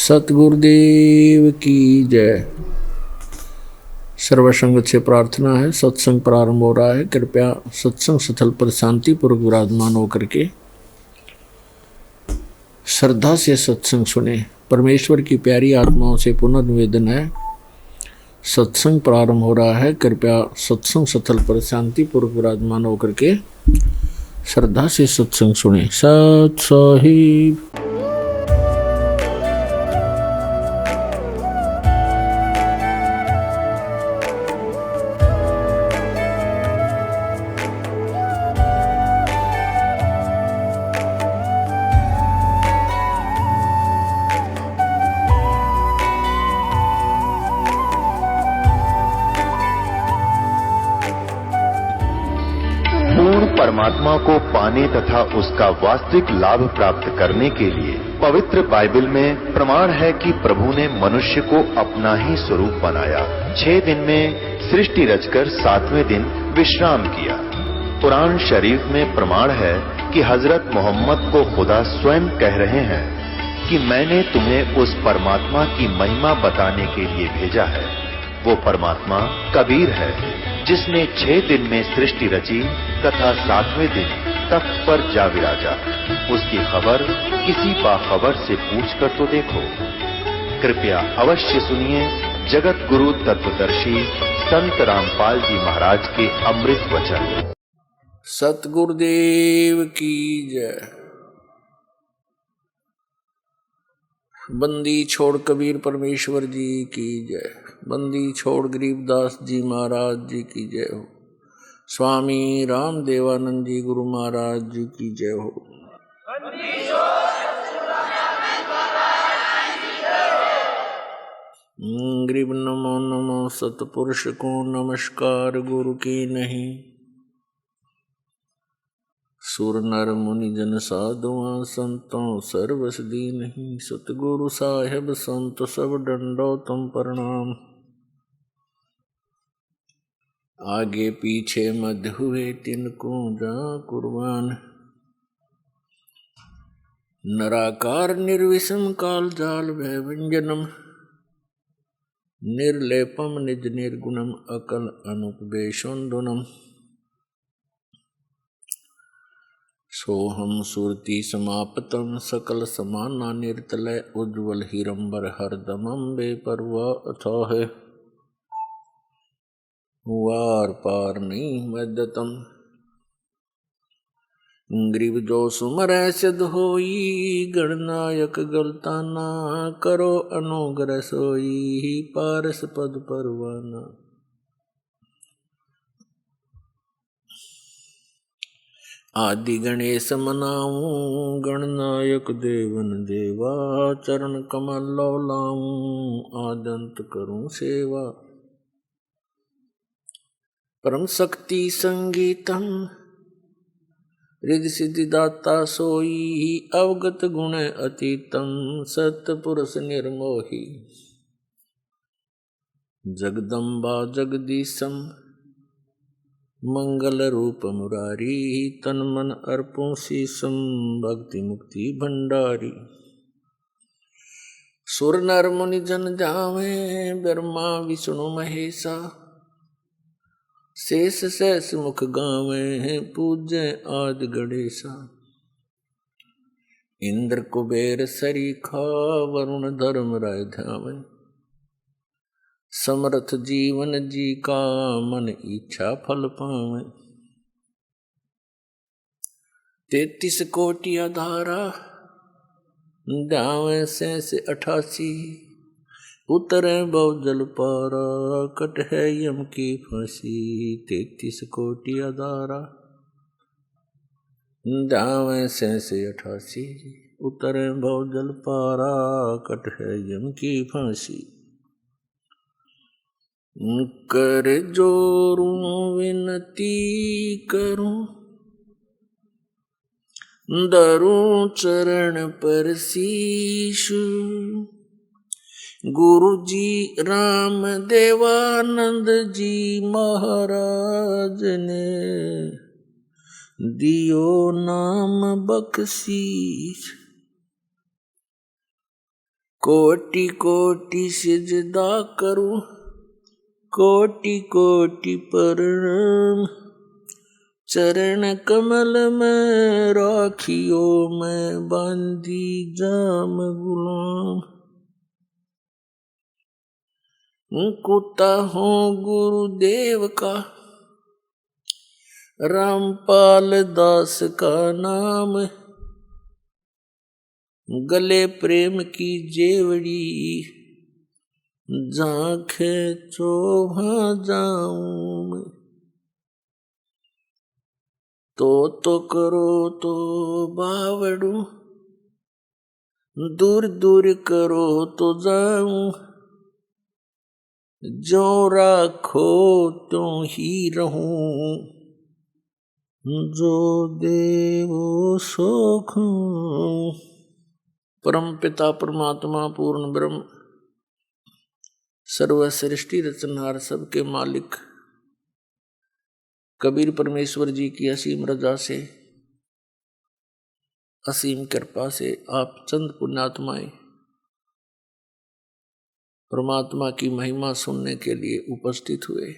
सतगुरुदेव की जय। सर्वसंग से प्रार्थना है। सत्संग प्रारंभ हो रहा है। कृपया सत्संग स्थल पर शांतिपूर्वक विराजमान होकर के श्रद्धा से सत्संग सुने। परमेश्वर की प्यारी आत्माओं से पुनः निवेदन है, सत्संग प्रारंभ हो रहा है। कृपया सत्संग स्थल पर शांतिपूर्वक विराजमान होकर के श्रद्धा से सत्संग सुने। सत साहिब। परमात्मा को पाने तथा उसका वास्तविक लाभ प्राप्त करने के लिए पवित्र बाइबल में प्रमाण है कि प्रभु ने मनुष्य को अपना ही स्वरूप बनाया। 6 दिन में सृष्टि रचकर 7वें दिन विश्राम किया। कुरान शरीफ में प्रमाण है कि हजरत मोहम्मद को खुदा स्वयं कह रहे हैं कि मैंने तुम्हें उस परमात्मा की महिमा बताने के लिए भेजा है। वो परमात्मा कबीर है जिसने 6 दिन में सृष्टि रची तथा 7वें दिन तख्त पर जा विराजा। उसकी खबर किसी बाखबर से पूछ कर तो देखो। कृपया अवश्य सुनिए जगत गुरु तत्वदर्शी संत रामपाल जी महाराज के अमृत वचन। सतगुरुदेव की जय। बंदी छोड़ कबीर परमेश्वर जी की जय। बंदी छोड़ गरीबदास जी महाराज जी की जय हो। स्वामी राम देवानंद जी गुरु महाराज जी की जय हो। गरीब नमो नमो सतपुरुष को नमस्कार गुरु की नहीं। सुर नर मुनि जन साधुआ संतों सर्वस दीनहि। सतगुरु साहेब संत सब डंडो तुम प्रणाम। आगे पीछे मध्य हुए तिनको जा कुर्बान। नराकार निर्विषम काल जाल भय व्यंजनम। निर्लेपम निज निर्गुणम अकल अनुपवेशोन्दुनम। सोहम सुरति समापतम सकल समाना निर्तलय उज्ज्वल हिरंबर हरदमम बेपरवा अथाह। वार पार नहीं मदतम। ग्रीव जो सुमरै सिद्ध होई। गणनायक गलता ना करो अनुग्रह सोई। पारस पद परवाना। आदि गणेश मनाऊं गणनायक देवन देवा। चरण कमल लो लाऊं आदंत करूं सेवा। परम शक्ति संगीतम रिद्धि सिद्धि दाता सोई। अवगत गुण अतीतम सतपुरुष निर्मोही। जगदम्बा जगदीशम मंगल रूप मुरारी। तन मन अर्पों शीसम भक्ति मुक्ति भंडारी। सुर नर मुनि जन जावे ब्रह्मा विष्णु महेशा। शेष सहस मुख गावे पूज्य आदि गणेशा। इंद्र कुबेर सरीखा वरुण धर्म राय ध्यावे। समर्थ जीवन जी का मन इच्छा फल पावे। 33 कोटि आधारा ध्यावे शेष 88। उतरे बहु जल पारा कट है यम की फांसी। 33 कोटि आधारा ध्यावे शेष 88। उतरे बहु जल पारा कट है यम की फांसी। कर जोरूं विनती करूं धरूं चरण पर शीश। गुरु जी राम देवानंद जी महाराज ने दियो नाम बख्शीश। कोटि कोटि सिजदा करूं, कोटि कोटि प्रणाम। चरण कमल में राखियो, मैं बांधी जाम गुलाम। कुत्ता हूँ गुरुदेव का, रामपाल दास का नाम। गले प्रेम की जेवड़ी, झांखे चोभा जाऊं मैं। तो करो तो बावड़ू, दूर दूर करो तो जाऊं। जो राखो तो ही रहूं, जो देवो सो खाऊं। परम पिता परमात्मा पूर्ण ब्रह्म, सर्व सृष्टि रचनहार, सबके मालिक कबीर परमेश्वर जी की असीम रजा से, असीम कृपा से आप चंद पुण्यात्माएं परमात्मा की महिमा सुनने के लिए उपस्थित हुए।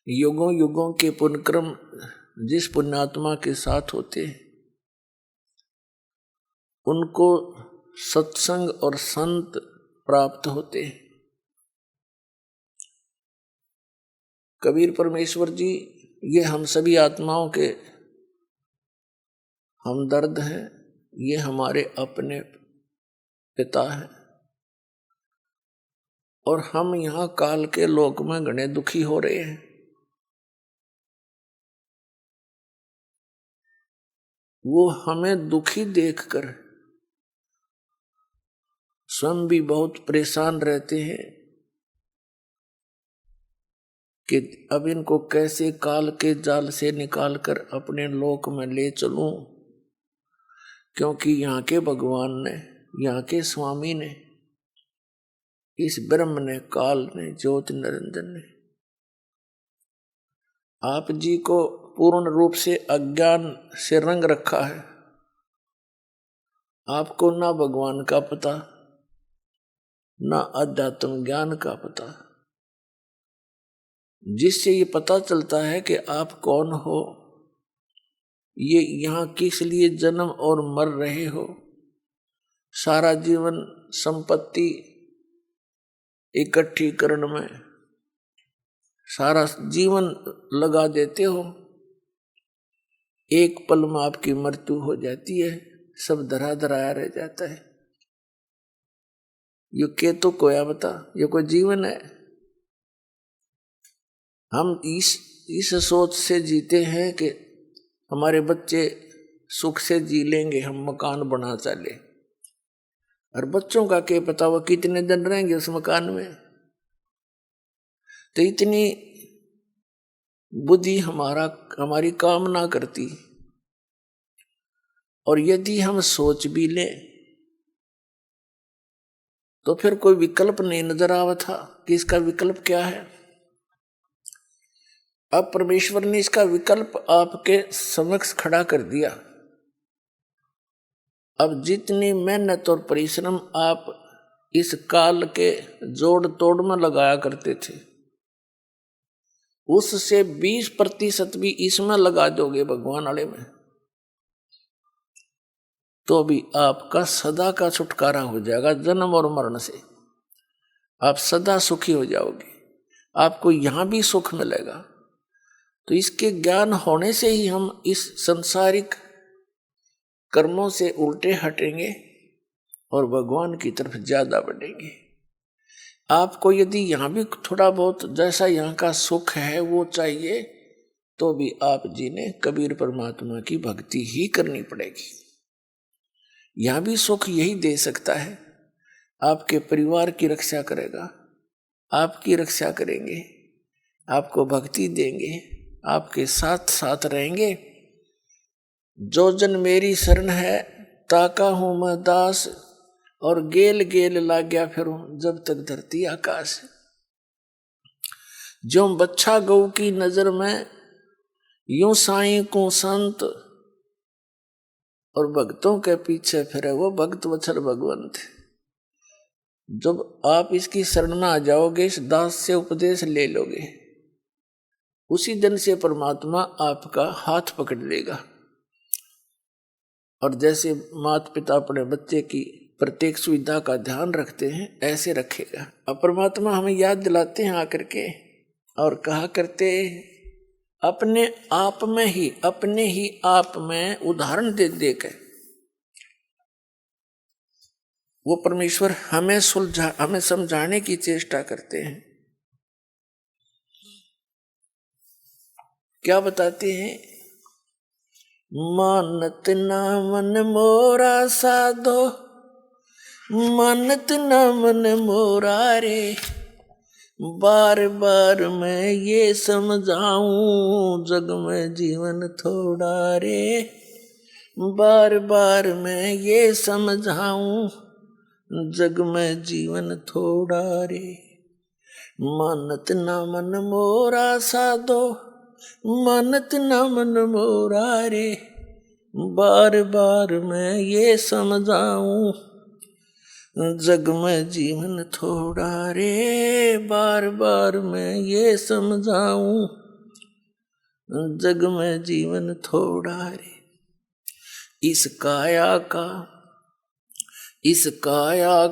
युगों युगों के पुण्यक्रम जिस पुण्यात्मा के साथ होते हैं, उनको सत्संग और संत प्राप्त होते हैं। कबीर परमेश्वर जी ये हम सभी आत्माओं के हमदर्द हैं, ये हमारे अपने पिता हैं, और हम यहाँ काल के लोक में घने दुखी हो रहे हैं। वो हमें दुखी देखकर स्वयं भी बहुत परेशान रहते हैं कि अब इनको कैसे काल के जाल से निकालकर अपने लोक में ले चलूं, क्योंकि यहाँ के भगवान ने, यहाँ के स्वामी ने, इस ब्रह्म ने, काल ने, ज्योति निरंजन ने आप जी को पूर्ण रूप से अज्ञान से रंग रखा है। आपको ना भगवान का पता, ना अध्यात्म ज्ञान का पता, जिससे ये पता चलता है कि आप कौन हो, ये यहाँ किस लिए जन्म और मर रहे हो। सारा जीवन संपत्ति इकट्ठी करने में सारा जीवन लगा देते हो, एक पल में आपकी मृत्यु हो जाती है, सब धरा धराया रह जाता है। ये के तो कोया बता, ये कोई जीवन है? हम इस सोच से जीते हैं कि हमारे बच्चे सुख से जी लेंगे, हम मकान बना चले, और बच्चों का क्या पता वो कितने दिन रहेंगे उस मकान में। तो इतनी बुद्धि हमारी काम ना करती, और यदि हम सोच भी लें तो फिर कोई विकल्प नहीं नजर आवा था कि इसका विकल्प क्या है। अब परमेश्वर ने इसका विकल्प आपके समक्ष खड़ा कर दिया। अब जितनी मेहनत और परिश्रम आप इस काल के जोड़ तोड़ में लगाया करते थे, उससे 20% भी इसमें लगा दोगे भगवान वाले में, तो भी आपका सदा का छुटकारा हो जाएगा जन्म और मरण से। आप सदा सुखी हो जाओगे, आपको यहां भी सुख मिलेगा। तो इसके ज्ञान होने से ही हम इस सांसारिक कर्मों से उल्टे हटेंगे और भगवान की तरफ ज्यादा बढ़ेंगे। आपको यदि यहाँ भी थोड़ा बहुत जैसा यहाँ का सुख है वो चाहिए, तो भी आप जी ने कबीर परमात्मा की भक्ति ही करनी पड़ेगी। यहाँ भी सुख यही दे सकता है, आपके परिवार की रक्षा करेगा, आपकी रक्षा करेंगे, आपको भक्ति देंगे, आपके साथ साथ रहेंगे। जो जन मेरी शरण है, ताका हूं मैं दास, और गेल गेल लाग्या फिरूं जब तक धरती आकाश। जो बच्छा गऊ की नजर में, यूं साईं को संत, और भक्तों के पीछे फिरे वो भक्त वत्सल भगवंत। जब आप इसकी शरण में आ जाओगे, इस दास से उपदेश ले लोगे, उसी दिन से परमात्मा आपका हाथ पकड़ लेगा। और जैसे माता पिता अपने बच्चे की प्रत्येक सुविधा का ध्यान रखते हैं, ऐसे रखेगा। अब परमात्मा हमें याद दिलाते हैं आकर के, और कहा करते अपने आप में ही, अपने ही आप में उदाहरण दे देकर वो परमेश्वर हमें समझाने की चेष्टा करते हैं। क्या बताते हैं? मानत ना मन मोरा साधो, मानत ना मन मोरा रे, बार बार मैं ये समझाऊं जग में जीवन थोड़ा रे, बार बार मैं ये समझाऊं जग में जीवन थोड़ा रे। मानत ना मन मोरा साधो, मानत ना मन मोरा रे, बार बार मैं ये समझाऊं जग में जीवन थोड़ा रे, बार बार मैं ये समझाऊं जग में जीवन थोड़ा रे। इस काया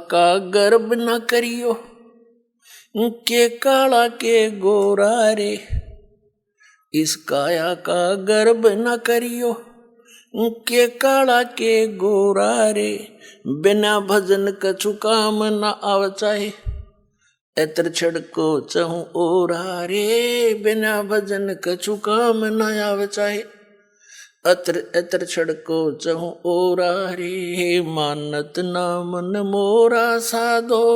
का गर्व न करियो, के काला के गोरा रे, इस काया का गर्व न करियो, के काला के गोरा रे, बिना भजन कछु काम न आव चाहे, एतर छड़को चहु ओरा रे, बिना भजन कछु काम न आव चाहे, अत्र एतर छड़को चहु ओरा रे। मानत ना मन मोरा साधो,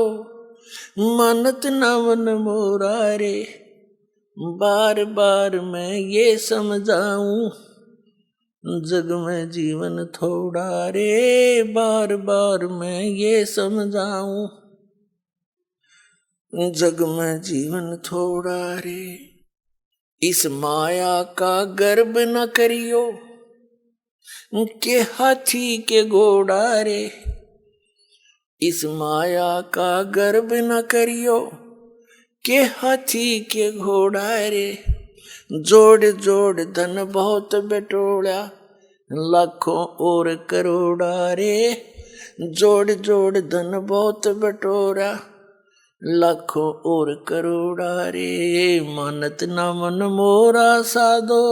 मानत ना मन मोरा रे, बार बार मैं ये समझाऊं जग में जीवन थोड़ा रे, बार बार मैं ये समझाऊं जग में जीवन थोड़ा रे। इस माया का गर्व न करियो, के हाथी के घोड़ा रे, इस माया का गर्व न करियो, के हाथी के घोड़ा रे, जोड़ जोड़ धन बहुत बटोड़ा, लाखों और करोड़ा रे, जोड़ जोड़ धन बहुत बटोरा, लाखों और करोड़ा रे। मानत ना मन मोरा साधो,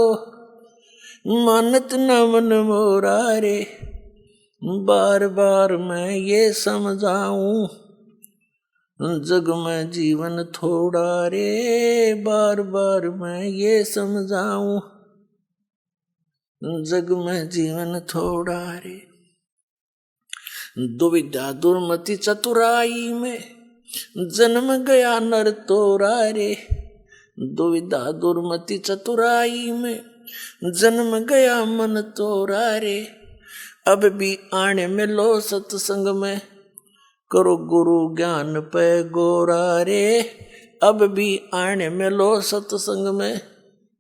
मानत ना मन मोरा रे, बार बार मैं ये समझाऊं जग में जीवन थोड़ा रे, बार बार मैं ये समझाऊं जग में जीवन थोड़ा रे। दुविधा दुर्मति चतुराई में जन्म गया नर तोरा रे, दुविधा दुर्मति चतुराई में जन्म गया मन तोरा रे, अब भी आने में लो सत्संग में, करो गुरु ज्ञान पे गोरा रे, अब भी आने में लो सत्संग में,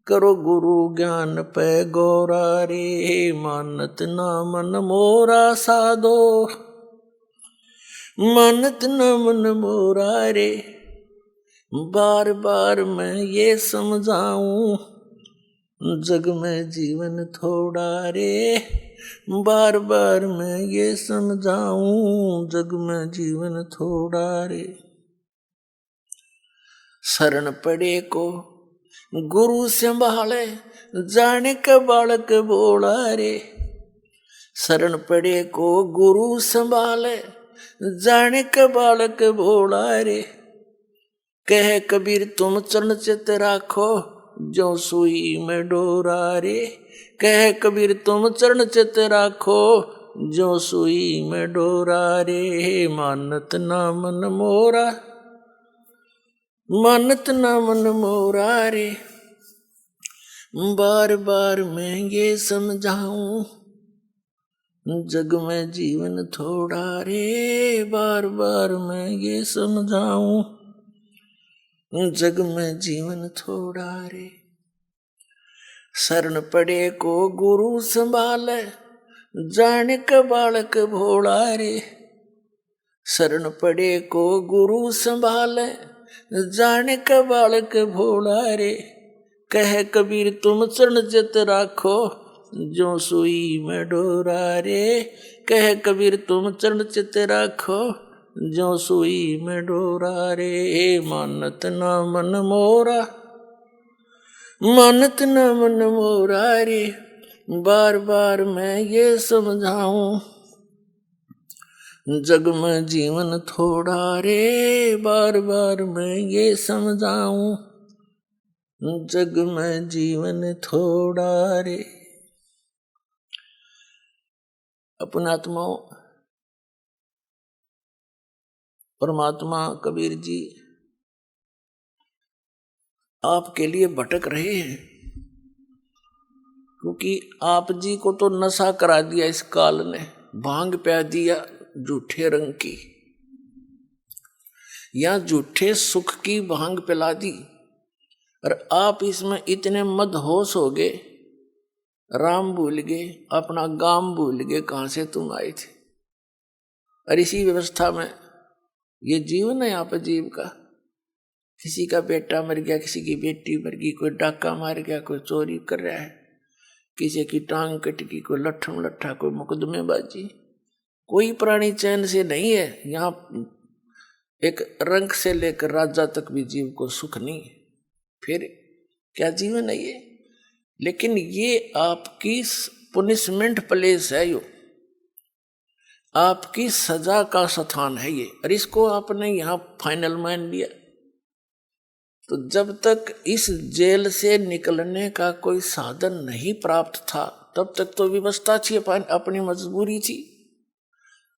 करो गुरु ज्ञान पे गोरा रे। मानत ना मन मोरा साधो, मानत ना मन मोरा रे, बार बार मैं ये समझाऊं जग में जीवन थोड़ा रे, बार बार मैं ये समझाऊं जग में जीवन थोड़ा रे। शरण पड़े को गुरु संभाले, जाने का बालक बोला रे, शरण पड़े को गुरु संभाले, जाने का बालक बोला रे, कह कबीर तुम चरण चित राखो, जो सुई में डोरा रे, कह कबीर तुम चरण चित राखो, जो सुई में डोरा रे। मानत ना मन मोरा, मानत ना मन मोरा रे, बार बार मैं ये समझाऊं जग में जीवन थोड़ा रे, बार बार मैं ये समझाऊं जग में जीवन थोड़ा रे। शरण पड़े को गुरु संभाले, जाने का बालक भोला रे, शरण पड़े को गुरु संभाले। जाने का बालक भोला रे, कह कबीर तुम चरण चित राखो, जो सुई में डोरा रे। कह कबीर तुम चरण चित राखो, जो सुई में डोरा रे। मानत न मन मोरा, मानत न मन मोरा रे, बार बार मैं ये समझाऊं, जग में जीवन थोड़ा रे। बार बार मैं ये समझाऊं, जग में जीवन थोड़ा रे। अपने आत्माओं, परमात्मा कबीर जी आपके लिए भटक रहे हैं, क्योंकि आप जी को तो नशा करा दिया इस काल ने, भांग पिया दिया झूठे रंग की, या झूठे सुख की भांग पिला दी, और आप इसमें इतने मदहोश हो गए, राम भूल गए, अपना गांव भूल गए, कहां से तुम आए थे। और इसी व्यवस्था में ये जीवन है यहाँ पर जीव का। किसी का बेटा मर गया, किसी की बेटी मर गई, कोई डाका मार गया, कोई चोरी कर रहा है, किसी की टांग कट गई, कोई लट्ठम लट्ठा, कोई मुकदमेबाजी। कोई प्राणी चैन से नहीं है यहाँ। एक रंग से लेकर राजा तक भी जीव को सुख नहीं है। फिर क्या जीवन है ये? लेकिन ये आपकी पुनिशमेंट प्लेस है, यो आपकी सजा का स्थान है ये, और इसको आपने यहाँ फाइनल मान लिया। तो जब तक इस जेल से निकलने का कोई साधन नहीं प्राप्त था, तब तक तो व्यवस्था थी, अपनी मजबूरी थी।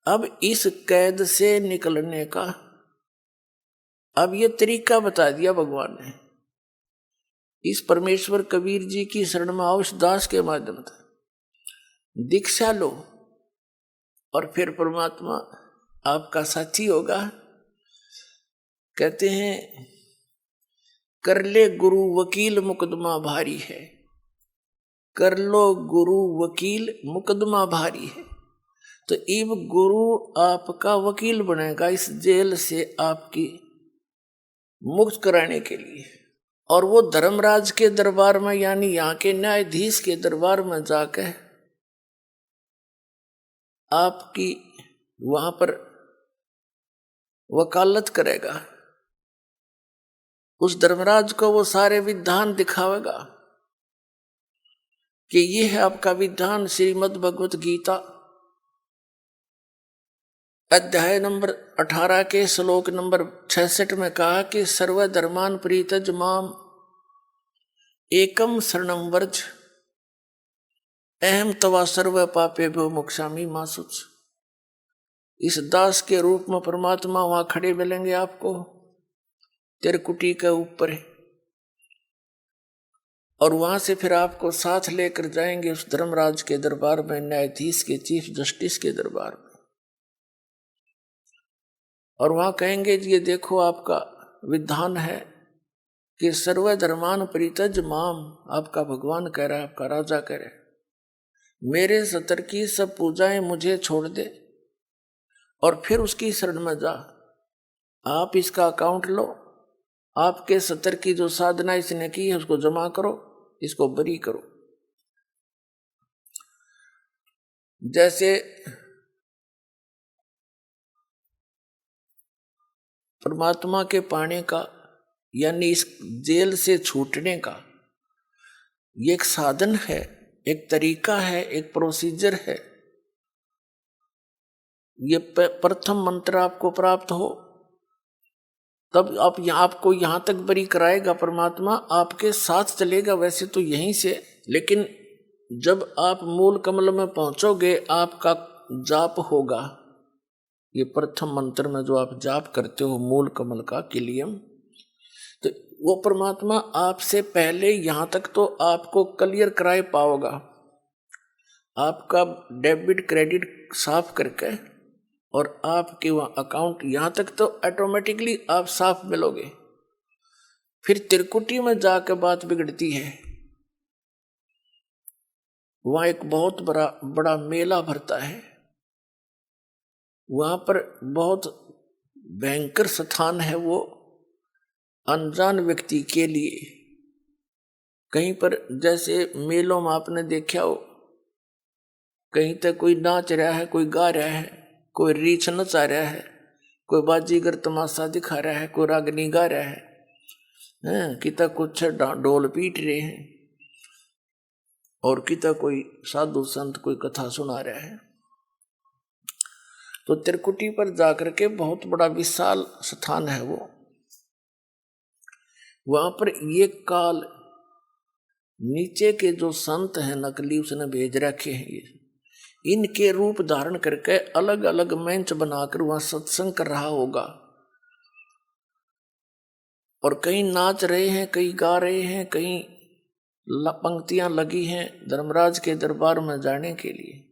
अब इस कैद से निकलने का अब ये तरीका बता दिया भगवान ने। इस परमेश्वर कबीर जी की शरण में आओ, दास के माध्यम से दीक्षा लो, और फिर परमात्मा आपका साथी होगा। कहते हैं कर ले गुरु वकील मुकदमा भारी है, कर लो गुरु वकील मुकदमा भारी है। तो इब गुरु आपका वकील बनेगा इस जेल से आपकी मुक्त कराने के लिए, और वो धर्मराज के दरबार में, यानी यहाँ के न्यायाधीश के दरबार में जाकर आपकी वहां पर वकालत करेगा। उस धर्मराज को वो सारे विधान दिखावेगा कि ये है आपका विधान। श्रीमद् भगवत गीता अध्याय नंबर 18 के श्लोक नंबर 66 में कहा कि सर्वधर्मान प्रीतज माम एकम शरणम वर्ज, अहम तवा सर्व पापेभ्यो मोक्षामि मा शुच। इस दास के रूप में परमात्मा वहां खड़े मिलेंगे आपको तिरकुटी के ऊपर, और वहां से फिर आपको साथ लेकर जाएंगे उस धर्मराज के दरबार में, न्यायाधीश के, चीफ जस्टिस के दरबार में। और वहां कहेंगे ये देखो आपका विधान है कि सर्वधर्मान परित्यज माम, आपका भगवान कह रहा है, आपका राजा कह रहा है, मेरे सतर की सब पूजाएं मुझे छोड़ दे और फिर उसकी शरण में जा। आप इसका अकाउंट लो, आपके सतर की जो साधना इसने की है उसको जमा करो, इसको बरी करो। जैसे परमात्मा के पाने का, यानी इस जेल से छूटने का ये एक साधन है, एक तरीका है, एक प्रोसीजर है। ये प्रथम मंत्र आपको प्राप्त हो तब आपको यहां तक बरी कराएगा परमात्मा, आपके साथ चलेगा वैसे तो यहीं से, लेकिन जब आप मूल कमल में पहुंचोगे आपका जाप होगा। ये प्रथम मंत्र में जो आप जाप करते हो मूल कमल का किलियम, तो वो परमात्मा आपसे पहले यहां तक तो आपको क्लियर कराए पाओगा, आपका डेबिट क्रेडिट साफ करके, और आपके वहां अकाउंट यहां तक तो ऑटोमेटिकली आप साफ मिलोगे। फिर त्रिकुटी में जाकर बात बिगड़ती है। वहाँ एक बहुत बड़ा मेला भरता है। वहाँ पर बहुत भयंकर स्थान है वो अनजान व्यक्ति के लिए। कहीं पर जैसे मेलों में आपने देखा हो, कहीं तक कोई नाच रहा है, कोई गा रहा है, कोई रीछ नचा रहा है, कोई बाजीगर तमाशा दिखा रहा है, कोई रागनी गा रहा है, किता कुछ ढोल पीट रहे हैं, और किता कोई साधु संत कोई कथा सुना रहा है। तो त्रिकुटी पर जाकर के बहुत बड़ा विशाल स्थान है वो। वहां पर ये काल नीचे के जो संत हैं नकली उसने भेज रखे हैं, ये इनके रूप धारण करके अलग अलग मंच बनाकर वहां सत्संग कर रहा होगा। और कहीं नाच रहे हैं, कहीं गा रहे हैं, कहीं पंक्तियां लगी हैं धर्मराज के दरबार में जाने के लिए।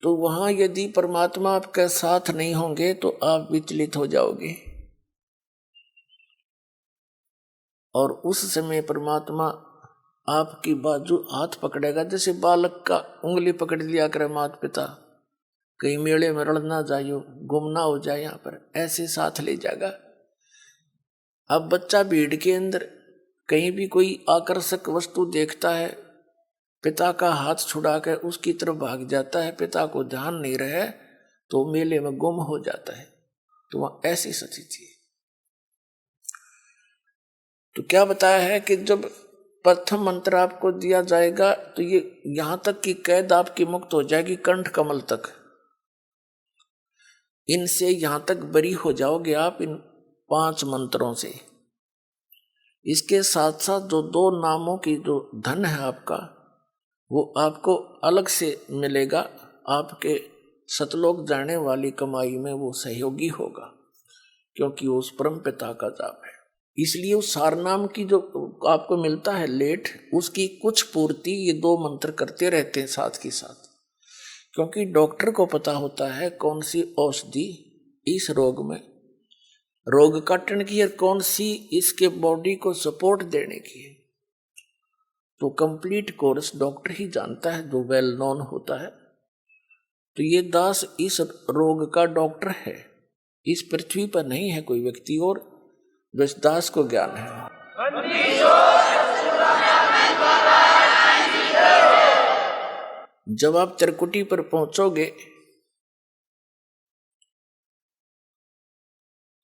तो वहां यदि परमात्मा आपके साथ नहीं होंगे तो आप विचलित हो जाओगे, और उस समय परमात्मा आपकी बाजू हाथ पकड़ेगा। जैसे बालक का उंगली पकड़ लिया करे माता पिता, कहीं मेले में रड़ ना जाइयो, गुम ना हो जाए, यहाँ पर ऐसे साथ ले जाएगा। अब बच्चा भीड़ के अंदर कहीं भी कोई आकर्षक वस्तु देखता है, पिता का हाथ छुड़ा कर उसकी तरफ भाग जाता है, पिता को ध्यान नहीं रहे तो मेले में गुम हो जाता है। तो वहां ऐसी स्थिति है। तो क्या बताया है कि जब प्रथम मंत्र आपको दिया जाएगा तो ये यहां तक की कैद आपकी मुक्त हो जाएगी, कंठ कमल तक। इनसे यहां तक बरी हो जाओगे आप इन 5 मंत्रों से। इसके साथ साथ जो 2 नामों की जो धन है आपका, वो आपको अलग से मिलेगा। आपके सतलोक जाने वाली कमाई में वो सहयोगी होगा, क्योंकि वो उस परम पिता का जाप है। इसलिए उस सार नाम की जो आपको मिलता है लेट, उसकी कुछ पूर्ति ये 2 मंत्र करते रहते हैं साथ के साथ। क्योंकि डॉक्टर को पता होता है कौन सी औषधि इस रोग में रोग काटने की है, कौन सी इसके बॉडी को सपोर्ट देने की है। तो कंप्लीट कोर्स डॉक्टर ही जानता है, जो वेल नोन होता है। तो ये दास इस रोग का डॉक्टर है। इस पृथ्वी पर नहीं है कोई व्यक्ति और बस दास को ज्ञान है। जब आप त्रिकुटी पर पहुंचोगे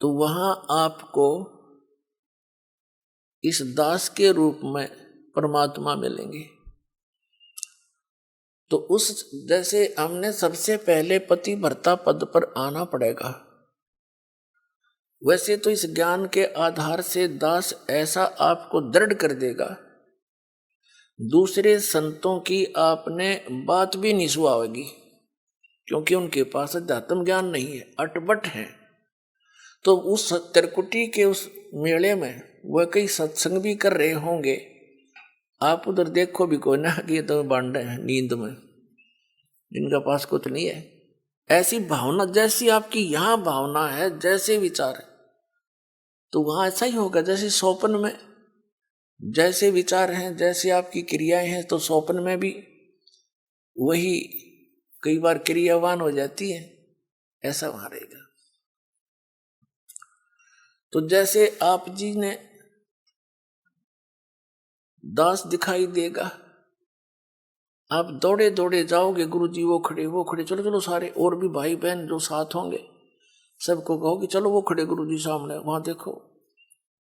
तो वहां आपको इस दास के रूप में परमात्मा मिलेंगे। तो उस जैसे हमने सबसे पहले पति भर्ता पद पर आना पड़ेगा, वैसे तो इस ज्ञान के आधार से दास ऐसा आपको दृढ़ कर देगा, दूसरे संतों की आपने बात भी नहीं सुहावेगी, क्योंकि उनके पास अध्यात्म ज्ञान नहीं है, अटपट है। तो उस त्रिकुटी के उस मेले में वह कई सत्संग भी कर रहे होंगे, आप उधर देखो भी कोई ना कि तो बांटे हैं नींद में, जिनका पास कुछ नहीं है। ऐसी भावना जैसी आपकी यहाँ भावना है, जैसे विचार है, तो वहां ऐसा ही होगा। जैसे स्वप्न में जैसे विचार हैं, जैसे आपकी क्रियाएं हैं, तो स्वप्न में भी वही कई बार क्रियावान हो जाती है, ऐसा वहां रहेगा। तो जैसे आप जी ने दास दिखाई देगा, आप दौड़े दौड़े जाओगे, गुरु जी वो खड़े, चलो चलो सारे और भी भाई बहन जो साथ होंगे सबको कहो कि चलो वो खड़े गुरु जी सामने, वहां देखो।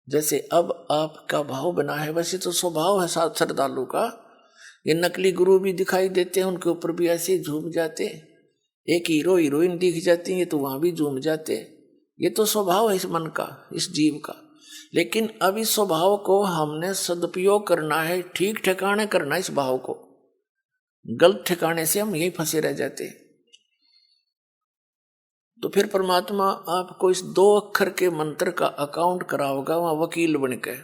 जैसे अब आपका भाव बना है, वैसे तो स्वभाव है साथ श्रद्धालु का। ये नकली गुरु भी दिखाई देते हैं, उनके ऊपर भी ऐसे झूम जाते। एक हीरो हीरोइन दिख जाती है तो वहां भी झूम जाते। ये तो स्वभाव है इस मन का, इस जीव का। लेकिन अब इस स्वभाव को हमने सदुपयोग करना है, ठीक ठिकाने करना है इस भाव को। गलत ठिकाने से हम यही फंसे रह जाते। तो फिर परमात्मा आपको इस 2 अक्षर के मंत्र का अकाउंट कराओगा वहां वकील बनके।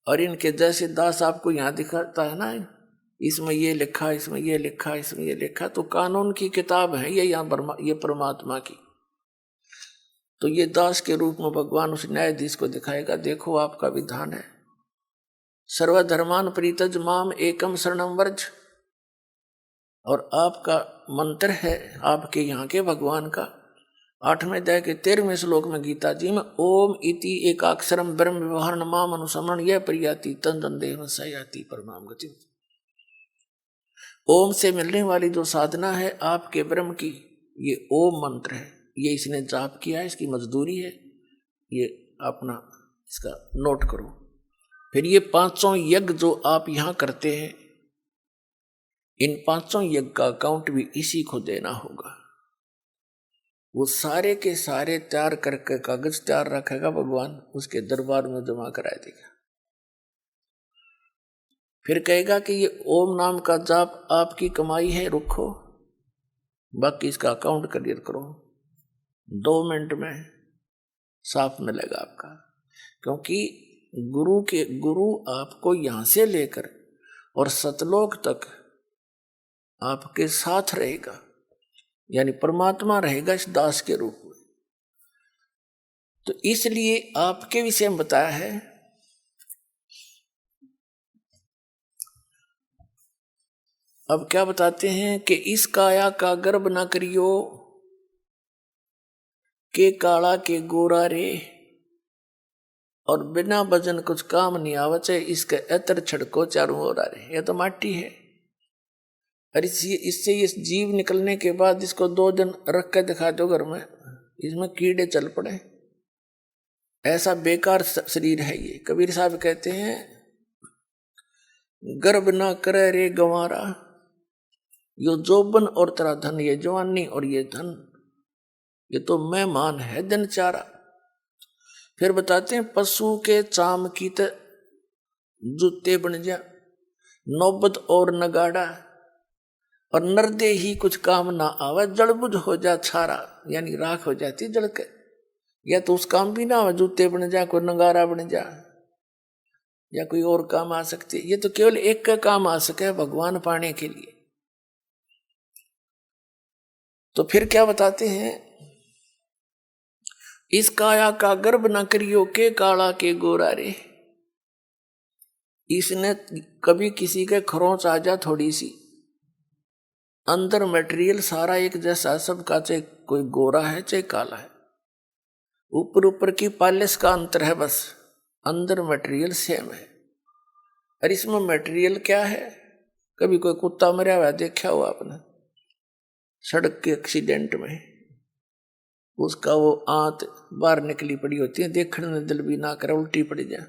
और इनके जैसे दास आपको यहाँ दिखाता है ना, इसमें ये लिखा, इसमें ये लिखा, इसमें ये लिखा, तो कानून की किताब है ये यहाँ ये परमात्मा की। तो ये दास के रूप में भगवान उस न्यायाधीश को दिखाएगा, देखो आपका विधान है, सर्वधर्मान परित्यज माम एकम शरणम व्रज। और आपका मंत्र है आपके यहाँ के भगवान का 8वें अध्याय के 13वें श्लोक में गीता जी में ओम इति एकाक्षरम ब्रह्म व्यवहार माम अनुसमरण यह प्रियाति तन तन देव सयाति परमाम गति। ओम से मिलने वाली जो साधना है आपके ब्रह्म की, ये ओम मंत्र है। ये इसने जाप किया है, इसकी मजदूरी है, ये अपना इसका नोट करो। फिर ये 500 यज्ञ जो आप यहाँ करते हैं, इन 500 यज्ञ का अकाउंट भी इसी को देना होगा। वो सारे के सारे तैयार करके कागज तैयार रखेगा भगवान, उसके दरबार में जमा करा देगा। फिर कहेगा कि ये ओम नाम का जाप आपकी कमाई है, रुको, बाकी इसका अकाउंट क्लियर करो। 2 मिनट में साफ मिलेगा आपका, क्योंकि गुरु आपको यहां से लेकर और सतलोक तक आपके साथ रहेगा, यानी परमात्मा रहेगा इस दास के रूप में। तो इसलिए आपके विषय में बताया है। अब क्या बताते हैं कि इस काया का गर्भ न करियो के काला के गोरा रे, और बिना वजन कुछ काम नहीं आवचे, इसके एतर छड़को चारों ओर आ रहे। यह तो माटी है, और इससे ये जीव निकलने के बाद इसको 2 दिन रख के दिखा दो घर में, इसमें कीड़े चल पड़े। ऐसा बेकार शरीर है ये। कबीर साहब कहते हैं गर्भ ना करे रे गंवारा, यो जोबन और तेरा धन, ये जवानी और ये धन, ये तो मेहमान है दिन चारा। फिर बताते हैं पशु के चाम की त जूते बन जा, नौबत और नगाड़ा, और नरदे ही कुछ काम ना आवे, जड़बुझ हो जा छारा, यानी राख हो जाती जड़ के। या तो उस काम भी ना आवे, जूते बन जा, कोई नगारा बन जा, या कोई और काम आ सकती है। ये तो केवल एक का काम आ सके भगवान पाने के लिए। तो फिर क्या बताते हैं, इस काया का गर्भ न करियो के काला के गोरा रे। इसने कभी किसी के खरोंच आ जा थोड़ी सी, अंदर मटेरियल सारा एक जैसा सबका, चाहे कोई गोरा है चाहे काला है, ऊपर की पॉलिश का अंतर है बस, अंदर मटेरियल सेम है। और इसमें मटेरियल क्या है, कभी कोई कुत्ता मरा हुआ देखा हो आपने सड़क के एक्सीडेंट में, उसका वो आंत बाहर निकली पड़ी होती है, देखने में दिल भी ना करे, उल्टी पड़ जाए,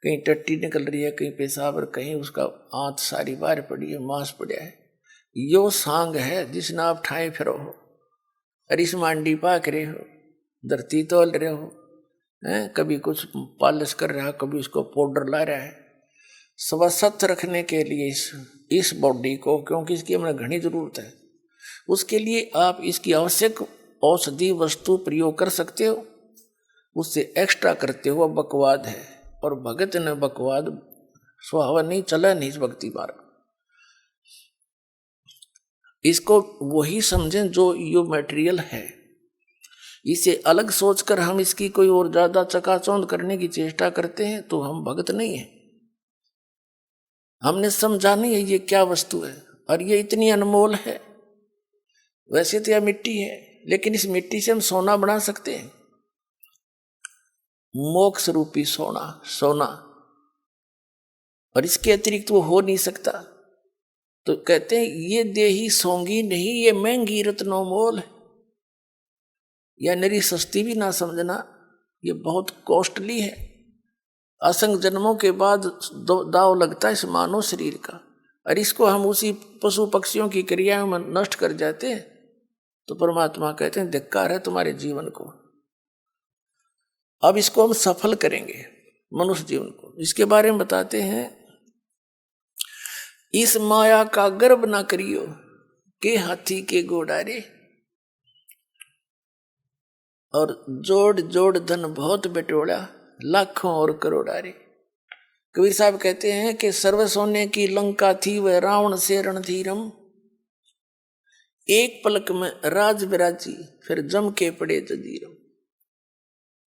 कहीं टट्टी निकल रही है, कहीं पेशाब, और कहीं उसका आंत सारी बाहर पड़ी है, मांस पड़ा है। यो सांग है जिसने आप ठाए फिरो हो, और इस मांडी पाक रहे हो, धरती तोल रहे हो, कभी कुछ पॉलिश कर रहा है, कभी उसको पाउडर ला रहा है, स्वस्थ रखने के लिए इस बॉडी को, क्योंकि इसकी हमें घनी जरूरत है, उसके लिए आप इसकी आवश्यक औषधि वस्तु प्रयोग कर सकते हो, उससे एक्स्ट्रा करते हो बकवाद है। और भगत ने बकवाद स्वभाव नहीं चला, नहीं इस भक्ति मार्ग। इसको वही समझें जो यो मटेरियल है, इसे अलग सोचकर हम इसकी कोई और ज्यादा चकाचौंध करने की चेष्टा करते हैं तो हम भगत नहीं है। हमने समझा नहीं है ये क्या वस्तु है, और ये इतनी अनमोल है। वैसे तो यह मिट्टी है, लेकिन इस मिट्टी से हम सोना बना सकते हैं, मोक्ष रूपी सोना, और इसके अतिरिक्त वो हो नहीं सकता। तो कहते हैं ये देही सोंगी नहीं, ये महंगी रत्नों मोल है। या नरी सस्ती भी ना समझना, ये बहुत कॉस्टली है। असंख्य जन्मों के बाद दाव लगता है इस मानव शरीर का, और इसको हम उसी पशु पक्षियों की क्रियाओं में नष्ट कर जाते हैं। तो परमात्मा कहते हैं धिक्कार है तुम्हारे जीवन को। अब इसको हम सफल करेंगे मनुष्य जीवन को। इसके बारे में बताते हैं, इस माया का गर्भ ना करियो के हाथी के घोड़ारे, और जोड़ जोड़ धन बहुत बटोड़ा लाखों और करोड़ारे। कबीर साहब कहते हैं कि सर्व सोने की लंका थी वह रावण से रणधीरम, एक पलक में राज विराजी फिर जम के पड़े जजीरम।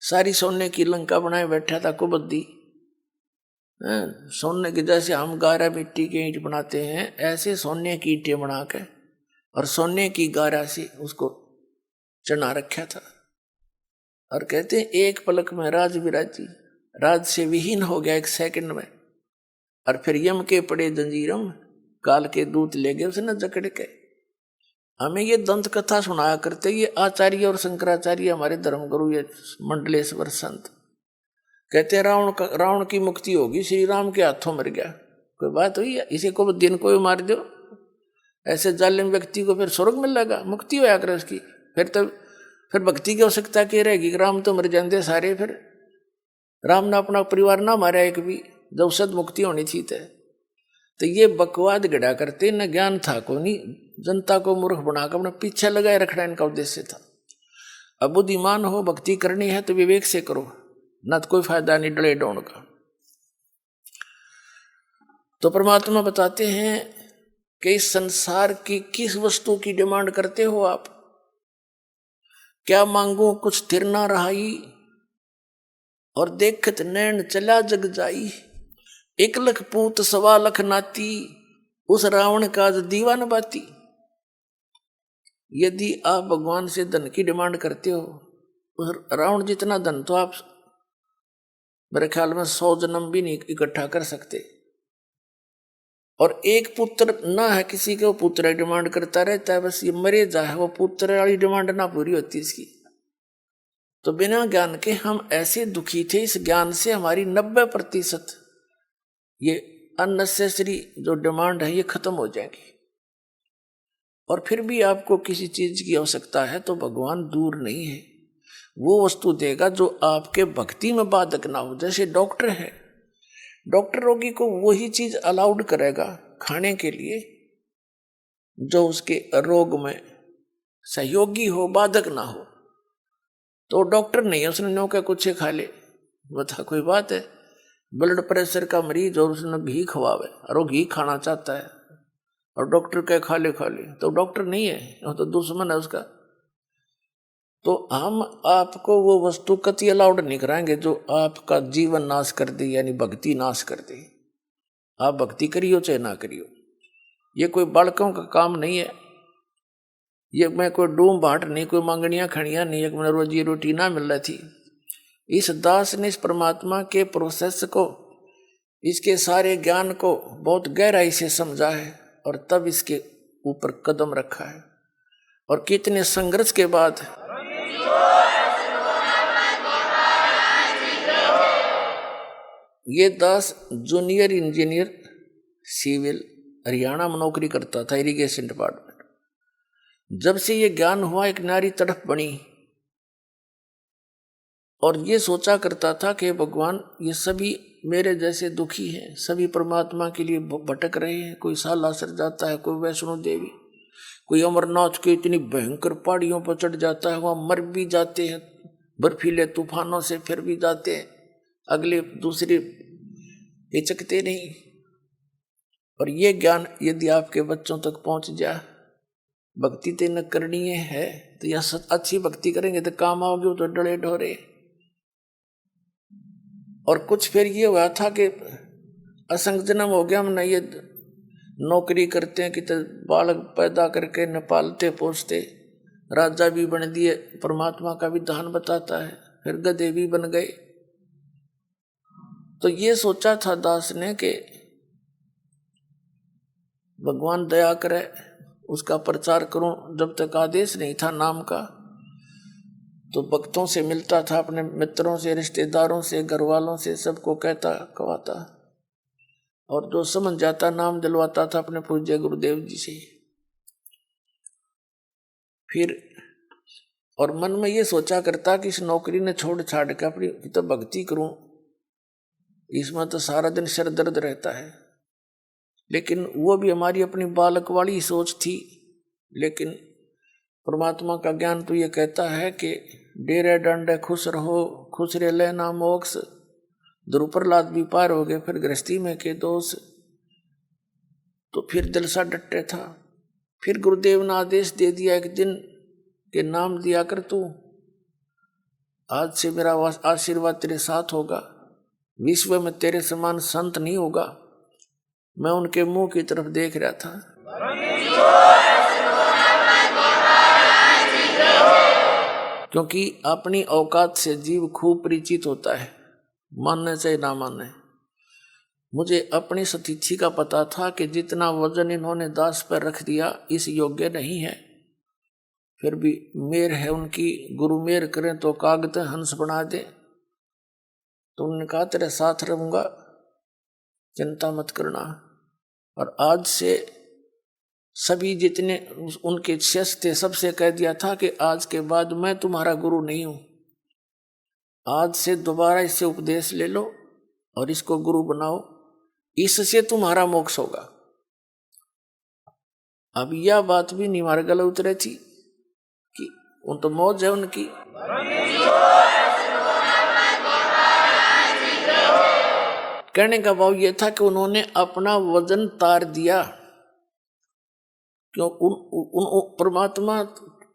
सारी सोने की लंका बनाए बैठा था कुबद्दी, सोने के जैसे हम गारा मिट्टी के ईंट बनाते हैं, ऐसे सोने की ईंटें बना के और सोने की गारा से उसको चढ़ा रखा था। और कहते हैं एक पलक में राज विराजी, राज से विहीन हो गया एक सेकंड में। और फिर यम के पड़े जंजीरम, काल के दूत ले गए उसने जकड़ के। हमें ये दंत कथा सुनाया करते ये आचार्य और शंकराचार्य, हमारे धर्मगुरु, ये मंडलेश्वर संत। कहते हैं रावण की मुक्ति होगी, श्री राम के हाथों मर गया। कोई बात हुई है? इसे को दिन को मार दो, ऐसे जालिम व्यक्ति को फिर स्वर्ग मिलेगा, मुक्ति होया करे उसकी। फिर भक्ति की आवश्यकता क्या रहेगी? राम तो मर जाते सारे, फिर राम ने अपना परिवार ना मारा एक भी, जब सद मुक्ति होनी थी। तो ये बकवाद गड़ा करते, न ज्ञान था को नहीं, जनता को मूर्ख बनाकर अपना पीछे लगाए रखना इनका उद्देश्य था। अब बुद्धिमान हो, भक्ति करनी है तो विवेक से करो, न तो कोई फायदा नहीं डले डोन का। तो परमात्मा बताते हैं कि इस संसार की किस वस्तु की डिमांड करते हो आप? क्या मांगू कुछ स्थिर ना रहाई, और देखत नैन चला जग जाई। 1 लख पूत 1.25 लाख नाती, उस रावण का दीवान बाती। यदि आप भगवान से धन की डिमांड करते हो, उस रावण जितना धन तो आप मेरे ख्याल में 100 जन्म भी नहीं इकट्ठा कर सकते। और एक पुत्र ना है किसी के, वो पुत्र डिमांड करता रहता है, बस ये मरे जाए, वो पुत्र वाली डिमांड ना पूरी होती इसकी। तो बिना ज्ञान के हम ऐसे दुखी थे, इस ज्ञान से हमारी 90% ये अननेसेसरी जो डिमांड है ये खत्म हो जाएगी। और फिर भी आपको किसी चीज की आवश्यकता है तो भगवान दूर नहीं है, वो वस्तु देगा जो आपके भक्ति में बाधक ना हो। जैसे डॉक्टर है, डॉक्टर रोगी को वही चीज अलाउड करेगा खाने के लिए जो उसके रोग में सहयोगी हो, बाधक ना हो। तो डॉक्टर नहीं है, उसने नो क्या कुछ खा ले, बता कोई बात है? ब्लड प्रेशर का मरीज और उसने घी खवावे और वो घी खाना चाहता है और डॉक्टर कहे खा ले, तो डॉक्टर नहीं है, वो तो दुश्मन है उसका। तो हम आपको वो वस्तु कति अलाउड नहीं कराएंगे जो आपका जीवन नाश कर दे, यानी भक्ति नाश कर दे। आप भक्ति करियो चाहे ना करियो, ये कोई बालकों का काम नहीं है। ये मैं कोई डूम बाट नहीं, कोई मांगनियां खड़ियां नहीं, एक मैंने रोजी रोटी ना मिल रही थी। इस दास ने इस परमात्मा के प्रोसेस को, इसके सारे ज्ञान को बहुत गहराई से समझा है और तब इसके ऊपर कदम रखा है। और कितने संघर्ष के बाद ये दास जूनियर इंजीनियर सिविल हरियाणा में नौकरी करता था, इरिगेशन डिपार्टमेंट। जब से ये ज्ञान हुआ, एक नारी तड़प बनी और ये सोचा करता था कि भगवान ये सभी मेरे जैसे दुखी हैं, सभी परमात्मा के लिए भटक रहे हैं। कोई सालासर जाता है, कोई वैष्णो देवी, कोई अमरनाथ के इतनी भयंकर पहाड़ियों पर चढ़ जाता है, वहां मर भी जाते हैं बर्फीले तूफानों से, फिर भी जाते हैं, अगले दूसरे हिचकते नहीं। और ये ज्ञान यदि आपके बच्चों तक पहुंच जाए, भक्ति ते न करनी है तो या अच्छी भक्ति करेंगे तो काम आओगे, तो डरे ढोरे। और कुछ फिर ये हुआ था कि असंग जन्म हो गया, हमने ये नौकरी करते हैं कि तो बालक पैदा करके न पालते पोसते, राजा भी बन दिए, परमात्मा का विधान बताता है, फिर गधे भी बन गए। तो ये सोचा था दास ने कि भगवान दया करे, उसका प्रचार करूं। जब तक आदेश नहीं था नाम का, तो भक्तों से मिलता था, अपने मित्रों से, रिश्तेदारों से, घर वालों से, सबको कहता कहवाता, और जो समझ जाता नाम दिलवाता था अपने पूज्य गुरुदेव जी से। फिर और मन में ये सोचा करता कि इस नौकरी ने छोड़ छाड़ के अपनी तो भक्ति करूं, इसमें तो सारा दिन सिर दर्द रहता है। लेकिन वो भी हमारी अपनी बालक वाली सोच थी। लेकिन परमात्मा का ज्ञान तो ये कहता है कि डेरे डंडे खुश रहो, खुश रह लेना मोक्ष। द्रुपरलाद भी पार हो गए, फिर गृहस्थी में के दोष। तो फिर दिल सा डटे था। फिर गुरुदेव ने आदेश दे दिया एक दिन के नाम दिया कर, तू आज से मेरा आशीर्वाद तेरे साथ होगा। विश्व में तेरे समान संत नहीं होगा। मैं उनके मुंह की तरफ देख रहा था। क्योंकि अपनी औकात से जीव खूब परिचित होता है, मानने चाहे ना माने। मुझे अपनी सतीथि का पता था कि जितना वजन इन्होंने दास पर रख दिया इस योग्य नहीं है। फिर भी मेर है उनकी, गुरु मेर करें तो कागज हंस बना दे। तो उन्होंने कहा तेरे साथ रहूंगा, चिंता मत करना। और आज से सभी जितने उनके शिष्य थे सबसे कह दिया था कि आज के बाद मैं तुम्हारा गुरु नहीं हूं। आज से दोबारा इससे उपदेश ले लो और इसको गुरु बनाओ, इससे तुम्हारा मोक्ष होगा। अब यह बात भी नहीं हमारे गले उतरे थी कि उन तो मौज है उनकी। कहने का भाव यह था कि उन्होंने अपना वजन तार दिया। क्यों? उन परमात्मा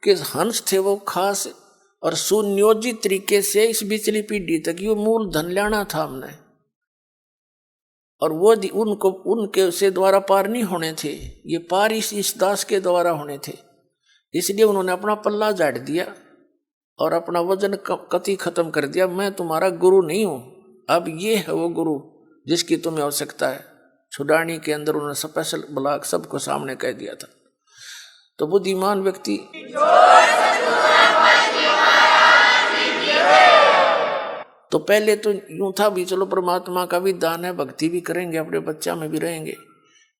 के हंस थे वो खास और सुनियोजित तरीके से इस बिचली पीढ़ी तक ये मूल धन लाना था हमने। और वो उनको उनके से द्वारा पार नहीं होने थे, ये पार इस दास के द्वारा होने थे। इसलिए उन्होंने अपना पल्ला झाड़ दिया और अपना वजन कति खत्म कर दिया। मैं तुम्हारा गुरु नहीं हूं, अब ये है वो गुरु जिसकी तुम्हें आवश्यकता है। छुड़ानी के अंदर उन्होंने स्पेशल ब्लॉक सबको सामने कह दिया था। तो बुद्धिमान व्यक्ति तो पहले तो यूं था भी चलो परमात्मा का भी दान है, भक्ति भी करेंगे, अपने बच्चा में भी रहेंगे।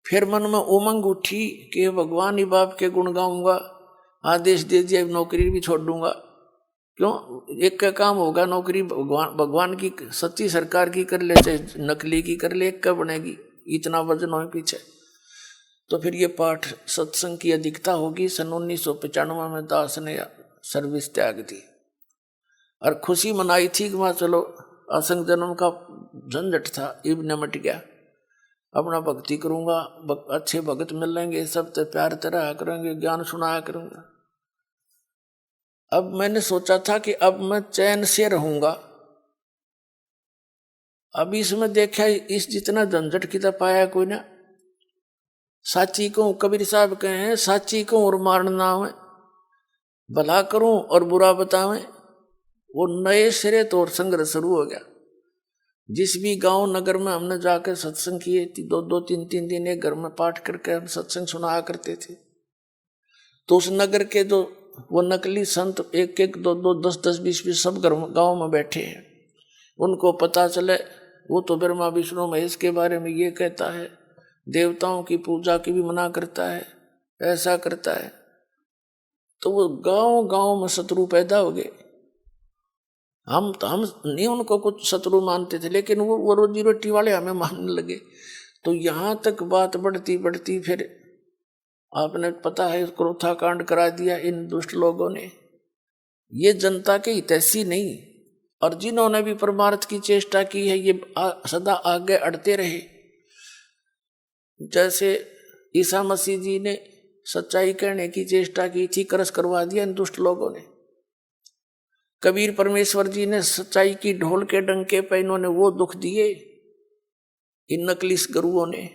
फिर मन में उमंग उठी कि भगवान ही बाप के गुण गाऊंगा, आदेश दे दिया नौकरी भी छोड़ दूंगा। क्यों? एक का काम होगा, नौकरी भगवान की सच्ची सरकार की कर ले चाहे नकली की कर ले, एक का बनेगी, इतना वजन हो पीछे। तो फिर ये पाठ सत्संग की अधिकता होगी। सन 1995 में दास ने सर्विस त्याग दी और खुशी मनाई थी कि वहाँ चलो असंग जन्म का झंझट था, इब निमट गया, अपना भक्ति करूंगा, अच्छे भगत मिलेंगे, सब ते प्यार तरह करेंगे, ज्ञान सुनाया करूंगा। अब मैंने सोचा था कि अब मैं चैन से रहूंगा। अब इसमें देखा इस जितना झंझट कितना पाया कोई ना। साची को कबीर साहब कहे हैं, साची को और मारना है, भला करूं और बुरा बतावें। वो नए सिरे तो और संघर्ष शुरू हो गया। जिस भी गांव नगर में हमने जाकर सत्संग किए, 2-3 दिन एक घर में पाठ करके हम सत्संग सुनाया करते थे। तो उस नगर के जो वो नकली संत 1-1, 2-2, 10-10, 20-20 सब गांव में बैठे हैं। उनको पता चले वो तो ब्रह्मा विष्णु महेश के बारे में ये कहता है, देवताओं की पूजा की भी मना करता है, ऐसा करता है। तो वो गांव गांव में शत्रु पैदा हो गए। हम नहीं उनको कुछ शत्रु मानते थे, लेकिन वो रोजी रोटी वाले हमें मानने लगे। तो यहाँ तक बात बढ़ती फिर आपने पता है क्रोथा कांड करा दिया इन दुष्ट लोगों ने। ये जनता के हितैषी नहीं, और जिन्होंने भी परमार्थ की चेष्टा की है ये सदा आगे अड़ते रहे। जैसे ईसा मसीह जी ने सच्चाई कहने की चेष्टा की थी, करस करवा दिया इन दुष्ट लोगों ने। कबीर परमेश्वर जी ने सच्चाई की ढोल के डंके पे इन्होंने वो दुख दिए, इन नकली गुरुओं ने।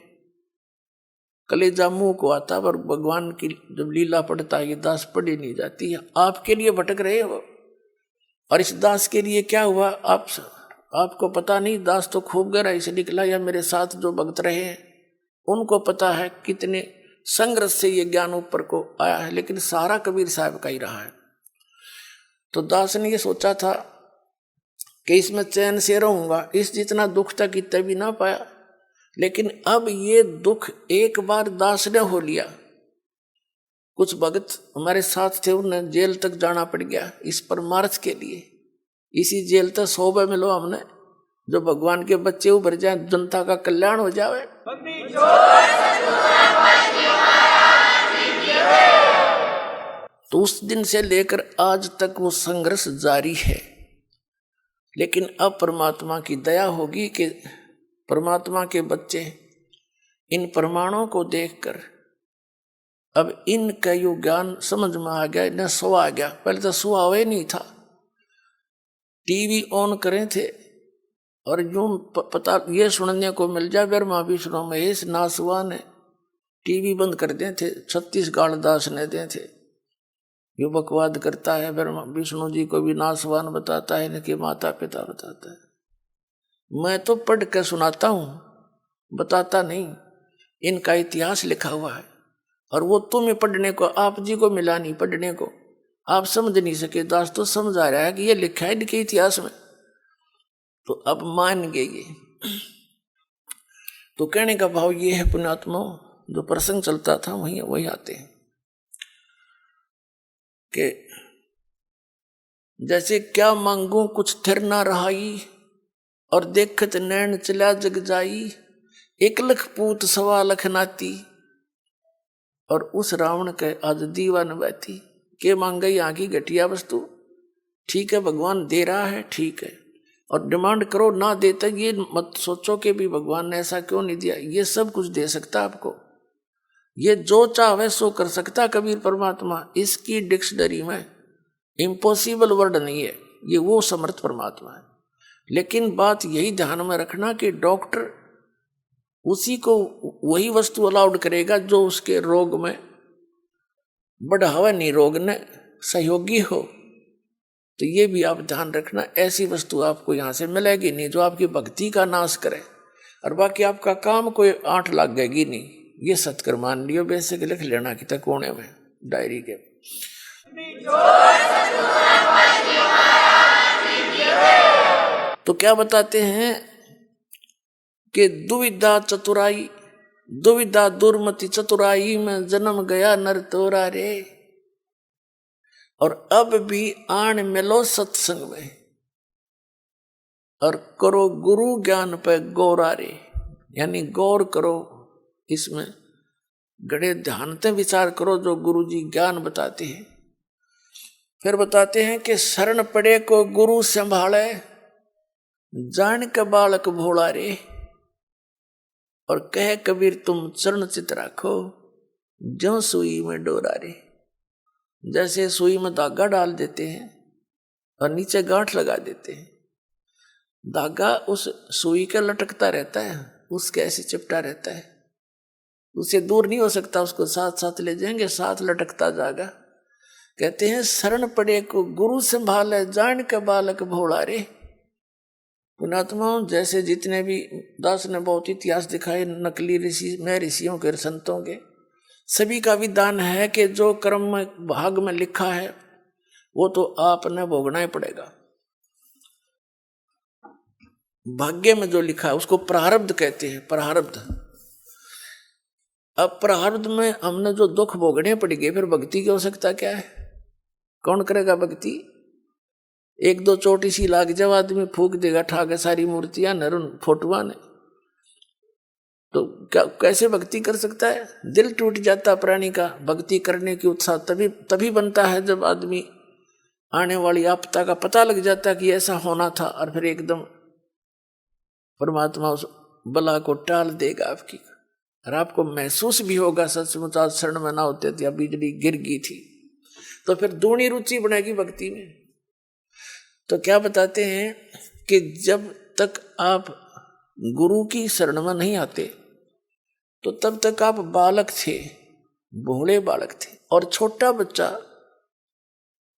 कलेजा मुंह को आता, पर भगवान की जब लीला पढ़ता है ये दास पढ़ी नहीं जाती है। आपके लिए भटक रहे हो, और इस दास के लिए क्या हुआ आपको पता नहीं। दास तो खूब गहराई से निकला, या मेरे साथ जो भक्त रहे हैं उनको पता है कितने संघर्ष से ये ज्ञान ऊपर को आया है, लेकिन सारा कबीर साहब का ही रहा है। तो दास ने ये सोचा था कि इसमें चैन से रहूंगा, इस जितना दुख तक इतना भी ना पाया। लेकिन अब ये दुख एक बार दास ने हो लिया। कुछ भगत हमारे साथ थे, उन्हें जेल तक जाना पड़ गया इस परमार्थ के लिए। इसी जेल तक 100 मिलो हमने, जो भगवान के बच्चे उभर जाए, जनता का कल्याण हो जाए। तो उस दिन से लेकर आज तक वो संघर्ष जारी है। लेकिन अब परमात्मा की दया होगी कि परमात्मा के बच्चे इन प्रमाणों को देखकर अब इनका यो ज्ञान समझ में आ गया, इन्हें सो आ गया। पहले तो सुहा हुआ ही नहीं था। टीवी ऑन करें थे और यूं पता ये सुनने को मिल जाए ब्रह्मा विष्णु महेश नासवा ने टीवी बंद कर दे थे, 36 गाल दास ने दे थे। यो बकवाद करता है, ब्रह्मा विष्णु जी को भी नासवान बताता है, इनके माता पिता बताता है। मैं तो पढ़ के सुनाता हूं, बताता नहीं। इनका इतिहास लिखा हुआ है और वो तुम्हें पढ़ने को, आप जी को मिला नहीं पढ़ने को, आप समझ नहीं सके। दास तो समझ आ रहा है कि ये लिखा है इनके इतिहास में, तो अब मान गए ये। तो कहने का भाव ये है पुण्यात्मा, जो प्रसंग चलता था वही आते हैं कि जैसे क्या मांगू कुछ थिर ना रहाई, और देखत नैन चला जग जाई, 1 लाख पूत 1.25 लाख नाती, और उस रावण के आज दीवान बैठी। के मांगे यहाँ की घटिया वस्तु, ठीक है भगवान दे रहा है, ठीक है, और डिमांड करो ना देते ये मत सोचो कि भी भगवान ने ऐसा क्यों नहीं दिया। ये सब कुछ दे सकता आपको, ये जो चाहे सो कर सकता कबीर परमात्मा। इसकी डिक्शनरी में इम्पॉसिबल वर्ड नहीं है, ये वो समर्थ परमात्मा है। लेकिन बात यही ध्यान में रखना कि डॉक्टर उसी को वही वस्तु अलाउड करेगा जो उसके रोग में बढ़ावा नहीं, रोग ने सहयोगी हो। तो ये भी आप ध्यान रखना, ऐसी वस्तु आपको यहाँ से मिलेगी नहीं जो आपकी भक्ति का नाश करे, और बाकी आपका काम कोई 8 लगेगी नहीं। ये सत्कर मान लियो, बेसिक लिख लेना कि तक कोने में डायरी के। तो क्या बताते हैं कि दुविधा चतुराई, दुविधा दुर्मति चतुराई में जन्म गया नर तोरा रे, और अब भी आन मिलो सत्संग में, और करो गुरु ज्ञान पे गौरा रे। यानी गौर करो, इसमें गड़े ध्यान से विचार करो जो गुरु जी ज्ञान बताते हैं। फिर बताते हैं कि शरण पड़े को गुरु संभाले, जान के बालक भोला रे, और कहे कबीर तुम चरण चित राखो, ज्यों सुई में डोरा रे। जैसे सुई में धागा डाल देते हैं और नीचे गांठ लगा देते हैं, धागा उस सुई के लटकता रहता है, उसके ऐसे चिपटा रहता है, उसे दूर नहीं हो सकता, उसको साथ साथ ले जाएंगे, साथ लटकता जाएगा। कहते हैं शरण पड़े को गुरु संभाले, जान के बालक भोला रे। पुणात्मा जैसे जितने भी दास ने बहुत इतिहास दिखाए, नकली ऋषि में ऋषियों के संतों के, सभी का विधान है कि जो कर्म में भाग में लिखा है वो तो आपने भोगना ही पड़ेगा। भाग्य में जो लिखा है उसको प्रारब्ध कहते हैं, प्रारब्ध। अब प्रारब्ध में हमने जो दुख भोगने पड़ेंगे, फिर भक्ति की आवश्यकता क्या है? कौन करेगा भक्ति? 1-2 चोटी सी लाग जब आदमी फूक देगा ठाके सारी मूर्तियां नरुन फोटुआ ने, तो क्या कैसे भक्ति कर सकता है? दिल टूट जाता प्राणी का। भक्ति करने की उत्साह तभी बनता है जब आदमी आने वाली आपदा का पता लग जाता कि ऐसा होना था, और फिर एकदम परमात्मा उस बला को टाल देगा आपकी, और आपको महसूस भी होगा सचमुच आज शरण में ना होते थे, बिजली गिर गई थी। तो फिर दूनी रुचि बनेगी भक्ति में। तो क्या बताते हैं कि जब तक आप गुरु की शरण में नहीं आते तो तब तक आप बालक थे, भोले बालक थे। और छोटा बच्चा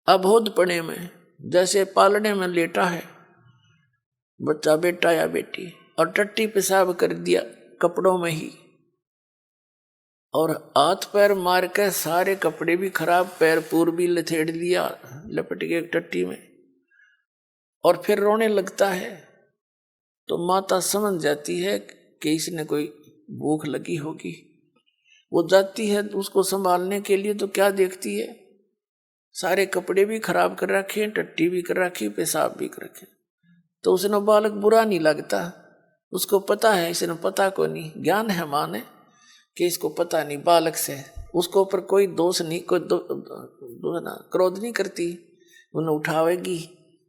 अबोधपने में जैसे पालने में लेटा है बच्चा, बेटा या बेटी, और टट्टी पेशाब कर दिया कपड़ों में ही, और हाथ पैर मार के सारे कपड़े भी खराब, पैर पूर भी लथेड़ लिया लपट के टट्टी में, और फिर रोने लगता है, तो माता समझ जाती है कि इसने कोई भूख लगी होगी। वो जाती है उसको संभालने के लिए, तो क्या देखती है? सारे कपड़े भी खराब कर रखे, टट्टी भी कर रखी, पेशाब भी कर रखे। तो उसने बालक बुरा नहीं लगता, उसको पता है, इसने पता को नहीं, ज्ञान है माँ ने कि इसको पता नहीं बालक से, उसको ऊपर कोई दोष नहीं, कोई क्रोध नहीं करती। उन्हें उठावेगी,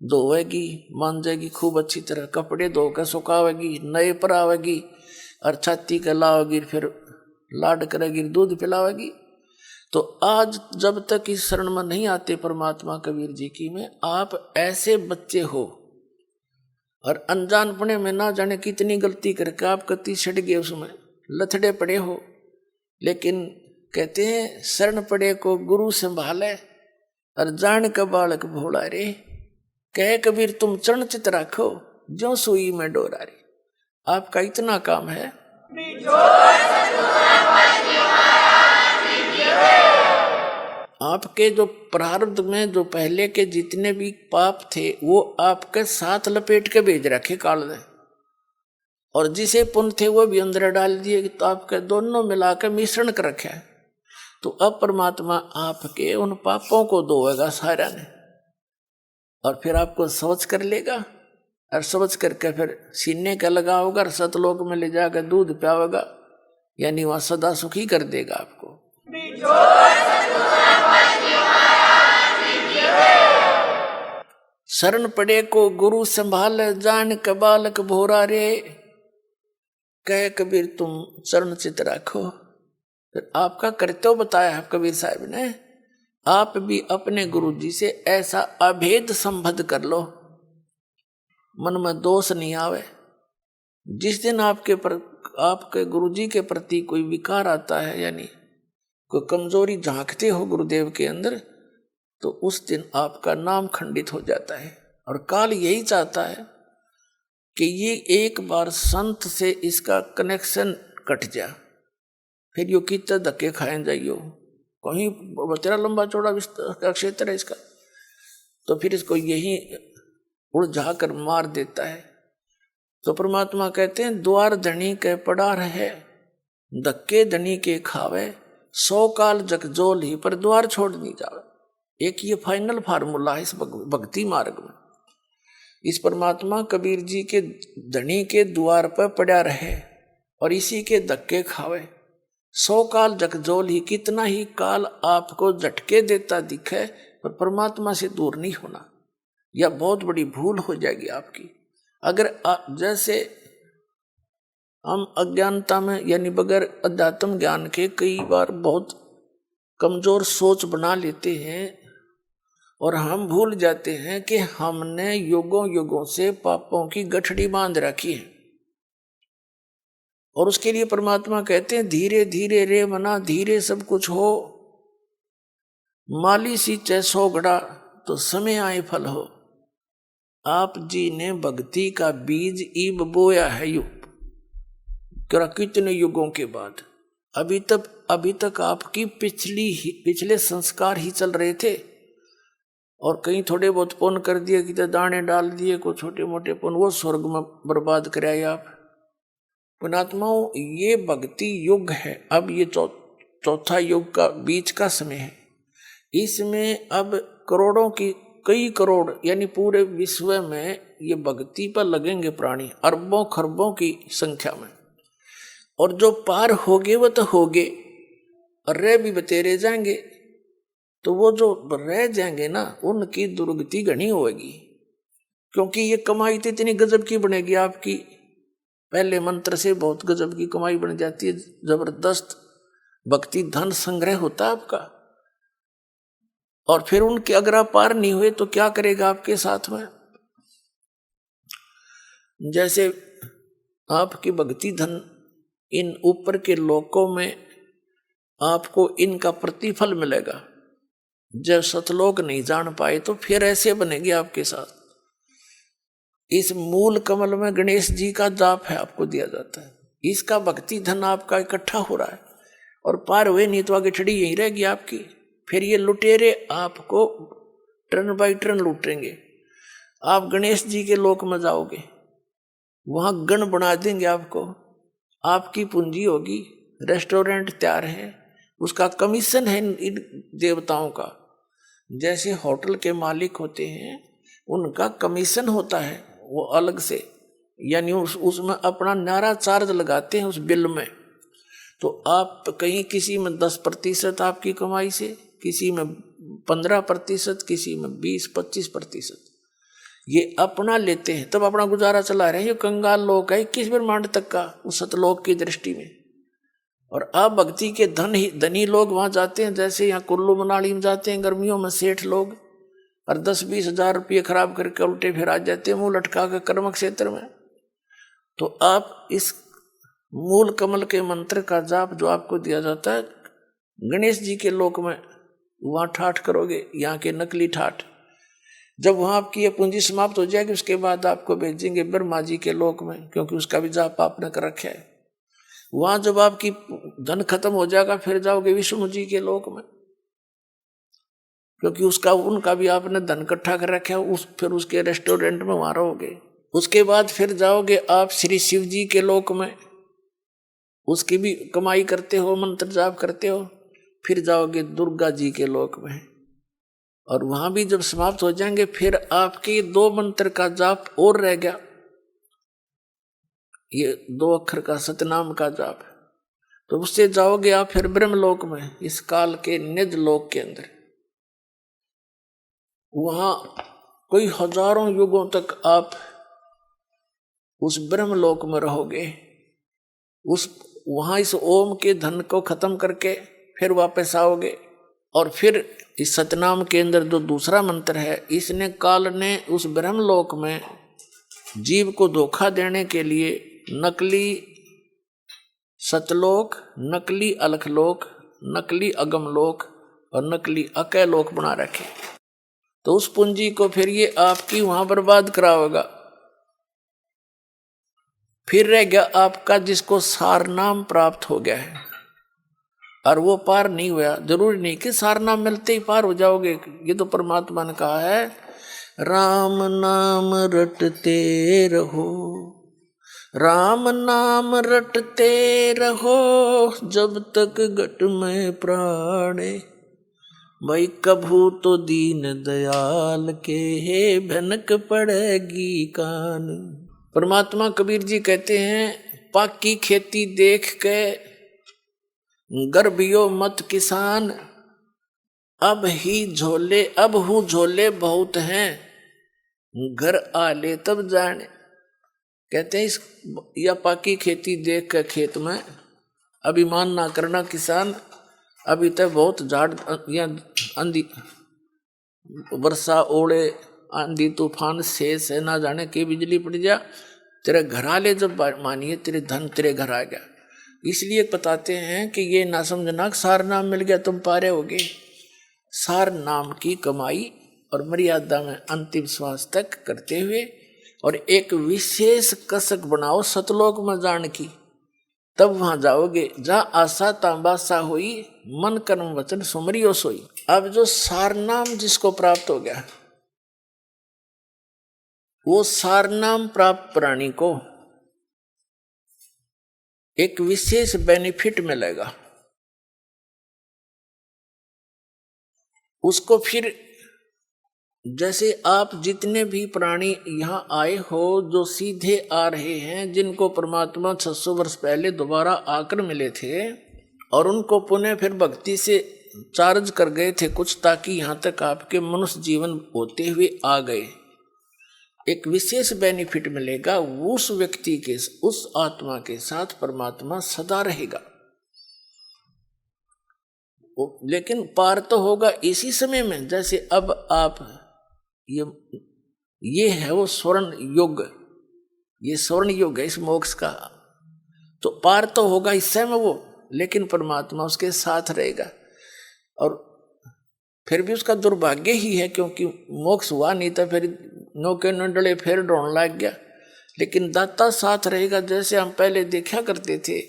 धोवेगी, मांजेगी खूब अच्छी तरह, कपड़े धोकर सुखावेगी, नए पर आवेगी, और छाती के लावेगी, फिर लाड करेगी, दूध पिलावेगी। तो आज जब तक इस शरण में नहीं आते परमात्मा कबीर जी की में, आप ऐसे बच्चे हो, और अनजानपने में ना जाने कितनी गलती करके आप कति छट गए, उसमें लथड़े पड़े हो। लेकिन कहते हैं शरण पड़े को गुरु संभाले और जान का बालक भोला रे। कह कबीर तुम चरण चित राखो जो सुई में डोरा रे। आपका इतना काम है। आपके जो प्रारब्ध में जो पहले के जितने भी पाप थे वो आपके साथ लपेट के भेज रखे काल ने, और जिसे पुण्य थे वो भी अंदर डाल दिए, तो आपके दोनों मिलाकर मिश्रण कर रखे है। तो अब परमात्मा आपके उन पापों को धोएगा सारा ने, और फिर आपको समझ कर लेगा, और समझ करके फिर सीने का लगाओगा और सतलोक में ले जाकर दूध पियाओगा, यानी वहां सदा सुखी कर देगा आपको। शरण पड़े को गुरु संभाल जान का बालक भोरा रे। कह कबीर तुम चरण चित राखो। फिर आपका कर्तव्य बताया है कबीर साहब ने, आप भी अपने गुरु जी से ऐसा अभेद संबंध कर लो, मन में दोष नहीं आवे। जिस दिन आपके गुरु जी के प्रति कोई विकार आता है, यानी कोई कमजोरी झांकते हो गुरुदेव के अंदर, तो उस दिन आपका नाम खंडित हो जाता है। और काल यही चाहता है कि ये एक बार संत से इसका कनेक्शन कट जा, फिर यो कितना धक्के खाए जाइयो, कहीं तेरा लंबा चौड़ा का क्षेत्र है इसका, तो फिर इसको यही उलझा कर मार देता है। तो परमात्मा कहते हैं द्वार धनी के पड़ा रहे, धक्के धनी के खावे, 100 काल जगजोल ही पर द्वार छोड़ नहीं जावे। एक ये फाइनल फार्मूला है इस भक्ति मार्ग में। इस परमात्मा कबीर जी के धनी के द्वार पर पड़ा रहे और इसी के धक्के खावे। 100 काल जगजोल ही, कितना ही काल आपको झटके देता दिखे पर परमात्मा से दूर नहीं होना, यह बहुत बड़ी भूल हो जाएगी आपकी। अगर जैसे हम अज्ञानता में यानी बगैर अध्यात्म ज्ञान के कई बार बहुत कमजोर सोच बना लेते हैं और हम भूल जाते हैं कि हमने युगों युगों से पापों की गठड़ी बांध रखी है। और उसके लिए परमात्मा कहते हैं धीरे धीरे रे मना, धीरे सब कुछ हो, माली सी चैसो गड़ा तो समय आए फल हो। आप जी ने भक्ति का बीज ईब बोया है कितने युगों के बाद। अभी तक आपकी पिछले संस्कार ही चल रहे थे, और कहीं थोड़े बहुत पुण्य कर दिए, कि दाने डाल दिए, को छोटे मोटे पुण्य, वो स्वर्ग में बर्बाद कराए आप। पुणात्माओं, ये भक्ति युग है। अब ये चौथा युग का बीच का समय है। इसमें अब करोड़ों की, कई करोड़ यानी पूरे विश्व में ये भक्ति पर लगेंगे प्राणी, अरबों खरबों की संख्या में। और जो पार होगे वो तो होगे, और रह भी बतेरे जाएंगे। तो वो जो रह जाएंगे ना, उनकी दुर्गति घनी होगी, क्योंकि ये कमाई तो इतनी गजब की बनेगी आपकी। पहले मंत्र से बहुत गजब की कमाई बन जाती है, जबरदस्त भक्ति धन संग्रह होता है आपका। और फिर उनके अगर आप पार नहीं हुए तो क्या करेगा आपके साथ में। जैसे आपकी भक्ति धन इन ऊपर के लोकों में आपको इनका प्रतिफल मिलेगा। जब सतलोक नहीं जान पाए तो फिर ऐसे बनेगी आपके साथ। इस मूल कमल में गणेश जी का जाप है, आपको दिया जाता है। इसका भक्ति धन आपका इकट्ठा हो रहा है, और पार हुए नहीं तो आगे छड़ी यही रहेगी आपकी। फिर ये लुटेरे आपको टर्न बाई टर्न लूटेंगे। आप गणेश जी के लोक में जाओगे, वहां गण बना देंगे आपको, आपकी पूंजी होगी, रेस्टोरेंट तैयार है, उसका कमीशन है इन देवताओं का। जैसे होटल के मालिक होते हैं, उनका कमीशन होता है वो अलग से, यानी उसमें अपना न्यारा चार्ज लगाते हैं उस बिल में। तो आप कहीं किसी में 10% आपकी कमाई से, किसी में 15%, किसी में 20-25% ये अपना लेते हैं, तब अपना गुजारा चला रहे हैं। ये कंगाल लोग है 21 ब्रह्मांड तक का उस सतलोक की दृष्टि में। और आप भक्ति के धनी लोग वहां जाते हैं, जैसे यहाँ कुल्लू मनाली में जाते हैं गर्मियों में सेठ लोग, और 10-20 हजार रुपये खराब करके उल्टे फिर आ जाते हैं मुंह लटका के कर्म क्षेत्र में। तो आप इस मूल कमल के मंत्र का जाप जो आपको दिया जाता है गणेश जी के लोक में, वहां ठाठ करोगे, यहाँ के नकली ठाठ। जब वहां आपकी ये पूंजी समाप्त हो जाएगी उसके बाद आपको भेजेंगे ब्रह्मा जी के लोक में, क्योंकि उसका भी जाप आपने कर रखा है। वहां जब आपकी धन खत्म हो जाएगा फिर जाओगे विष्णु जी के लोक में, क्योंकि उनका भी आपने धन इकट्ठा कर रखा है। फिर उसके रेस्टोरेंट में वहां रहोगे। उसके बाद फिर जाओगे आप श्री शिव जी के लोक में, उसकी भी कमाई करते हो, मंत्र जाप करते हो। फिर जाओगे दुर्गा जी के लोक में, और वहां भी जब समाप्त हो जाएंगे फिर आपके 2 मंत्र का जाप और रह गया, ये 2 अक्षर का सतनाम का जाप। तो उससे जाओगे आप फिर ब्रह्मलोक में, इस काल के निज लोक के अंदर। वहां कोई हजारों युगों तक आप उस ब्रह्मलोक में रहोगे। वहां इस ओम के धन को खत्म करके फिर वापस आओगे, और फिर इस सतनाम के अंदर जो दूसरा मंत्र है, इसने काल ने उस ब्रह्मलोक में जीव को धोखा देने के लिए नकली सतलोक, नकली अलखलोक, नकली अगमलोक और नकली अकैलोक बना रखे। तो उस पूंजी को फिर ये आपकी वहां बर्बाद करावेगा। फिर रह गया आपका जिसको सार नाम प्राप्त हो गया है और वो पार नहीं हुआ। जरूरी नहीं कि सार नाम मिलते ही पार हो जाओगे, ये तो परमात्मा ने कहा है राम नाम रटते रहो, राम नाम रटते रहो जब तक घट में प्राणे, भाई कभू तो दीन दयाल के भनक पड़ेगी कान। परमात्मा कबीर जी कहते हैं पाकी खेती देख के गर्भियो मत किसान, अब हूँ झोले बहुत हैं, घर आले तब जाने। कहते हैं इस या पाकी खेती देख के खेत में अभिमान ना करना किसान, अभी तक बहुत झाड़ या आंधी वर्षा ओले आंधी तूफान शेष है, ना जाने की बिजली पड़ जा, तेरे घर आले जब मानिए तेरे धन तेरे घर आ गया। इसलिए बताते हैं कि ये ना समझना सार नाम मिल गया तुम पारे होगे। सार नाम की कमाई और मर्यादा में अंतिम श्वास तक करते हुए, और एक विशेष कसक बनाओ सतलोक में जान की, तब वहां जाओगे जहाँ आशा तांबासा हुई, मन कर्म वचन सुमरियो सोई। अब जो सार नाम जिसको प्राप्त हो गया, वो सार नाम प्राप्त प्राणी को एक विशेष बेनिफिट मिलेगा। उसको फिर जैसे आप जितने भी प्राणी यहाँ आए हो जो सीधे आ रहे हैं, जिनको परमात्मा 600 वर्ष पहले दोबारा आकर मिले थे और उनको पुनः फिर भक्ति से चार्ज कर गए थे कुछ, ताकि यहाँ तक आपके मनुष्य जीवन होते हुए आ गए, एक विशेष बेनिफिट मिलेगा। उस व्यक्ति के, उस आत्मा के साथ परमात्मा सदा रहेगा। लेकिन पार तो होगा इसी समय में, जैसे अब आप ये है वो स्वर्ण युग, ये स्वर्ण युग है इस मोक्ष का, तो पार तो होगा इस समय वो, लेकिन परमात्मा उसके साथ रहेगा। और फिर भी उसका दुर्भाग्य ही है, क्योंकि मोक्ष हुआ नहीं था, फिर नौके नंडले फिर ढोने लग गया। लेकिन दाता साथ रहेगा। जैसे हम पहले देखा करते थे,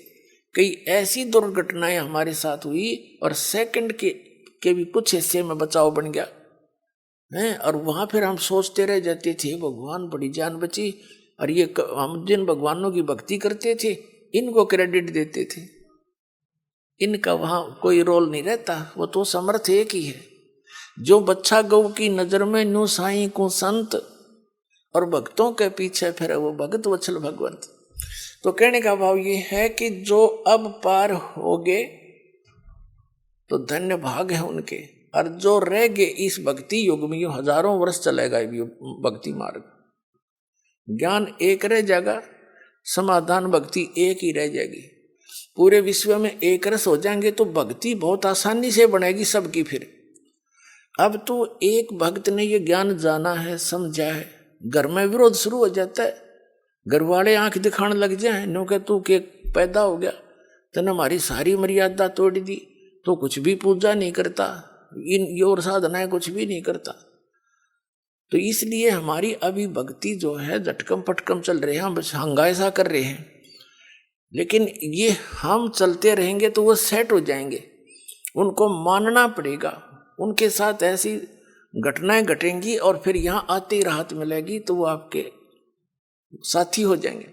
कई ऐसी दुर्घटनाएं हमारे साथ हुई और सेकंड के भी कुछ हिस्से में बचाव बन गया है, और वहां फिर हम सोचते रह जाते थे भगवान बड़ी जान बची। और ये हम जिन भगवानों की भक्ति करते थे इनको क्रेडिट देते थे, इनका वहां कोई रोल नहीं रहता, वो तो समर्थ एक ही है। जो बच्चा गौ की नजर में न्यू साईं को संत, और भक्तों के पीछे फिर वो भगत वत्सल भगवंत। तो कहने का भाव ये है कि जो अब पार होगे तो धन्य भाग है उनके, और जो रह गए इस भक्ति युग में, हजारों वर्ष चलेगा भक्ति मार्ग, ज्ञान एक रह जाएगा, समाधान भक्ति एक ही रह जाएगी। पूरे विश्व में एक रस हो जाएंगे तो भक्ति बहुत आसानी से बनेगी सबकी। फिर अब तो एक भक्त ने ये ज्ञान जाना है, समझा है, घर में विरोध शुरू हो जाता है, घर वाले आंख दिखाने लग जाए, नो के तू के पैदा हो गया, तने हमारी सारी मर्यादा तोड़ दी, तो कुछ भी पूजा नहीं करता, इन और साधनाएं कुछ भी नहीं करता। तो इसलिए हमारी अभी भक्ति जो है झटकम पटकम चल रहे हैं, हम बस हंगाइसा कर रहे हैं, लेकिन ये हम चलते रहेंगे तो वो सेट हो जाएंगे। उनको मानना पड़ेगा, उनके साथ ऐसी घटनाएं घटेंगी और फिर यहाँ आते ही राहत मिलेगी, तो वो आपके साथी हो जाएंगे।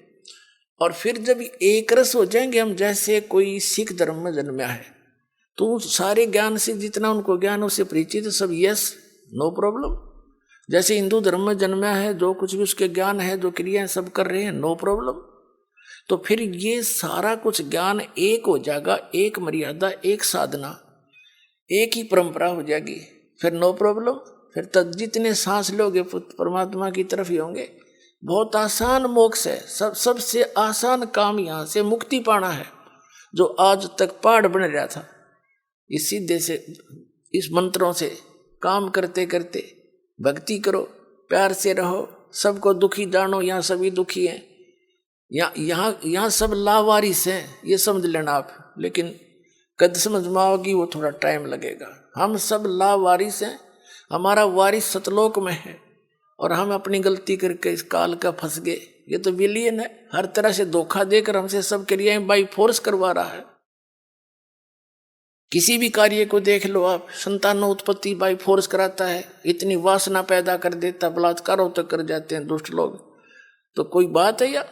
और फिर जब एक रस हो जाएंगे हम, जैसे कोई सिख धर्म में जन्मा है तो सारे ज्ञान से जितना उनको ज्ञान उससे परिचित, सब यस नो प्रॉब्लम। जैसे हिंदू धर्म में जन्मा है, जो कुछ भी उसके ज्ञान है, जो क्रियाएं सब कर रहे हैं, नो प्रॉब्लम। तो फिर ये सारा कुछ ज्ञान एक हो जाएगा, एक मर्यादा, एक साधना, एक ही परंपरा हो जाएगी, फिर नो प्रॉब्लम। फिर तक जितने सांस लोगे परमात्मा की तरफ ही होंगे। बहुत आसान मोक्ष है, सबसे आसान काम यहाँ से मुक्ति पाना है, जो आज तक पहाड़ बन रहा था। इस सीधे से इस मंत्रों से काम करते करते भक्ति करो, प्यार से रहो, सबको दुखी जानो, यहाँ सभी दुखी हैं, यहाँ सब लावारिस हैं, ये समझ लेना आप। लेकिन कद समझ में आओगी वो थोड़ा टाइम लगेगा। हम सब लावारिस हैं, हमारा वारिस सतलोक में है और हम अपनी गलती करके इस काल का फंस गए। ये तो विलियन है, हर तरह से धोखा देकर हमसे सब क्रियाएं बाई फोर्स करवा रहा है। किसी भी कार्य को देख लो आप, संतान उत्पत्ति बाई फोर्स कराता है, इतनी वासना पैदा कर देता, बलात्कारों तक कर जाते हैं दुष्ट लोग। तो कोई बात है या?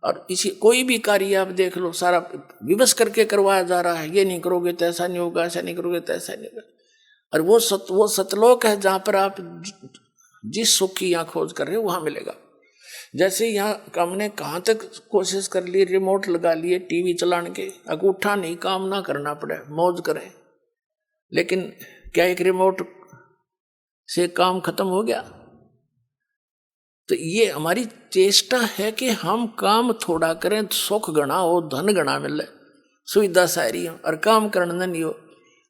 और इसी कोई भी कार्य आप देख लो, सारा विवश करके करवाया जा रहा है, ये नहीं करोगे तो ऐसा नहीं होगा, ऐसा नहीं करोगे तो ऐसा नहीं होगा। और वो सतलोक है जहाँ पर आप जिस सुख की यहाँ खोज कर रहे हो वहाँ मिलेगा। जैसे यहाँ हमने कहाँ तक कोशिश कर ली, रिमोट लगा लिए टीवी चलाने के, अंगूठा नहीं, काम ना करना पड़े, मौज करें। लेकिन क्या एक रिमोट से काम खत्म हो गया? तो ये हमारी चेष्टा है कि हम काम थोड़ा करें, सुख गणा हो, धन गणा मिले, सुविधा सारी हो, और काम करना नहीं हो।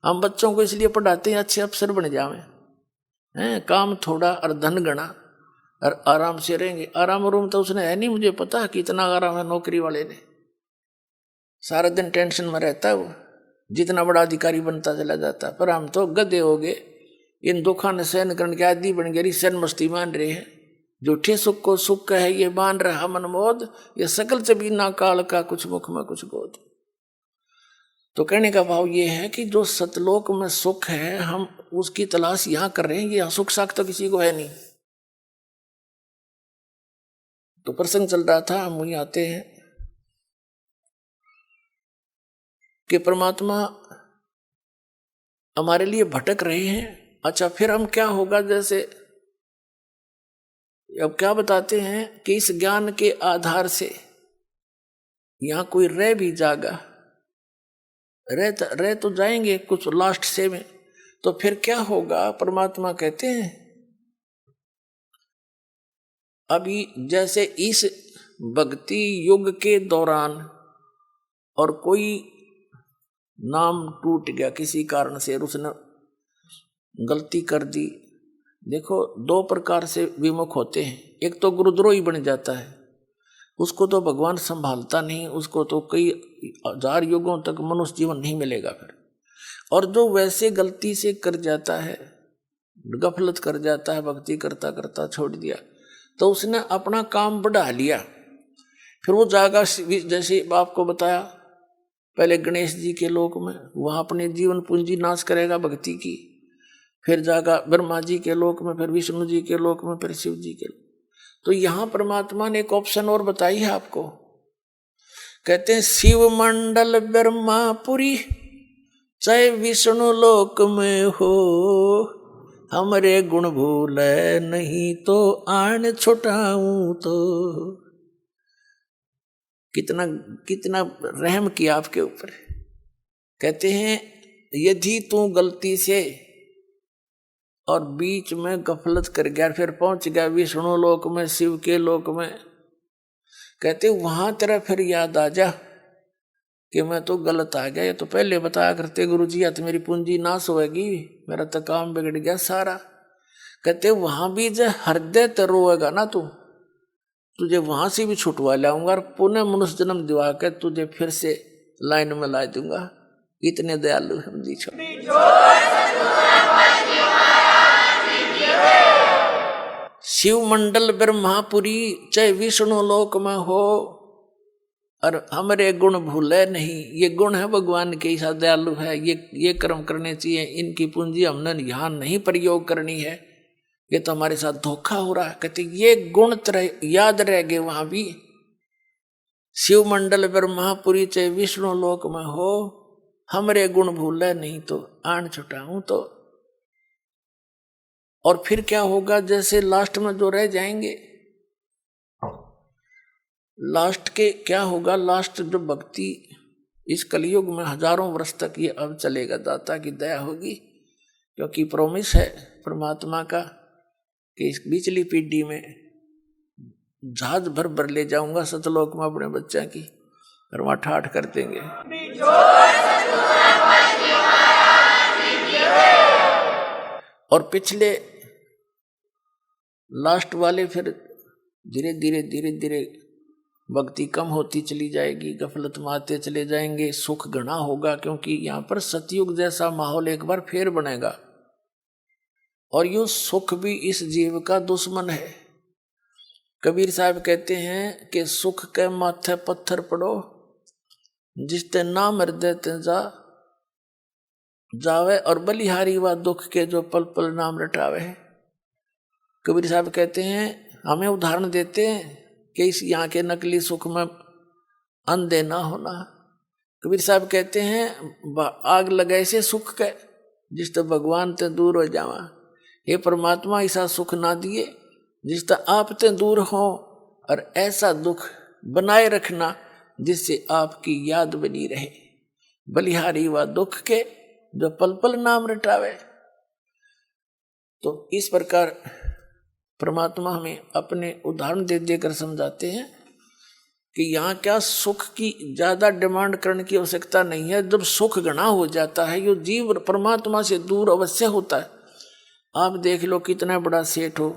हम बच्चों को इसलिए पढ़ाते हैं अच्छे अफसर बन जावे हैं, काम थोड़ा और धन गणा, और आराम से रहेंगे। आराम रूम तो उसने है नहीं, मुझे पता कितना आराम है नौकरी वाले ने, सारा दिन टेंशन में रहता है वो, जितना बड़ा अधिकारी बनता चला जाता। पर हम तो गधे हो गए, इन दुखों ने सहन करने के आदि बन गए, सहन मस्ती मान रहे हैं। झूठे सुख को सुख है ये मान रहा मनमोद, ये सकल चबीना काल का कुछ मुख में कुछ गोद। तो कहने का भाव ये है कि जो सतलोक में सुख है, हम उसकी तलाश यहाँ कर रहे हैं। ये सुख साख तो किसी को है नहीं। तो प्रसंग चल रहा था, हम वहीं आते हैं कि परमात्मा हमारे लिए भटक रहे हैं। अच्छा, फिर हम क्या होगा? जैसे अब क्या बताते हैं कि इस ज्ञान के आधार से यहां कोई रह भी जाएगा, रह तो जाएंगे कुछ लास्ट से में, तो फिर क्या होगा? परमात्मा कहते हैं अभी जैसे इस भक्ति युग के दौरान और कोई नाम टूट गया किसी कारण से, उसने गलती कर दी। देखो, दो प्रकार से विमुख होते हैं। एक तो गुरुद्रोही बन जाता है, उसको तो भगवान संभालता नहीं, उसको तो कई हजार युगों तक मनुष्य जीवन नहीं मिलेगा फिर। और जो वैसे गलती से कर जाता है, गफलत कर जाता है, भक्ति करता करता छोड़ दिया, तो उसने अपना काम बढ़ा लिया। फिर वो जाएगा, जैसे आपको बताया, पहले गणेश जी के लोक में, वहाँ अपने जीवन पूंजी नाश करेगा भक्ति की। फिर जाएगा ब्रह्मा जी के लोक में, फिर विष्णु जी के लोक में, फिर शिव जी के लोक। तो यहाँ परमात्मा ने एक ऑप्शन और बताई है आपको। कहते हैं शिव मंडल ब्रह्मापुरी चाहे विष्णु लोक में हो, हमरे गुण भूल नहीं तो आन छुटाऊं। तो कितना कितना रहम किया आपके ऊपर। कहते हैं यदि तू गलती से और बीच में गफलत कर गया, फिर पहुंच गया विष्णु लोक में, शिव के लोक में, कहते वहां तेरा फिर याद आ जा कि मैं तो गलत आ गया, ये तो पहले बताया करते गुरु जी, या तो मेरी पूंजी नाश होएगी, मेरा तो काम बिगड़ गया सारा। कहते वहां भी जो हृदय ते रोएगा ना तू, तुझे वहां से भी छुटवा लाऊंगा और पुनः मनुष्य जन्म दिवा के तुझे फिर से लाइन में ला दूंगा। इतने दयालु हम जी छोड़। शिव मंडल ब्रह्मापुरी चाहे विष्णु लोक में हो, और हमारे गुण भूले नहीं। ये गुण है भगवान के, ऐसा दयालु है। ये कर्म करने चाहिए, इनकी पूंजी हमने यहाँ नहीं प्रयोग करनी है, ये तो हमारे साथ धोखा हो रहा है। कहते ये गुण याद रह गए वहां भी। शिव मंडल ब्रह्मापुरी चाहे विष्णु लोक में हो, हमरे गुण भूले नहीं तो आन छुटाऊं तो। और फिर क्या होगा, जैसे लास्ट में जो रह जाएंगे, लास्ट के क्या होगा, लास्ट जो भक्ति इस कलयुग में हजारों वर्ष तक ये अब चलेगा, दाता की दया होगी। क्योंकि प्रॉमिस है परमात्मा का कि इस पिछली पीढ़ी में जहाज भर भर ले जाऊंगा सतलोक में अपने बच्चा की, और वहां ठाठ कर देंगे। और पिछले लास्ट वाले फिर धीरे धीरे भक्ति कम होती चली जाएगी, गफलत में आते चले जाएंगे, सुख घना होगा। क्योंकि यहाँ पर सतयुग जैसा माहौल एक बार फिर बनेगा, और यो सुख भी इस जीव का दुश्मन है। कबीर साहब कहते हैं कि सुख के माथे पत्थर पड़ो, जिसते नाम हृदय ते जावे, और बलिहारी व दुख के जो पल पल नाम रटावे। कबीर साहब कहते हैं, हमें उदाहरण देते हैं कि इस यहाँ के नकली सुख में अंधे ना होना। कबीर साहब कहते हैं, आग लगाए से सुख के, जिस तो भगवान ते दूर हो जावा। हे परमात्मा, ऐसा सुख ना दिए जिस तो आप ते दूर हो, और ऐसा दुख बनाए रखना जिससे आपकी याद बनी रहे। बलिहारी व दुख के जो पल पल नाम रटावे। तो इस प्रकार परमात्मा हमें अपने उदाहरण दे देकर समझाते हैं कि यहाँ क्या सुख की ज्यादा डिमांड करने की आवश्यकता नहीं है। जब सुख घना हो जाता है, ये जीव परमात्मा से दूर अवश्य होता है। आप देख लो, कितना बड़ा सेठ हो,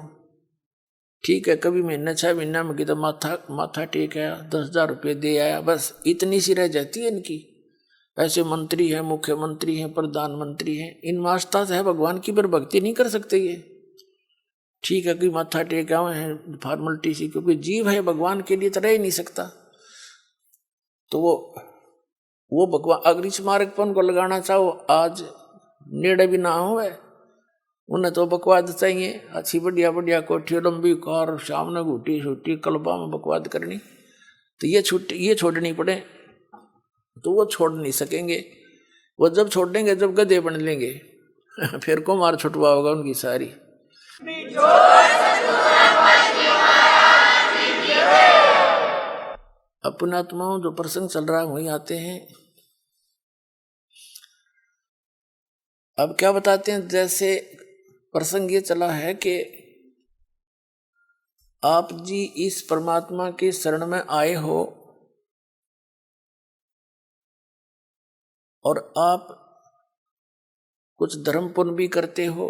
ठीक है, कभी महीने 6 महीना में कितना माथा टेक आया, 10,000 रुपये दे आया, बस इतनी सी रह जाती है इनकी। ऐसे मंत्री हैं, मुख्यमंत्री हैं, प्रधानमंत्री हैं, इन आस्था से है भगवान की, पर भक्ति नहीं कर सकते ये। ठीक है कि माथा टेक आए हैं फॉर्मेलिटी सी, क्योंकि जीव है, भगवान के लिए तो रह ही नहीं सकता। तो वो भगवान अगर इस मार्ग पर उनको लगाना चाहो, आज नेड़े भी ना हो, उन्हें तो बकवाद चाहिए। अच्छी बढ़िया कोठी, लंबी कार, सामने घूटी छूटी, कलबा में बकवाद करनी, तो ये छोड़नी पड़े, तो वो छोड़ नहीं सकेंगे। वो जब छोड़ेंगे जब गधे बन लेंगे फिर को मार छुटवा होगा उनकी सारी। अपने आत्माओं जो प्रसंग चल रहा है वहीं आते हैं। अब क्या बताते हैं, जैसे प्रसंग ये चला है कि आप जी इस परमात्मा के शरण में आए हो, और आप कुछ धर्म पुण्य भी करते हो,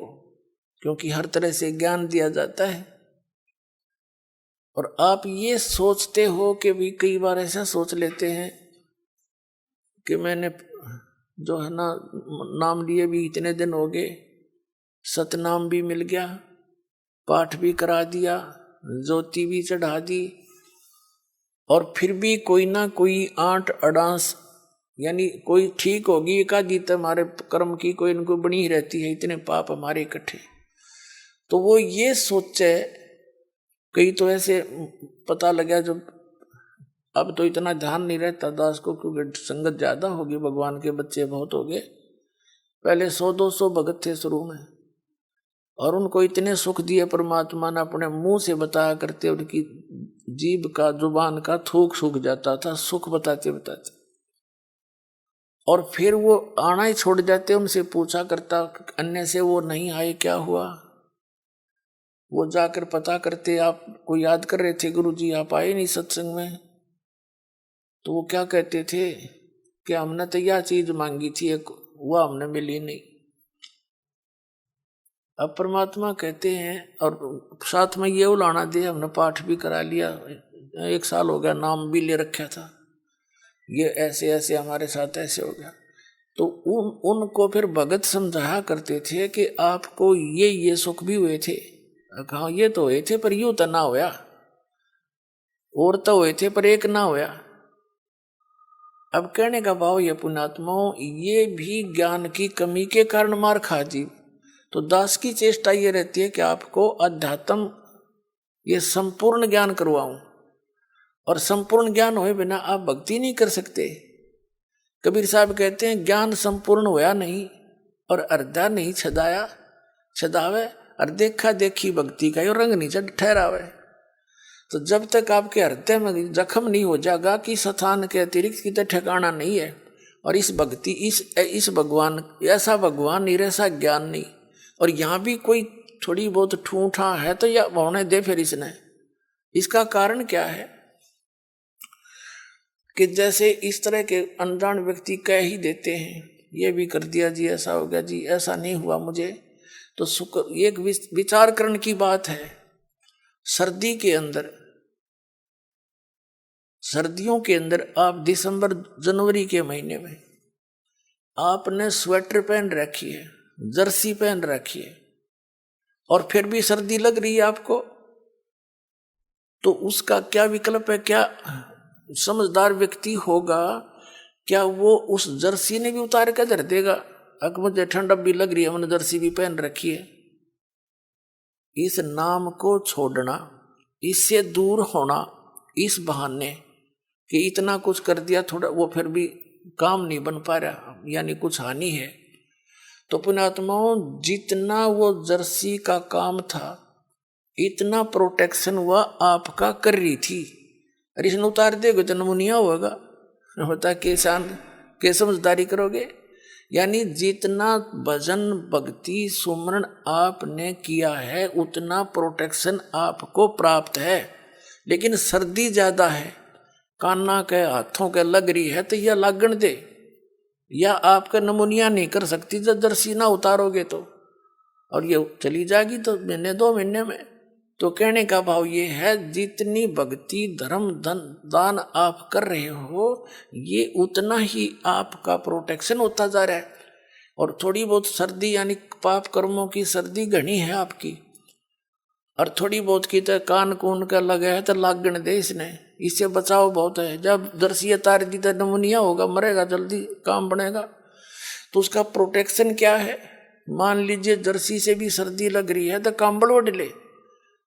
क्योंकि हर तरह से ज्ञान दिया जाता है। और आप ये सोचते हो कि भी कई बार ऐसा सोच लेते हैं कि मैंने जो है ना नाम लिए भी इतने दिन हो गए, सतनाम भी मिल गया, पाठ भी करा दिया, ज्योति भी चढ़ा दी, और फिर भी कोई ना कोई आंट अड़ांस, यानी कोई ठीक होगी का जीत हमारे कर्म की कोई इनको बनी ही रहती है, इतने पाप हमारे इकट्ठे। तो वो ये सोचे, कई तो ऐसे पता लगा जब अब तो इतना ध्यान नहीं रहता दास को, क्योंकि संगत ज्यादा होगी, भगवान के बच्चे बहुत हो गए। पहले 100-200 भगत थे शुरू में, और उनको इतने सुख दिए परमात्मा ने, अपने मुंह से बताया करते, उनकी जीभ का जुबान का थूक सूख जाता था सुख बताते बताते। और फिर वो आना ही छोड़ जाते, उनसे पूछा करता, अन्य से वो नहीं आए, क्या हुआ? वो जाकर पता करते, आपको याद कर रहे थे गुरु जी, आप आए नहीं सत्संग में। तो वो क्या कहते थे कि हमने तो यह चीज मांगी थी, एक वह हमने मिली नहीं। अब परमात्मा कहते हैं, और साथ में ये उलाना दे, हमने पाठ भी करा लिया, 1 साल हो गया, नाम भी ले रखा था, ये ऐसे ऐसे हमारे साथ ऐसे हो गया। तो उनको फिर भगत समझाया करते थे कि आपको ये सुख भी हुए थे। कहा ये तो हुए थे पर यूं तो ना होया, और तो हुए थे पर एक ना होया। अब कहने का भाव ये पुण्यात्माओं, ये भी ज्ञान की कमी के कारण मार खा जी। तो दास की चेष्टा ये रहती है कि आपको अध्यात्म ये संपूर्ण ज्ञान करवाऊं, और संपूर्ण ज्ञान होए बिना आप भक्ति नहीं कर सकते। कबीर साहब कहते हैं ज्ञान संपूर्ण होया नहीं और अर्धा नहीं छदाया छदावे, और देखा देखी भक्ति का यो रंग नहीं चढ़ ठहरावे। तो जब तक आपके हृदय में जख्म नहीं हो जाएगा कि स्थान के अतिरिक्त कितने ठिकाना नहीं है, और इस भक्ति इस भगवान ऐसा भगवान नहीं, ऐसा ज्ञान नहीं, और यहाँ भी कोई थोड़ी बहुत ठूठा है तो या होने दे फिर इसने। इसका कारण क्या है कि जैसे इस तरह के अनजान व्यक्ति कह ही देते हैं, ये भी कर दिया जी, ऐसा हो गया जी, ऐसा नहीं हुआ मुझे। तो एक विचार करने की बात है। सर्दियों के अंदर आप दिसंबर जनवरी के महीने में आपने स्वेटर पहन रखी है, जर्सी पहन रखी है, और फिर भी सर्दी लग रही है आपको, तो उसका क्या विकल्प है? क्या समझदार व्यक्ति होगा, क्या वो उस जर्सी ने भी उतार कर धर देगा? अगर मुझे ठंड भी लग रही है, मैंने जर्सी भी पहन रखी है। इस नाम को छोड़ना, इससे दूर होना, इस बहाने कि इतना कुछ कर दिया थोड़ा, वो फिर भी काम नहीं बन पा रहा, यानी कुछ हानि है। तो पुण्यात्माओं, जितना वो जर्सी का काम था, इतना प्रोटेक्शन वह आपका कर रही थी, अरे इसने उतार देगा तो नमूनिया होगा, होता के समझदारी करोगे। यानी जितना भजन भक्ति सुमरण आपने किया है उतना प्रोटेक्शन आपको प्राप्त है, लेकिन सर्दी ज्यादा है, काना के हाथों के लग रही है तो यह लागण दे, या आपका नमूनिया नहीं कर सकती जब जर्सी ना उतारोगे तो, और ये चली जाएगी तो महीने 2 महीने में। तो कहने का भाव ये है, जितनी भक्ति धर्म धन दान आप कर रहे हो, ये उतना ही आपका प्रोटेक्शन होता जा रहा है। और थोड़ी बहुत सर्दी यानी पाप कर्मों की सर्दी घनी है आपकी, और थोड़ी बहुत की तो कान कून का लगा है तो लागण दे इसने, इससे बचाव बहुत है। जब जर्सी तार दी तो नमूनिया होगा, मरेगा जल्दी, काम बनेगा। तो उसका प्रोटेक्शन क्या है? मान लीजिए जर्सी से भी सर्दी लग रही है तो कंबल ओढ़ ले,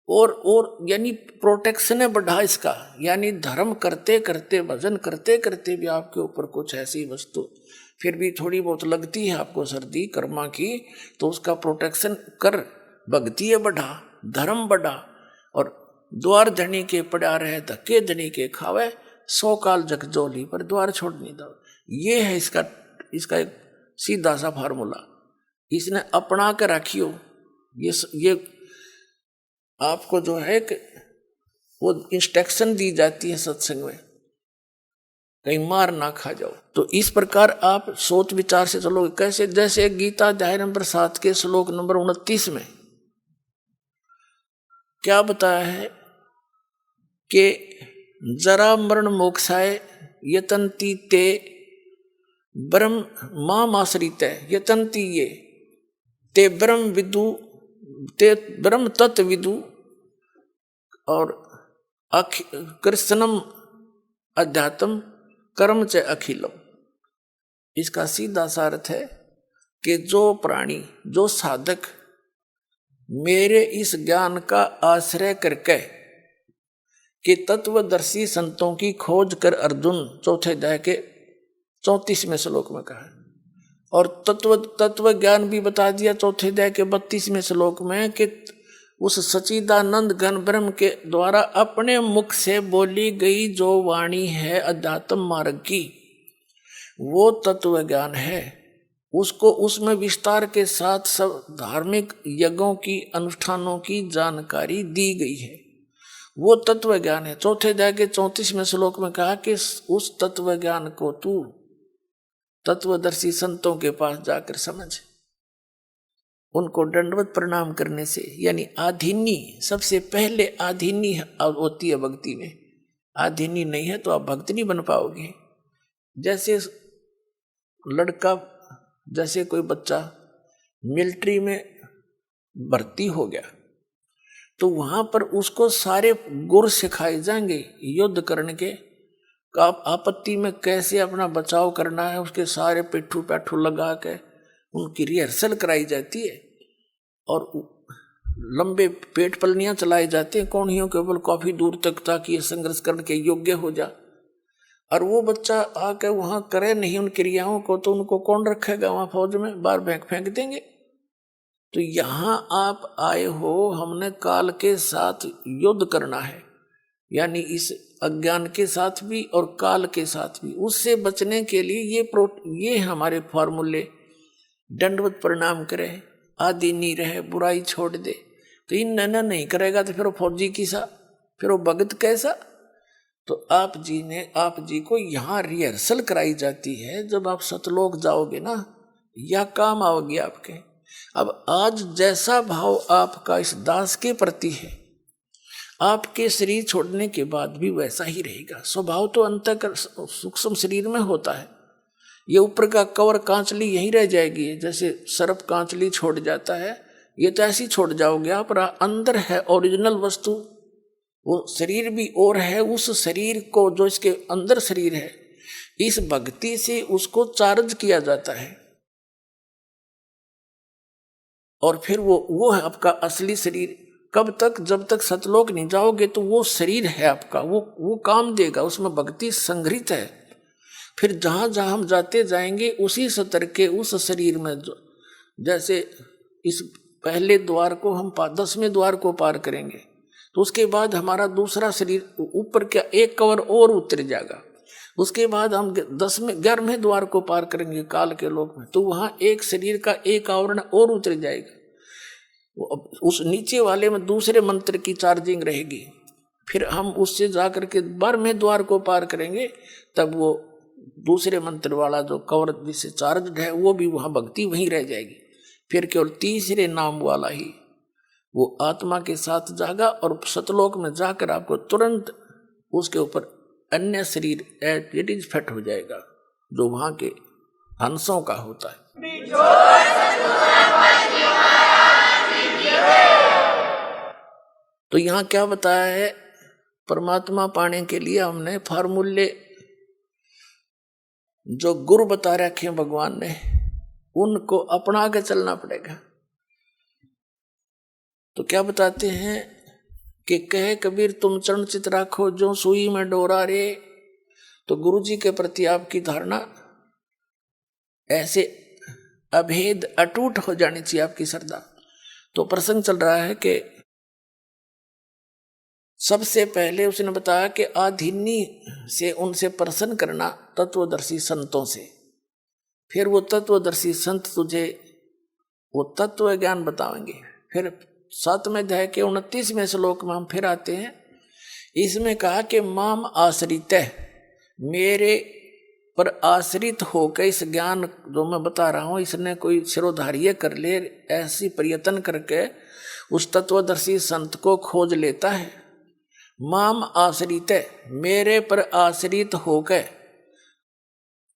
और यानी प्रोटेक्शन है बढ़ा इसका। यानी धर्म करते करते भजन करते करते भी आपके ऊपर कुछ ऐसी वस्तु फिर भी थोड़ी बहुत लगती है आपको सर्दी कर्मा की, तो उसका प्रोटेक्शन कर, भक्ति बढ़ा, धर्म बढ़ा। और द्वार धनी के पड़ा रहे, धक्के धनी के खावे, 100 काल जगजोली पर द्वार छोड़ नहीं दो। ये है इसका एक सीधा सा फार्मूला, इसने अपना कर रखियो। ये आपको जो है कि वो इंस्ट्रक्शन दी जाती है सत्संग में, कहीं मार ना खा जाओ। तो इस प्रकार आप सोच विचार से चलोगे। कैसे? जैसे गीता अध्याय नंबर 7 के श्लोक नंबर 29 में क्या बताया है कि जरा मरण मोक्षाय यतन्ति ते ब्रह्म मामाश्रित यतन्ति ये ते ब्रह्म विदु ते ब्रह्म तत्व विदु और कृष्णम अध्यात्म कर्म च अखिलम। इसका सीधा सा अर्थ है कि जो प्राणी, जो साधक मेरे इस ज्ञान का आश्रय करके कि तत्वदर्शी संतों की खोज कर अर्जुन 4th अध्याय के 34वें श्लोक में कहा, और तत्व ज्ञान भी बता दिया 4th अध्याय के 32वें श्लोक में कि उस सच्चिदानंद घन ब्रह्म के द्वारा अपने मुख से बोली गई जो वाणी है अध्यात्म मार्ग की, वो तत्व ज्ञान है। उसको उसमें विस्तार के साथ सब धार्मिक यज्ञों की अनुष्ठानों की जानकारी दी गई है, वो तत्व ज्ञान है। 4th अध्याय के 34वें श्लोक में कहा कि उस तत्व ज्ञान को तू तत्वदर्शी संतों के पास जाकर समझ, उनको दंडवत प्रणाम करने से, यानी आधीनी, सबसे पहले आधीनी होती है भक्ति में। आधीनी नहीं है तो आप भक्त नहीं बन पाओगे। जैसे लड़का, जैसे कोई बच्चा मिलिट्री में भर्ती हो गया तो वहां पर उसको सारे गुर सिखाए जाएंगे युद्ध करने के, आपत्ति में कैसे अपना बचाव करना है, उसके सारे पिट्ठू पैठू लगा के उनकी रिहर्सल कराई जाती है और लंबे पेट पलनियां चलाए जाते हैं कौनियों के ऊपर काफी दूर तक, ताकि ये संघर्ष करने के योग्य हो जा। और वो बच्चा आके वहां करे नहीं उन क्रियाओं को, तो उनको कौन रखेगा वहां फौज में, बाहर फेंक देंगे। तो यहां आप आए हो, हमने काल के साथ युद्ध करना है, यानी इस अज्ञान के साथ भी और काल के साथ भी। उससे बचने के लिए ये हमारे फॉर्मूले, दंडवत प्रणाम करे, आदि नहीं रहे, बुराई छोड़ दे। तो इन नैना नहीं करेगा तो फिर वो फौजी किसा, फिर वो भगत कैसा। तो आप जी को यहाँ रिहर्सल कराई जाती है। जब आप सतलोक जाओगे ना, यह काम आओगे आपके। अब आज जैसा भाव आपका इस दास के प्रति है, आपके शरीर छोड़ने के बाद भी वैसा ही रहेगा। स्वभाव तो अंतः सूक्ष्म शरीर में होता है, ये ऊपर का कवर कांचली यहीं रह जाएगी। जैसे सर्प कांचली छोड़ जाता है, ये तो ऐसी छोड़ जाओगे आप। अंदर है ओरिजिनल वस्तु, वो शरीर भी और है। उस शरीर को, जो इसके अंदर शरीर है, इस भक्ति से उसको चार्ज किया जाता है और फिर वो है आपका असली शरीर। कब तक? जब तक सतलोक नहीं जाओगे तो वो शरीर है आपका, वो काम देगा, उसमें भक्ति संग्रहित है। फिर जहां जहां हम जाते जाएंगे उसी स्तर के उस शरीर में, जैसे इस पहले द्वार को हम 10वें द्वार को पार करेंगे तो उसके बाद हमारा दूसरा शरीर ऊपर क्या एक कवर और उतर जाएगा। उसके बाद हम 11वें द्वार को पार करेंगे काल के लोक में, तो वहां एक शरीर का एक आवरण और उतर जाएगा। उस नीचे वाले में दूसरे मंत्र की चार्जिंग रहेगी। फिर हम उससे जाकर के 12वें द्वार को पार करेंगे, तब वो दूसरे मंत्र वाला जो कवर जिससे चार्ज है वो भी वहां भक्ति वहीं रह जाएगी। फिर केवल तीसरे नाम वाला ही वो आत्मा के साथ जागा और सतलोक में जाकर आपको तुरंत उसके ऊपर अन्य शरीर इट इज फिट हो जाएगा, जो वहां के हंसों का होता है। तो यहाँ क्या बताया है? परमात्मा पाने के लिए हमने फार्मूले जो गुरु बता रखे हैं भगवान ने, उनको अपना के चलना पड़ेगा। तो क्या बताते हैं कि कहे कबीर तुम चरण चित राखो जो सुई में डोरा रे। तो गुरु जी के प्रति आपकी धारणा ऐसे अभेद अटूट हो जानी चाहिए, आपकी श्रद्धा। तो प्रसंग चल रहा है कि सबसे पहले उसने बताया कि आधीनी से उनसे प्रसन्न करना तत्वदर्शी संतों से। फिर वो तत्वदर्शी संत तुझे वो तत्व ज्ञान बताएंगे। फिर 7वें अध्याय के 29वें श्लोक में हम फिर आते हैं। इसमें कहा कि माम आश्रित है, मेरे पर आश्रित होकर इस ज्ञान जो मैं बता रहा हूँ इसने कोई सिरोधार्य कर ले, ऐसी प्रयत्न करके उस तत्वदर्शी संत को खोज लेता है। माम आश्रित है, मेरे पर आश्रित होकर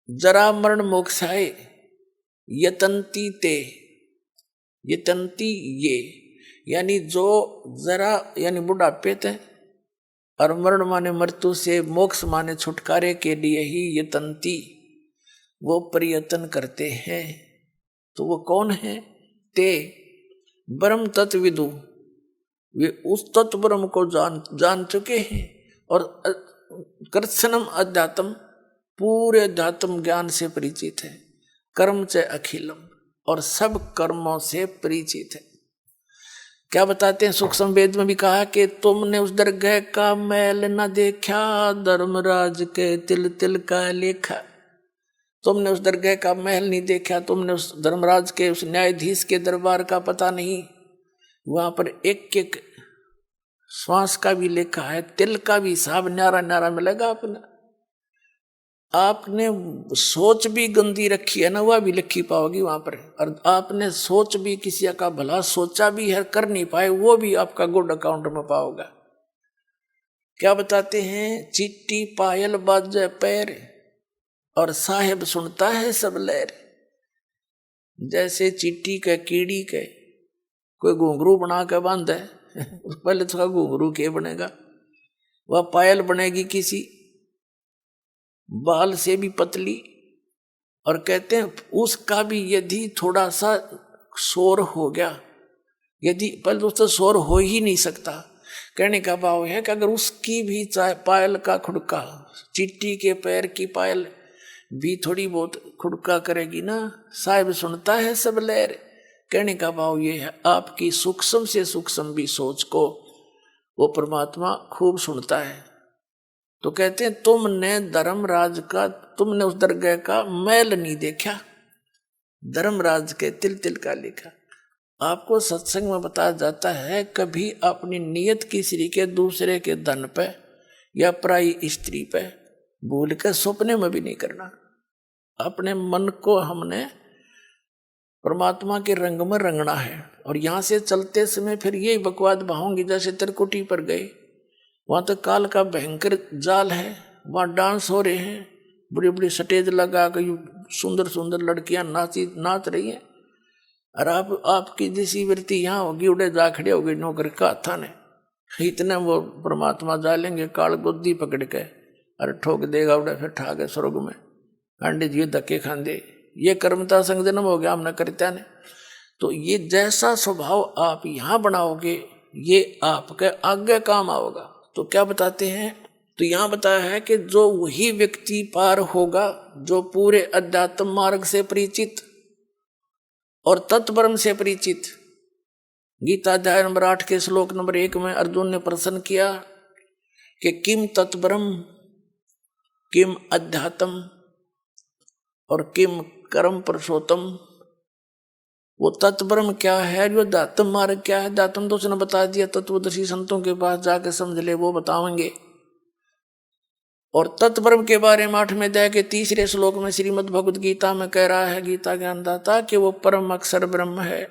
जरा मरण मोक्षाए यतंती ते, यतंती ये, यानी जो जरा यानी बुढ़ापे थे और मरण माने मृत्यु से, मोक्ष माने छुटकारे के लिए ही यतंती वो प्रयत्न करते हैं। तो वो कौन है? ते ब्रह्म तत्विदु, वे उस तत्व ब्रह्म को जान चुके हैं और कृत्सनम अध्यात्म, पूरे अध्यात्म ज्ञान से परिचित है। कर्म च अखिलम, और सब कर्मों से परिचित है। क्या बताते हैं? सूक्ष्म वेद में भी कहा कि तुमने उस दरगह का मैल न देखा, धर्मराज के तिल तिल का लेखा। तुमने उस दरगह का महल नहीं देखा, तुमने उस धर्मराज के उस न्यायाधीश के दरबार का पता नहीं। वहां पर एक एक श्वास का भी लेखा है, तिल का भी हिसाब न्यारा न्यारा मिलेगा अपना। आपने सोच भी गंदी रखी है ना, वह भी लिखी पाओगी वहां पर। और आपने सोच भी किसी का भला सोचा भी है, कर नहीं पाए, वो भी आपका गुड अकाउंट में पाओगा। क्या बताते हैं, चिट्टी पायल बाजे पैर और साहेब सुनता है सब लहर। जैसे चिट्टी के कीड़ी के कोई घुंघरू बना के बांध है पहले तो घुंघरू के बनेगा, वह पायल बनेगी किसी बाल से भी पतली। और कहते हैं उसका भी यदि थोड़ा सा शोर हो गया, यदि पहले तो उससे शोर हो ही नहीं सकता। कहने का भाव है कि अगर उसकी भी चाहे पायल का खुड़का, चिट्टी के पैर की पायल भी थोड़ी बहुत खुड़का करेगी ना, साहिब सुनता है सब लहर। कहने का भाव ये है, आपकी सूक्ष्म से सूक्ष्म भी सोच को वो परमात्मा खूब सुनता है। तो कहते हैं तुमने धर्मराज का, तुमने उस दरगाह का मैल नहीं देखा, धर्मराज के तिल तिल का लिखा। आपको सत्संग में बताया जाता है कभी अपनी नियत किसी के दूसरे के धन पे या पराई स्त्री पे भूल के सपने में भी नहीं करना। अपने मन को हमने परमात्मा के रंग में रंगना है। और यहाँ से चलते समय फिर यही बकवाद बहाऊंगी, जैसे त्रिकुटी पर गए, वहाँ तो काल का भयंकर जाल है, वहाँ डांस हो रहे हैं, बड़ी बड़ी स्टेज लगा कर सुंदर सुंदर लड़कियां नाच रही हैं। और आपकी जैसी वृत्ति यहाँ होगी, उड़े जा खड़े होगी नौकर का थाने, इतने वो परमात्मा जालेंगे काल गोदी पकड़ के, अरे ठोक देगा उड़े फिर ठा के स्वर्ग में, अंडे जी धक्के खांदे। ये कर्मता संग जन्म हो गया हमने करता ने। तो ये जैसा स्वभाव आप यहाँ बनाओगे ये आपके आगे काम आओगा। तो क्या बताते हैं, तो यहाँ बताया है कि जो वही व्यक्ति पार होगा जो पूरे अध्यात्म मार्ग से परिचित और तत्परम से परिचित। गीता अध्याय नंबर 8 के श्लोक नंबर 1 में अर्जुन ने प्रश्न किया कि किम तत्परम, किम अध्यात्म और किम कर्म पुरुषोत्तम। वो तत्परम क्या है, जो अध्यात्म मार्ग क्या है, अध्यात्म तो उसने बता दिया, तत्वदर्शी संतों के पास जाके समझ ले, वो बताएंगे। और तत्परम के बारे में 8वें अध्याय के 3 श्लोक में श्रीमद् भगवद गीता में कह रहा है गीता ज्ञानदाता कि वो परम अक्षर ब्रह्म है।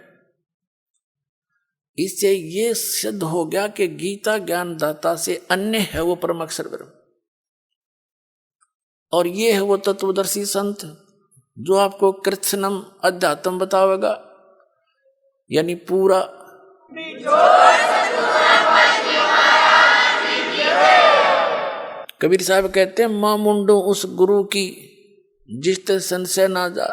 इससे ये सिद्ध हो गया कि गीता ज्ञानदाता से अन्य है वो परम अक्षर ब्रह्म। और ये है वो तत्वदर्शी संत जो आपको कृत्स्नम अध्यात्म बतावेगा, यानी पूरा। कबीर साहब कहते हैं मां मुंडो उस गुरु की जिसते संशय ना जा।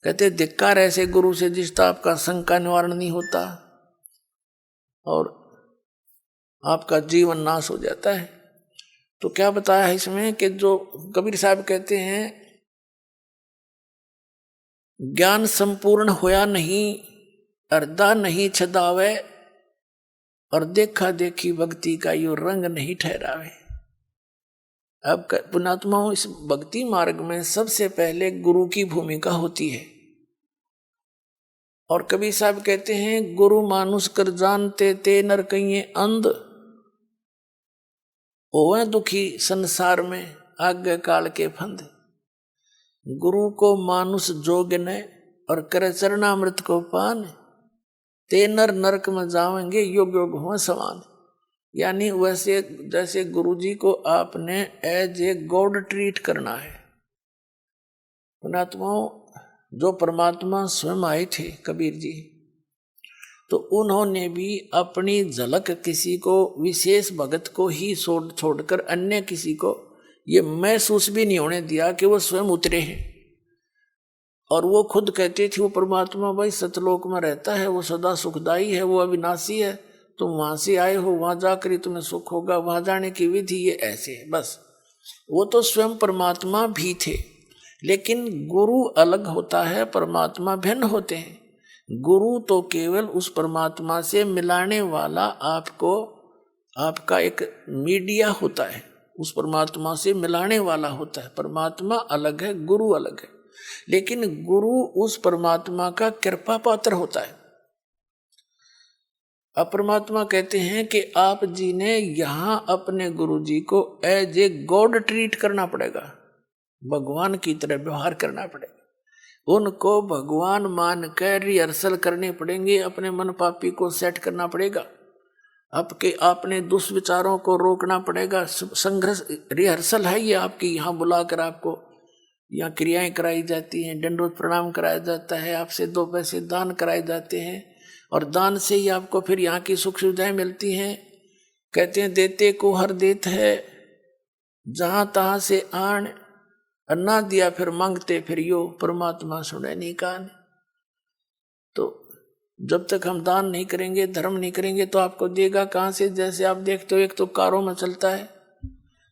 कहते धिक्कार ऐसे गुरु से जिसका आपका शंका निवारण नहीं होता और आपका जीवन नाश हो जाता है। तो क्या बताया है इसमें कि जो कबीर साहब कहते हैं ज्ञान संपूर्ण होया नहीं, अर्धा नहीं छदावे और देखा देखी भक्ति का यो रंग नहीं ठहरावे। अब पुणात्माओं, इस भक्ति मार्ग में सबसे पहले गुरु की भूमिका होती है। और कबीर साहब कहते हैं गुरु मानुष कर जानते ते नर कहिए अंध, ओवे दुखी संसार में आगे काल के फंद। गुरु को मानुष जोग ने और करे चरणामृत को पान, ते नर नरक में जाएंगे योग योग हो समान। यानी वैसे जैसे गुरुजी को आपने एज ए गॉड ट्रीट करना है। पुणात्माओं, जो परमात्मा स्वयं आए थे कबीर जी, तो उन्होंने भी अपनी झलक किसी को विशेष भगत को ही छोड़कर अन्य किसी को ये महसूस भी नहीं होने दिया कि वो स्वयं उतरे हैं। और वो खुद कहते थे वो परमात्मा भाई सतलोक में रहता है, वो सदा सुखदाई है, वो अविनाशी है, तुम वहां से आए हो, वहां जाकर ही तुम्हें सुख होगा, वहां जाने की विधि ये ऐसे है। बस वो तो स्वयं परमात्मा भी थे। लेकिन गुरु अलग होता है, परमात्मा भिन्न होते हैं। गुरु तो केवल उस परमात्मा से मिलाने वाला आपको आपका एक मीडिया होता है, उस परमात्मा से मिलाने वाला होता है। परमात्मा अलग है, गुरु अलग है। लेकिन गुरु उस परमात्मा का कृपा पात्र होता है। अब परमात्मा कहते हैं कि आप जी ने यहां अपने गुरु जी को एज ए गॉड ट्रीट करना पड़ेगा, भगवान की तरह व्यवहार करना पड़ेगा। उनको भगवान मान कर रिहर्सल करने पड़ेंगे, अपने मन पापी को सेट करना पड़ेगा, आपने दुष्विचारों को रोकना पड़ेगा। संघर्ष रिहर्सल है ये आपकी। यहाँ बुलाकर आपको यहाँ क्रियाएं कराई जाती हैं, दंडवत प्रणाम कराया जाता है, आपसे 2 पैसे दान कराए जाते हैं और दान से ही आपको फिर यहाँ की सुख सुविधाएं मिलती हैं। कहते हैं देते को हर देत है, जहां तहां से आन, अन्ना दिया फिर मांगते फिर यो, परमात्मा सुने नहीं कान। तो जब तक हम दान नहीं करेंगे, धर्म नहीं करेंगे तो आपको देगा कहाँ से? जैसे आप देखते हो एक तो कारों में चलता है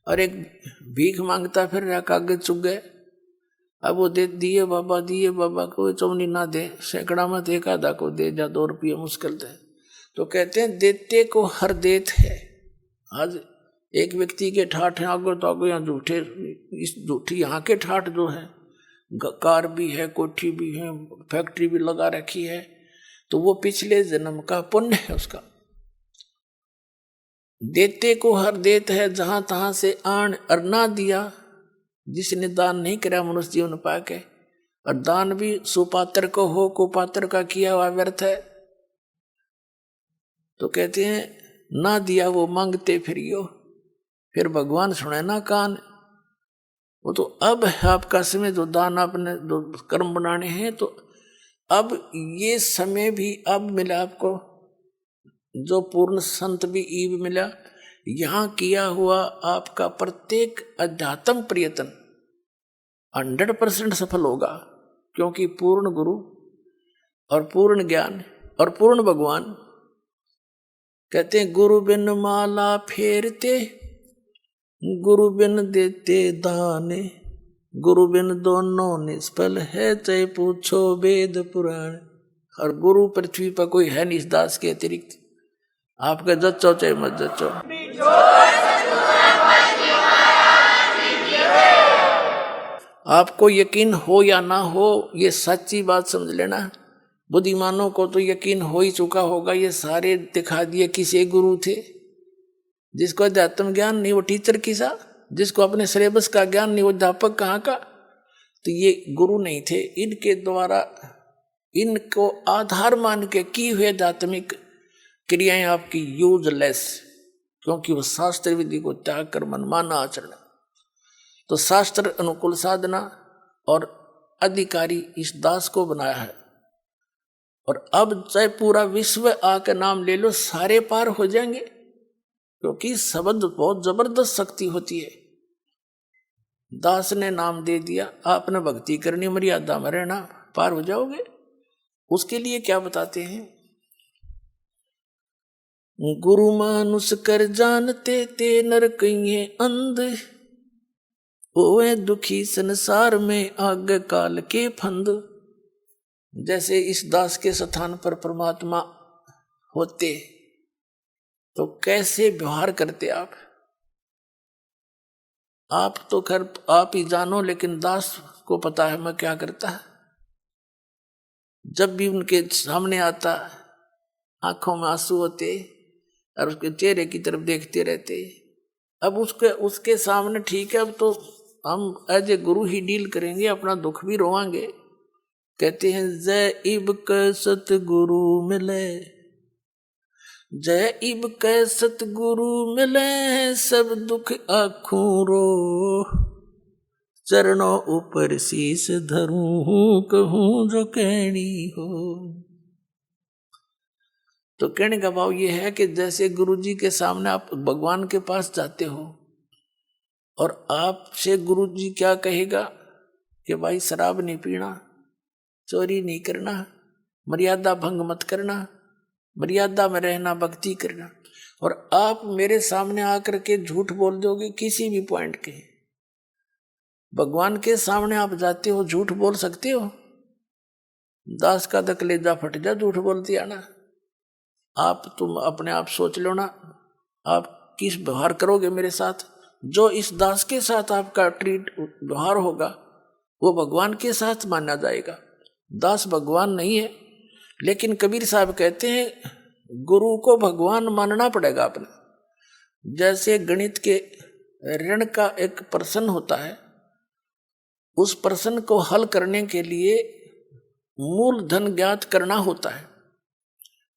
और एक भीख मांगता फिर रहा, कागज चुग गए। अब वो दिए बाबा को चौनी ना दे, सैकड़ा में एक आधा को दे जा, 2 रुपये मुश्किल है। तो कहते हैं देते को हर देत है। आज एक व्यक्ति के ठाठ हैं आगो तो आगो, यहाँ झूठे, इस झूठी यहाँ के ठाठ जो है, कार भी है, कोठी भी है, फैक्ट्री भी लगा रखी है, तो वो पिछले जन्म का पुण्य है उसका। देते को हर देत है, जहां तहां से आन, और ना दिया, जिसने दान नहीं करा मनुष्य जीवन पाके, और दान भी सुपात्र को हो, कुपात्र का किया हुआ व्यर्थ है। तो कहते हैं ना दिया वो मांगते फिरियो, फिर भगवान सुने ना कान। वो तो अब है आपका समय, जो दान आपने जो कर्म बनाने हैं, तो अब ये समय भी अब मिला आपको, जो पूर्ण संत भी ईब मिला। यहाँ किया हुआ आपका प्रत्येक अध्यात्म प्रयत्न 100% सफल होगा, क्योंकि पूर्ण गुरु और पूर्ण ज्ञान और पूर्ण भगवान। कहते हैं गुरु बिन माला फेरते, गुरु बिन देते दाने, गुरु बिन दोनों निष्फल है, चाहे पूछो वेद पुराण। और गुरु पृथ्वी पर कोई है नहीं इस दास के अतिरिक्त। आपका जच्चो चाहे मत जच्चो, आपको यकीन हो या ना हो, ये सच्ची बात समझ लेना। बुद्धिमानों को तो यकीन हो ही चुका होगा, ये सारे दिखा दिए किसे गुरु थे। जिसको अध्यात्म ज्ञान नहीं वो टीचर किसा, जिसको अपने सिलेबस का ज्ञान नहीं वो अध्यापक कहाँ का। तो ये गुरु नहीं थे, इनके द्वारा इनको आधार मान के की हुए आध्यात्मिक क्रियाएं आपकी यूजलेस, क्योंकि वो शास्त्र विधि को त्याग कर मनमाना आचरण। तो शास्त्र अनुकूल साधना और अधिकारी इस दास को बनाया है। और अब चाहे पूरा विश्व आकर नाम ले लो, सारे पार हो जाएंगे, क्योंकि शब्द बहुत जबरदस्त शक्ति होती है। दास ने नाम दे दिया, आपने भक्ति करनी, मर्यादा में रहना, पार हो जाओगे। उसके लिए क्या बताते हैं? गुरु मानुष कर जानते ते नर कहिए अंध, ओए दुखी संसार में आग काल के फंद। जैसे इस दास के स्थान पर परमात्मा होते तो कैसे व्यवहार करते आप तो खैर आप ही जानो, लेकिन दास को पता है मैं क्या करता है। जब भी उनके सामने आता, आंखों में आंसू होते और उसके चेहरे की तरफ देखते रहते। अब उसके सामने ठीक है, अब तो हम as a Guru he deal करेंगे, अपना दुख भी रोवांगे। कहते हैं जय इब कै सतगुरु मिले, जय इब कै सतगुरु मिले, सब दुख आँखों रो, चरणों ऊपर शीस धरूं, कहूं जो कहनी हो। तो कहने का भाव ये है कि जैसे गुरु जी के सामने आप भगवान के पास जाते हो और आपसे गुरु जी क्या कहेगा कि भाई शराब नहीं पीना, चोरी नहीं करना, मर्यादा भंग मत करना, मर्यादा में रहना, भक्ति करना। और आप मेरे सामने आकर के झूठ बोल दोगे किसी भी पॉइंट के। भगवान के सामने आप जाते हो, झूठ बोल सकते हो? दास का तो कलेजा फट जा झूठ बोलती आना। तुम अपने आप सोच लो ना, आप किस व्यवहार करोगे मेरे साथ। जो इस दास के साथ आपका व्यवहार होगा वो भगवान के साथ माना जाएगा। दास भगवान नहीं है, लेकिन कबीर साहब कहते हैं गुरु को भगवान मानना पड़ेगा अपने। जैसे गणित के ऋण का एक प्रश्न होता है, उस प्रश्न को हल करने के लिए मूलधन ज्ञात करना होता है।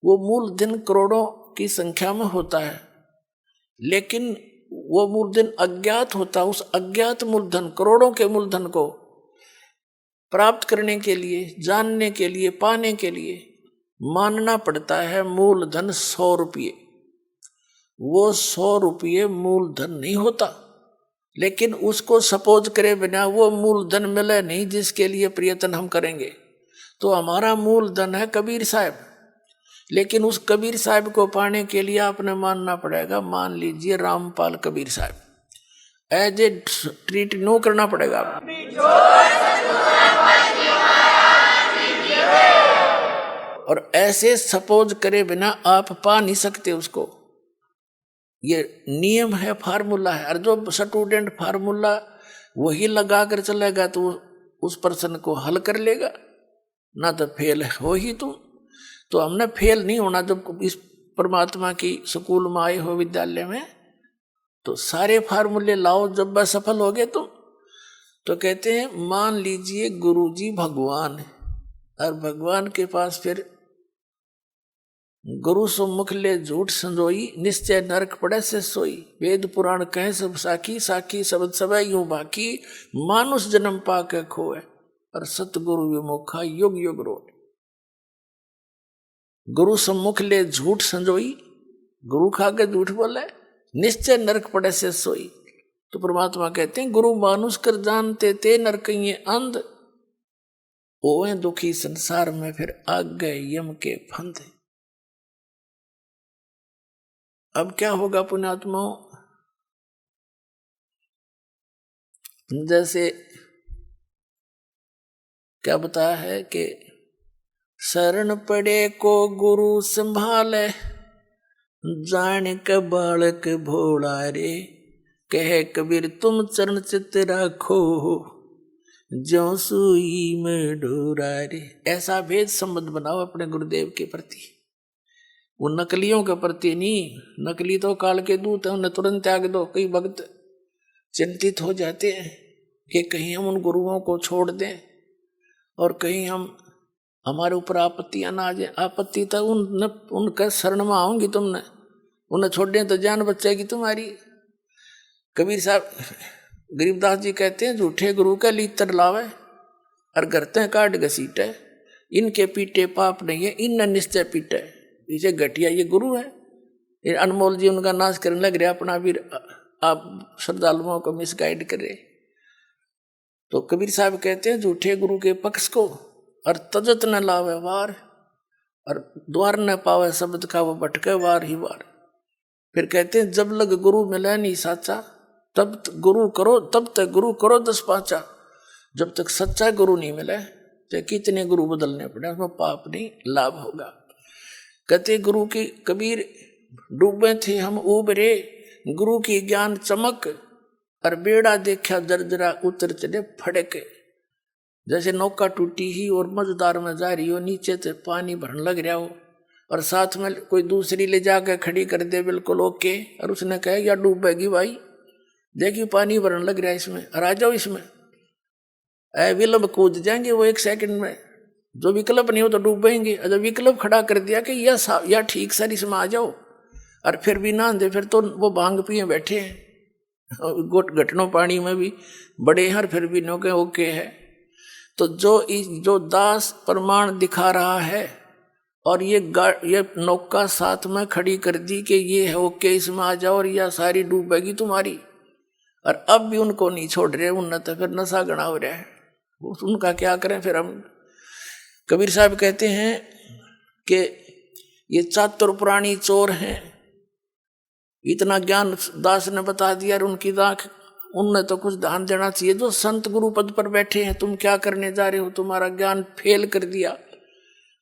वो मूलधन करोड़ों की संख्या में होता है, लेकिन वो मूलधन अज्ञात होता है। उस अज्ञात मूलधन, करोड़ों के मूलधन को प्राप्त करने के लिए, जानने के लिए, पाने के लिए मानना पड़ता है मूलधन 100 रुपये। वो 100 रुपये मूलधन नहीं होता, लेकिन उसको सपोज करे बिना वो मूलधन मिले नहीं जिसके लिए प्रयत्न हम करेंगे। तो हमारा मूलधन है कबीर साहब, लेकिन उस कबीर साहब को पाने के लिए आपने मानना पड़ेगा, मान लीजिए रामपाल कबीर साहब, एज ए ट्रीट नो करना पड़ेगा। और ऐसे सपोज करे बिना आप पा नहीं सकते उसको। ये नियम है, फार्मूला है। और जो स्टूडेंट फार्मूला वही लगा कर चलेगा तो उस प्रश्न को हल कर लेगा, ना तो फेल हो ही तुम। तो हमने फेल नहीं होना। जब इस परमात्मा की स्कूल में आए हो, विद्यालय में, तो सारे फार्मूले लाओ। जब वह सफल हो गए तुम, तो कहते हैं मान लीजिए गुरुजी भगवान है, और भगवान के पास फिर गुरु सम्मुख ले झूठ संजोई, निश्चय नरक पड़े से सोई। वेद पुराण कहे सब साखी, साखी शब्द सब यूं बाकी। मानुष जन्म पाके खोए, और सतगुरु विमुखा युग युग रोए। गुरु सम्मुख ले झूठ संजोई, गुरु खा के झूठ बोले, निश्चय नरक पड़े से सोई। तो परमात्मा कहते हैं गुरु मानुष कर जानते ते नरकइये अंध, ओए दुखी संसार में फिर आग गए यम के फंदे। अब क्या होगा पुण्यात्माओं? जैसे क्या बताया है कि शरण पड़े को गुरु संभाले, जान के बालक भोला रे। कहे कबीर तुम चरण चित राखो, ज्यों सुई में डोरा रे। ऐसा भेद संबंध बनाओ अपने गुरुदेव के प्रति, वो नकलियों के प्रति नहीं। नकली तो काल के दूत है, उन्हें तुरंत त्याग दो। कई भक्त चिंतित हो जाते हैं कि कहीं हम उन गुरुओं को छोड़ दें और कहीं हमारे ऊपर आपत्तियां ना आ जाए। आपत्ति तो उनके शरण में आओगी तुमने, उन्हें छोड़ दें तो जान बचेगी तुम्हारी। कबीर साहब गरीबदास जी कहते हैं झूठे गुरु का लीतर लावे और करते काट घसीटे, इनके पीटे पाप नहीं है, इन निश्चय पीटे। इसे घटिया ये गुरु है। ये अनमोल जी उनका नाश करने लग रहे, अपना भी आप श्रद्धालुओं को मिसगाइड कर रहे। तो कबीर साहब कहते हैं झूठे गुरु के पक्ष को और तजत न लावे वार, और द्वार न पावे शब्द का वो भटके वार ही वार। फिर कहते हैं जब लग गुरु मिले नहीं साचा, तब गुरु करो, तब तक गुरु करो 10 पाँचा। जब तक सच्चा गुरु नहीं मिले तो कितने गुरु बदलने पड़े, उसमें पाप नहीं लाभ होगा। कहते गुरु की कबीर डूबे थे हम उबरे, गुरु की ज्ञान चमक, और बेड़ा देखा जर्जरा उतर चले फड़के। जैसे नौका टूटी ही और मझदार में जा रही हो, नीचे से पानी भरने लग रहा हो और साथ में कोई दूसरी ले जाकर खड़ी कर दे बिल्कुल ओके, और उसने कहा या डूबेगी भाई, देखिए पानी भरने लग रहा है इसमें, और आ जाओ इसमें। विलंब कूद जाएंगे वो 1 सेकंड में। जो विकल्प नहीं हो तो डूबेंगे। जब विकल्प खड़ा कर दिया कि या ठीक सर इसमें आ जाओ, और फिर भी ना दे, फिर तो वो भांग पिए बैठे हैं। घटनों पानी में भी बड़े हैं, फिर भी नो के ओके है। तो जो दास प्रमाण दिखा रहा है और ये नौका साथ में खड़ी कर दी कि ये है ओके इसमें आ जाओ, और यह सारी डूबेगी तुम्हारी, और अब भी उनको नहीं छोड़ रहे, उन्हें तो फिर नशा गणा हो रहा है। उनका क्या करें फिर हम? कबीर साहब कहते हैं कि ये चातुर पुराणी चोर हैं। इतना ज्ञान दास ने बता दिया, और उनकी दाख उनने तो कुछ ध्यान देना चाहिए। जो संत गुरु पद पर बैठे हैं, तुम क्या करने जा रहे हो? तुम्हारा ज्ञान फेल कर दिया,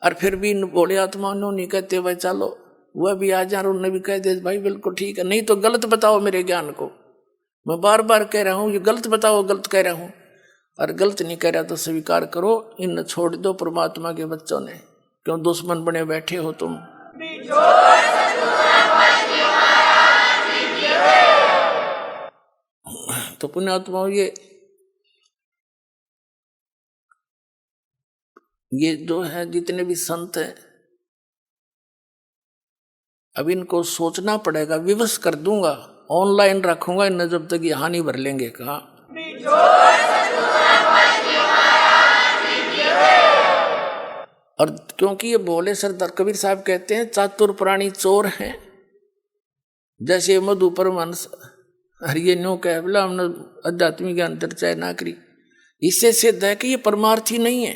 और फिर भी बोले आत्मा नहीं कहते भाई चलो वह भी आ जा, उन्होंने भी कह दे भाई बिल्कुल ठीक है, नहीं तो गलत बताओ मेरे ज्ञान को। मैं बार बार कह रहा हूँ ये गलत बताओ, गलत कह रहा हूँ, और गलत नहीं कह रहा तो स्वीकार करो। इन छोड़ दो परमात्मा के बच्चों ने, क्यों दुश्मन बने बैठे हो तुम। तो पुण्यात्माओं, ये जो है जितने भी संत हैं, अब इनको सोचना पड़ेगा। विवश कर दूंगा, ऑनलाइन रखूंगा इन्हें जब तक यहाँ नहीं भर लेंगे। कहा और क्योंकि ये भोले सरदार कबीर साहब कहते हैं चातुर प्राणी चोर हैं, जैसे मधु परमहंस हरिये न्यू कह बोला हमने आध्यात्मिक ज्ञान चर्चा ना करी। इससे सिद्ध है कि ये परमार्थी नहीं है।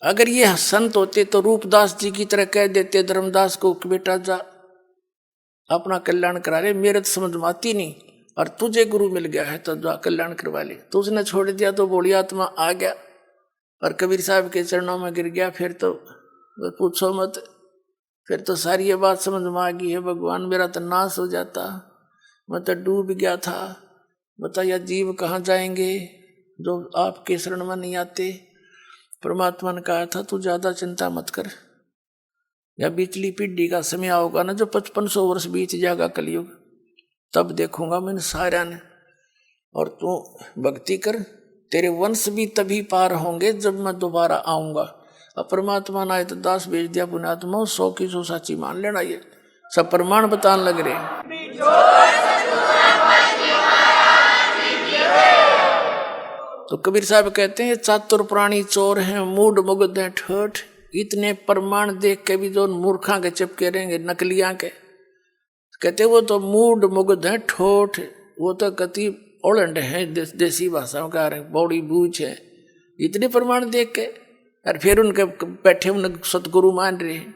अगर ये संत होते तो रूपदास जी की तरह कह देते धर्मदास को कि बेटा जा अपना कल्याण करा ले, मेरे तो समझ में आती नहीं, और तुझे गुरु मिल गया है तो जा कल्याण करवा ले। तो उसने छोड़ दिया तो बोली आत्मा आ गया और कबीर साहब के चरणों में गिर गया। फिर तो पूछो मत, फिर तो सारी ये बात समझ में आ गई है, भगवान मेरा तो नाश हो जाता, मैं तो डूब गया था। बताया जीव कहाँ जाएंगे जो आपके शरण में नहीं आते। परमात्मा ने कहा था तू ज्यादा चिंता मत कर, या बीचली पीढ़ी का समय आओगा ना जो 5500 वर्ष बीत जाएगा कलयुग, तब देखूंगा मैंने सारा ने, और तू भक्ति कर, तेरे वंश भी तभी पार होंगे जब मैं दोबारा आऊंगा। अब परमात्मा ने आए तो दास भेज दिया पुण्यात्मा, 100 की 100 साची मान लेना। ये सब प्रमाण बताने लग रहे। तो कबीर साहब कहते हैं चातुर प्राणी चोर हैं, मूड मुग्ध हैं ठोठ। इतने प्रमाण देख के भी जो मूर्खा के चिपके रहेंगे नकलियां के, कहते वो तो मूड मुग्ध हैं ठोठ, वो तो कति ओलंड है देसी भाषाओं का बौड़ी बूझ है। इतने प्रमाण देख के और फिर उनके बैठे उन सतगुरु मान रहे हैं,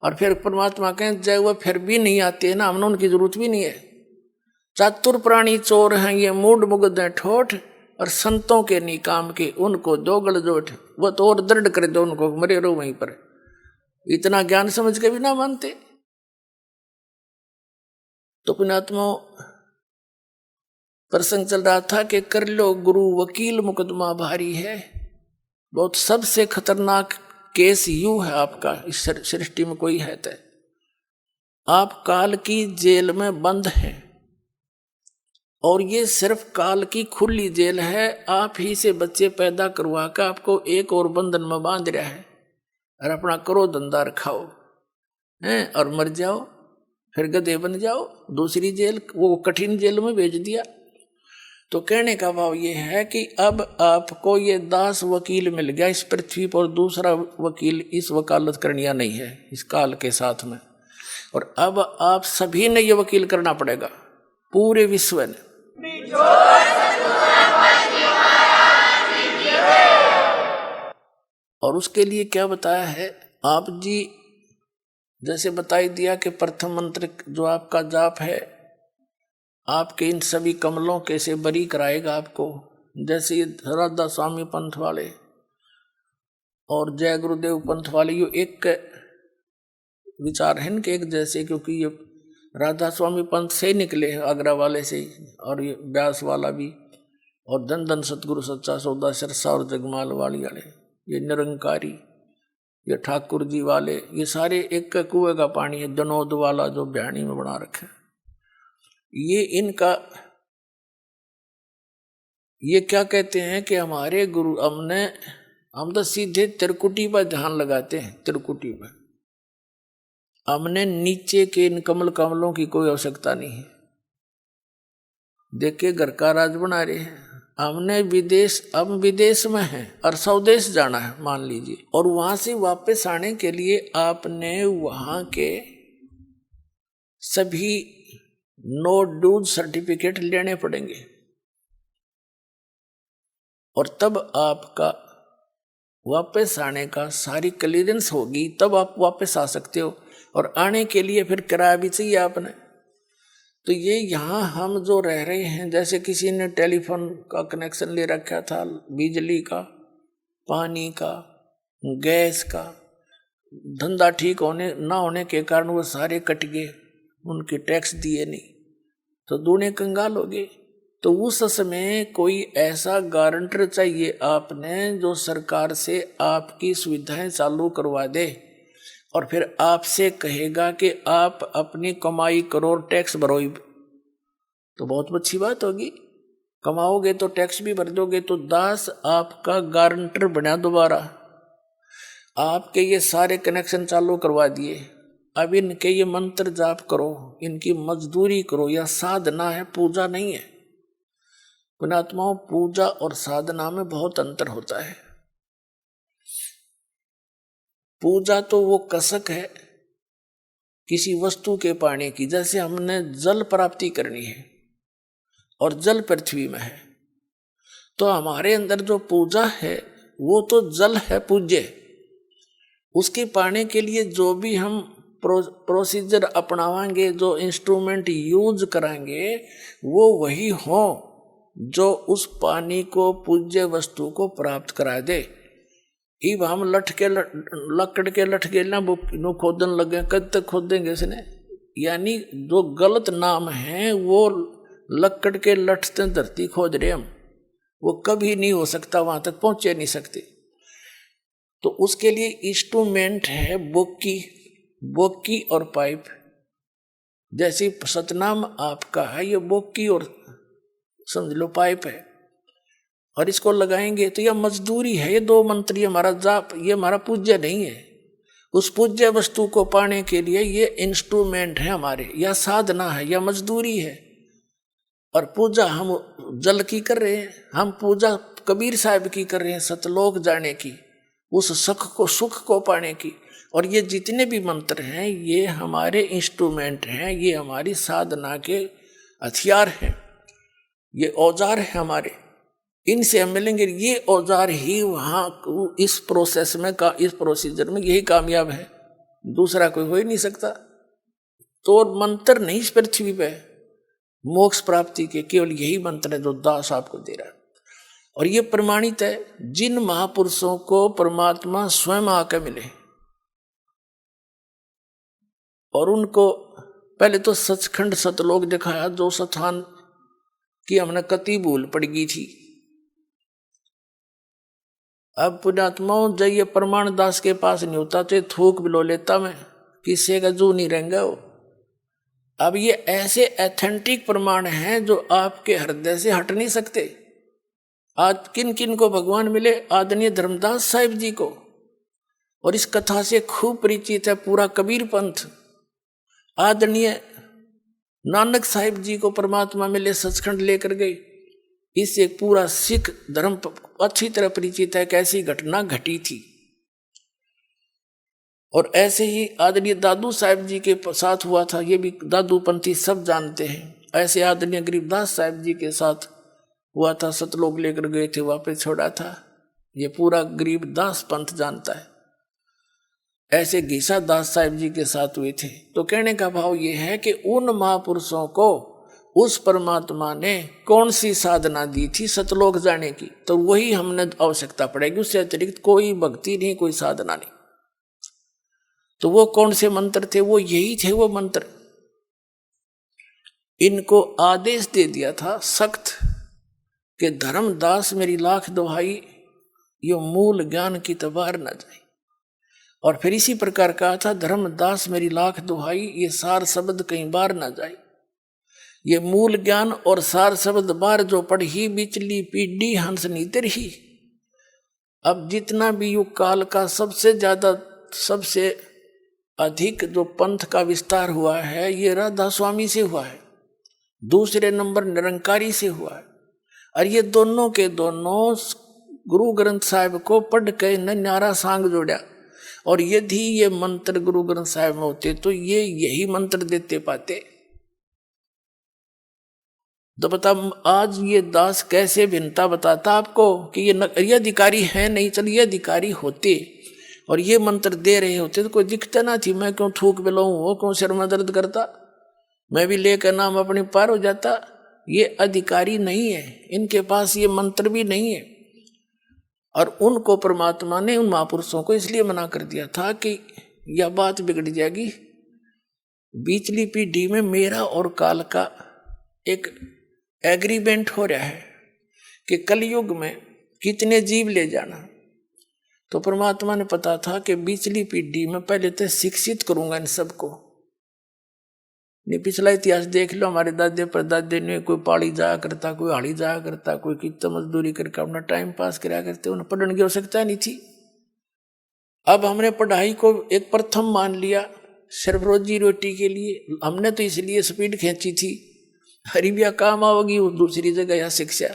और फिर परमात्मा कहें जय वो फिर भी नहीं आते हैं ना, हमने उनकी जरूरत भी नहीं है। चातुर प्राणी चोर हैं ये, मूड मुग्ध हैं ठोठ, और संतों के नहीं काम के उनको दो गलजोट। वो तो और दृढ़ कर दो उनको, मरे रहो वहीं पर। इतना ज्ञान समझ के भी ना मानते। तो पुण्यात्मा प्रसंग चल रहा था कि कर लो गुरु वकील मुकदमा भारी है। बहुत सबसे खतरनाक केस यू है आपका इस सृष्टि में कोई है तो आप काल की जेल में बंद हैं, और ये सिर्फ काल की खुली जेल है। आप ही से बच्चे पैदा करवा कर आपको एक और बंधन में बांध रहा है, और अपना करो धंधा रखाओ हैं और मर जाओ, फिर गधे बन जाओ। दूसरी जेल, वो कठिन जेल में भेज दिया। तो कहने का भाव ये है कि अब आपको ये दास वकील मिल गया इस पृथ्वी पर, दूसरा वकील इस वकालत करनिया नहीं है इस काल के साथ में। और अब आप सभी ने ये वकील करना पड़ेगा, पूरे विश्व ने। और उसके लिए क्या बताया है आप जी, जैसे बताई दिया कि प्रथम मंत्र जो आपका जाप है आपके इन सभी कमलों के से बरी कराएगा आपको। जैसे ये राधा स्वामी पंथ वाले और जय गुरुदेव पंथ वाले, ये एक विचार है इनके एक जैसे, क्योंकि ये राधा स्वामी पंथ से ही निकले हैं, आगरा वाले से ही, और ये व्यास वाला भी, और धन धन सतगुरु सच्चा सौदा सरसा और जगमाल वाली वाले, ये निरंकारी, ये ठाकुर जी वाले, ये सारे एक कुएं का पानी है। जनोद वाला जो बयानी में बना रखे, ये इनका, ये क्या कहते हैं कि हमारे गुरु हम तो सीधे त्रिकुटी पर ध्यान लगाते हैं। त्रिकुटी पर हमने नीचे के इन कमलों की कोई आवश्यकता नहीं है। देखे घर का राज बना रहे हैं, हमने हम विदेश में हैं और स्वदेश जाना है मान लीजिए, और वहां से वापस आने के लिए आपने वहां के सभी नो ड्यूज सर्टिफिकेट लेने पड़ेंगे, और तब आपका वापस आने का सारी क्लियरेंस होगी, तब आप वापस आ सकते हो। और आने के लिए फिर किराया भी चाहिए आपने। तो ये यहाँ हम जो रह रहे हैं, जैसे किसी ने टेलीफोन का कनेक्शन ले रखा था, बिजली का, पानी का, गैस का, धंधा ठीक होने ना होने के कारण वो सारे कट गए, उनके टैक्स दिए नहीं, तो दूने कंगाल हो गए। तो उस समय कोई ऐसा गारंटर चाहिए आपने जो सरकार से आपकी सुविधाएं चालू करवा दे, और फिर आपसे कहेगा कि आप अपनी कमाई करो और टैक्स भरो, तो बहुत अच्छी बात होगी। कमाओगे तो टैक्स भी भर दोगे। तो दास आपका गारंटर बना दोबारा, आपके ये सारे कनेक्शन चालू करवा दिए, अब इनके ये मंत्र जाप करो, इनकी मजदूरी करो। यह साधना है, पूजा नहीं है। पुण्यात्माओं, पूजा और साधना में बहुत अंतर होता है। पूजा तो वो कसक है किसी वस्तु के पाने की, जैसे हमने जल प्राप्ति करनी है और जल पृथ्वी में है, तो हमारे अंदर जो पूजा है वो तो जल है पूज्य। उसके पाने के लिए जो भी हम प्रोसीजर अपनावाएंगे, जो इंस्ट्रूमेंट यूज कराएंगे, वो वही हो जो उस पानी को, पूज्य वस्तु को प्राप्त करा दे। इब हम लकड़ के लठ के ना नो खोदन लगे, कद तक खोदेंगे इसने? यानी जो गलत नाम है वो लकड़ के लठ से धरती खोद रहे हम, वो कभी नहीं हो सकता, वहां तक पहुंचे नहीं सकते। तो उसके लिए इंस्ट्रूमेंट है बोकी और पाइप। जैसे सतनाम आपका है, ये बोकी और समझ लो पाइप है, और इसको लगाएंगे तो यह मजदूरी है। ये दो मंत्र, ये हमारा जाप, ये हमारा पूज्य नहीं है। उस पूज्य वस्तु को पाने के लिए ये इंस्ट्रूमेंट है हमारे, यह साधना है, यह मजदूरी है। और पूजा हम जल की कर रहे हैं, हम पूजा कबीर साहब की कर रहे हैं, सतलोक जाने की, उस सुख को पाने की। और ये जितने भी मंत्र हैं ये हमारे इंस्ट्रूमेंट हैं, ये हमारी साधना के हथियार हैं, ये औजार है हमारे। इनसे हम मिलेंगे, ये औजार ही वहाँ इस प्रोसेस में इस प्रोसीजर में यही कामयाब है, दूसरा कोई हो ही नहीं सकता। तो मंत्र नहीं इस पृथ्वी पे मोक्ष प्राप्ति के, केवल यही मंत्र है जो दास आपको दे रहा है। और ये प्रमाणित है, जिन महापुरुषों को परमात्मा स्वयं आकर मिले और उनको पहले तो सचखंड सतलोक दिखाया, जो स्थान की हमने कति भूल पड़ गई थी। अब पुण्यात्माओं, जब ये प्रमाण दास के पास नहीं होता तो थूक बिलो लेता मैं, किसी का जू नहीं रहेंगे वो। अब ये ऐसे एथेंटिक प्रमाण हैं जो आपके हृदय से हट नहीं सकते। आज किन किन को भगवान मिले? आदरणीय धर्मदास साहिब जी को, और इस कथा से खूब परिचित है पूरा कबीर पंथ। आदरणीय नानक साहिब जी को परमात्मा मिले, सचखंड लेकर गए। इससे पूरा सिख धर्म अच्छी तरह परिचित है, कैसी घटना घटी थी। और ऐसे ही आदरणीय दादू साहिब जी के साथ हुआ था, ये भी दादू पंथी सब जानते हैं। ऐसे आदरणीय गरीबदास साहिब जी के साथ हुआ था, सतलोक लेकर गए थे, वापस छोड़ा था, ये पूरा गरीबदास पंथ जानता है। ऐसे घीसा दास साहिब जी के साथ हुए थे। तो कहने का भाव ये है कि उन महापुरुषों को उस परमात्मा ने कौन सी साधना दी थी सतलोक जाने की, तो वही हमने आवश्यकता पड़ेगी, उससे अतिरिक्त कोई भक्ति नहीं, कोई साधना नहीं। तो वो कौन से मंत्र थे? वो यही थे वो मंत्र। इनको आदेश दे दिया था सख्त कि धर्मदास मेरी लाख दुहाई, यो मूल ज्ञान की तबार न जाए। और फिर इसी प्रकार कहा था, धर्मदास मेरी लाख दुहाई, ये सार शब्द कहीं बार न जाए। ये मूल ज्ञान और सार शब्द बार जो पढ़ी, बिचली पीढ़ी हंस नीतर ही। अब जितना भी युग काल का सबसे ज्यादा, सबसे अधिक जो पंथ का विस्तार हुआ है, ये राधा स्वामी से हुआ है, दूसरे नंबर निरंकारी से हुआ है। और ये दोनों के दोनों गुरु ग्रंथ साहिब को पढ़ के न्यारा सांग जोड़ा। और यदि ये मंत्र गुरु ग्रंथ साहिब में होते तो ये यही मंत्र देते पाते। तो बता, आज ये दास कैसे भिन्नता बताता आपको कि ये अधिकारी है नहीं। चल, ये अधिकारी होते और ये मंत्र दे रहे होते तो कोई दिक्कत ना थी। मैं क्यों थूक बिलाऊं, वो क्यों सिर में दर्द करता, मैं भी लेकर नाम अपने पार हो जाता। ये अधिकारी नहीं है, इनके पास ये मंत्र भी नहीं है। और उनको परमात्मा ने, उन महापुरुषों को इसलिए मना कर दिया था कि यह बात बिगड़ जाएगी। बीचली पीढ़ी में मेरा और काल का एक एग्रीमेंट हो रहा है कि कलयुग में कितने जीव ले जाना। तो परमात्मा ने पता था कि पिछली पीढ़ी में पहले तो शिक्षित करूंगा इन सबको। नहीं, पिछला इतिहास देख लो, हमारे दादे परदादे ने कोई पाड़ी जाया करता, कोई हाड़ी जाया करता, कोई कितना मजदूरी करके अपना टाइम पास कराया करते, उन्हें पढ़ने की आवश्यकता नहीं थी। अब हमने पढ़ाई को एक प्रथम मान लिया सिर्फ रोजी रोटी के लिए। हमने तो इसलिए स्पीड खींची थी, हरीबिया काम आओगी वो दूसरी जगह या शिक्षा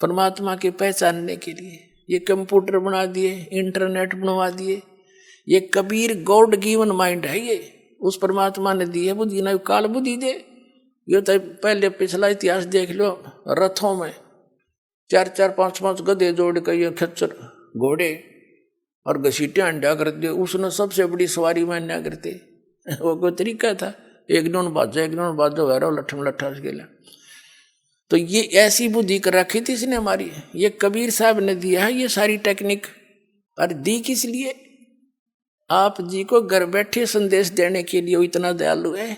परमात्मा के पहचानने के लिए। ये कंप्यूटर बना दिए, इंटरनेट बनवा दिए। ये कबीर गॉड गिवन माइंड है, ये उस परमात्मा ने दी है बुद्धि, ना काल बुद्धि दे। ये तो पहले पिछला इतिहास देख लो, रथों में 4-4 5-5 गधे जोड़ कर ये खच्चर घोड़े और घसीटे अंडा करते, उसने सबसे बड़ी सवारी मान्या करते। वो कोई तरीका था, एक नोन बाजो वैरो लठम लट्ठा गेला। तो ये ऐसी बुद्धि कर रखी थी इसने हमारी, ये कबीर साहब ने दिया है ये सारी टेक्निक। और दी किस लिए? आप जी को घर बैठे संदेश देने के लिए। वो इतना दयालु है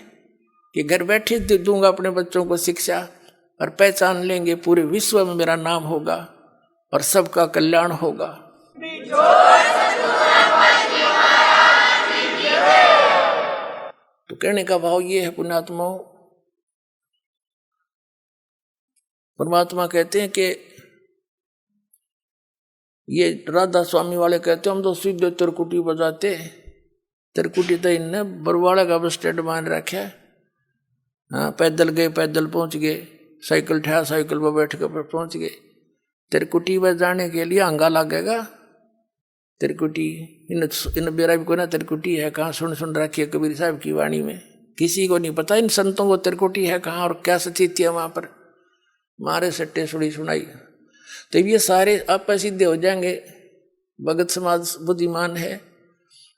कि घर बैठे दे दूंगा अपने बच्चों को शिक्षा, और पहचान लेंगे पूरे विश्व में मेरा नाम होगा और सबका कल्याण होगा। तो कहने का भाव ये है पुण्यात्माओं, परमात्मा कहते हैं कि ये राधा स्वामी वाले कहते हैं हम तो सीधे तिरकुटी बजाते। तिरकुटी तो इनने बरवाड़ा का बस स्टैंड मान रखा। हाँ, पैदल गए पैदल पहुंच गए, साइकिल ठा साइकिल पर बैठ कर पहुंच गए। तिरकुटी बजाने के लिए अंगा लगेगा। तिरकुटी इन बेरा भी को ना तिरकुटी है कहाँ, सुन रखी है कबीर साहब की वाणी में। किसी को नहीं पता इन संतों को तिरकुटी है कहाँ और क्या सचित है वहां पर। मारे सट्टे सुड़ी सुनाई। तो ये सारे आप सिद्धे हो जाएंगे। भगत समाज बुद्धिमान है,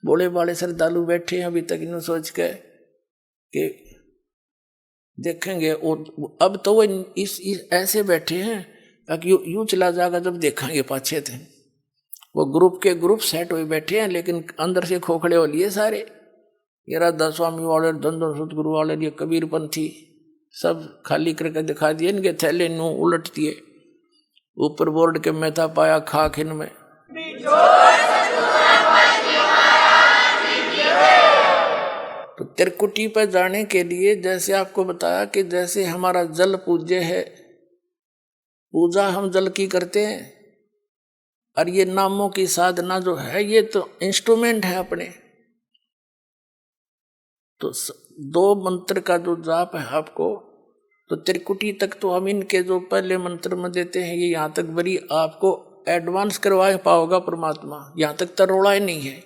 बोले बाले श्रद्धालु बैठे हैं अभी तक इन्हों सोच के कि देखेंगे। और अब तो वो इस ऐसे बैठे हैं कि यूं चला जाएगा जब देखेंगे पाछे थे। वो ग्रुप के ग्रुप सेट हुए बैठे हैं, लेकिन अंदर से खोखड़े हो लिए सारे। ये राधा स्वामी वाले, धन सतगुरु वाले, ये कबीरपंथी सब खाली करके दिखा दिए। इनके थैले नू उलट दिए, ऊपर बोर्ड के मेहता पाया खाक इनमें। तो तिरकुटी पर जाने के लिए जैसे आपको बताया कि जैसे हमारा जल पूज्य है, पूजा हम जल की करते हैं, और ये नामों की साधना जो है ये तो इंस्ट्रूमेंट है अपने। तो 2 मंत्र का जो जाप है आपको, तो त्रिकुटी तक तो हम इनके जो पहले मंत्र में देते हैं ये यहाँ तक बड़ी आपको एडवांस करवा पाओगा परमात्मा। यहाँ तक तो रोड़ा ही नहीं है।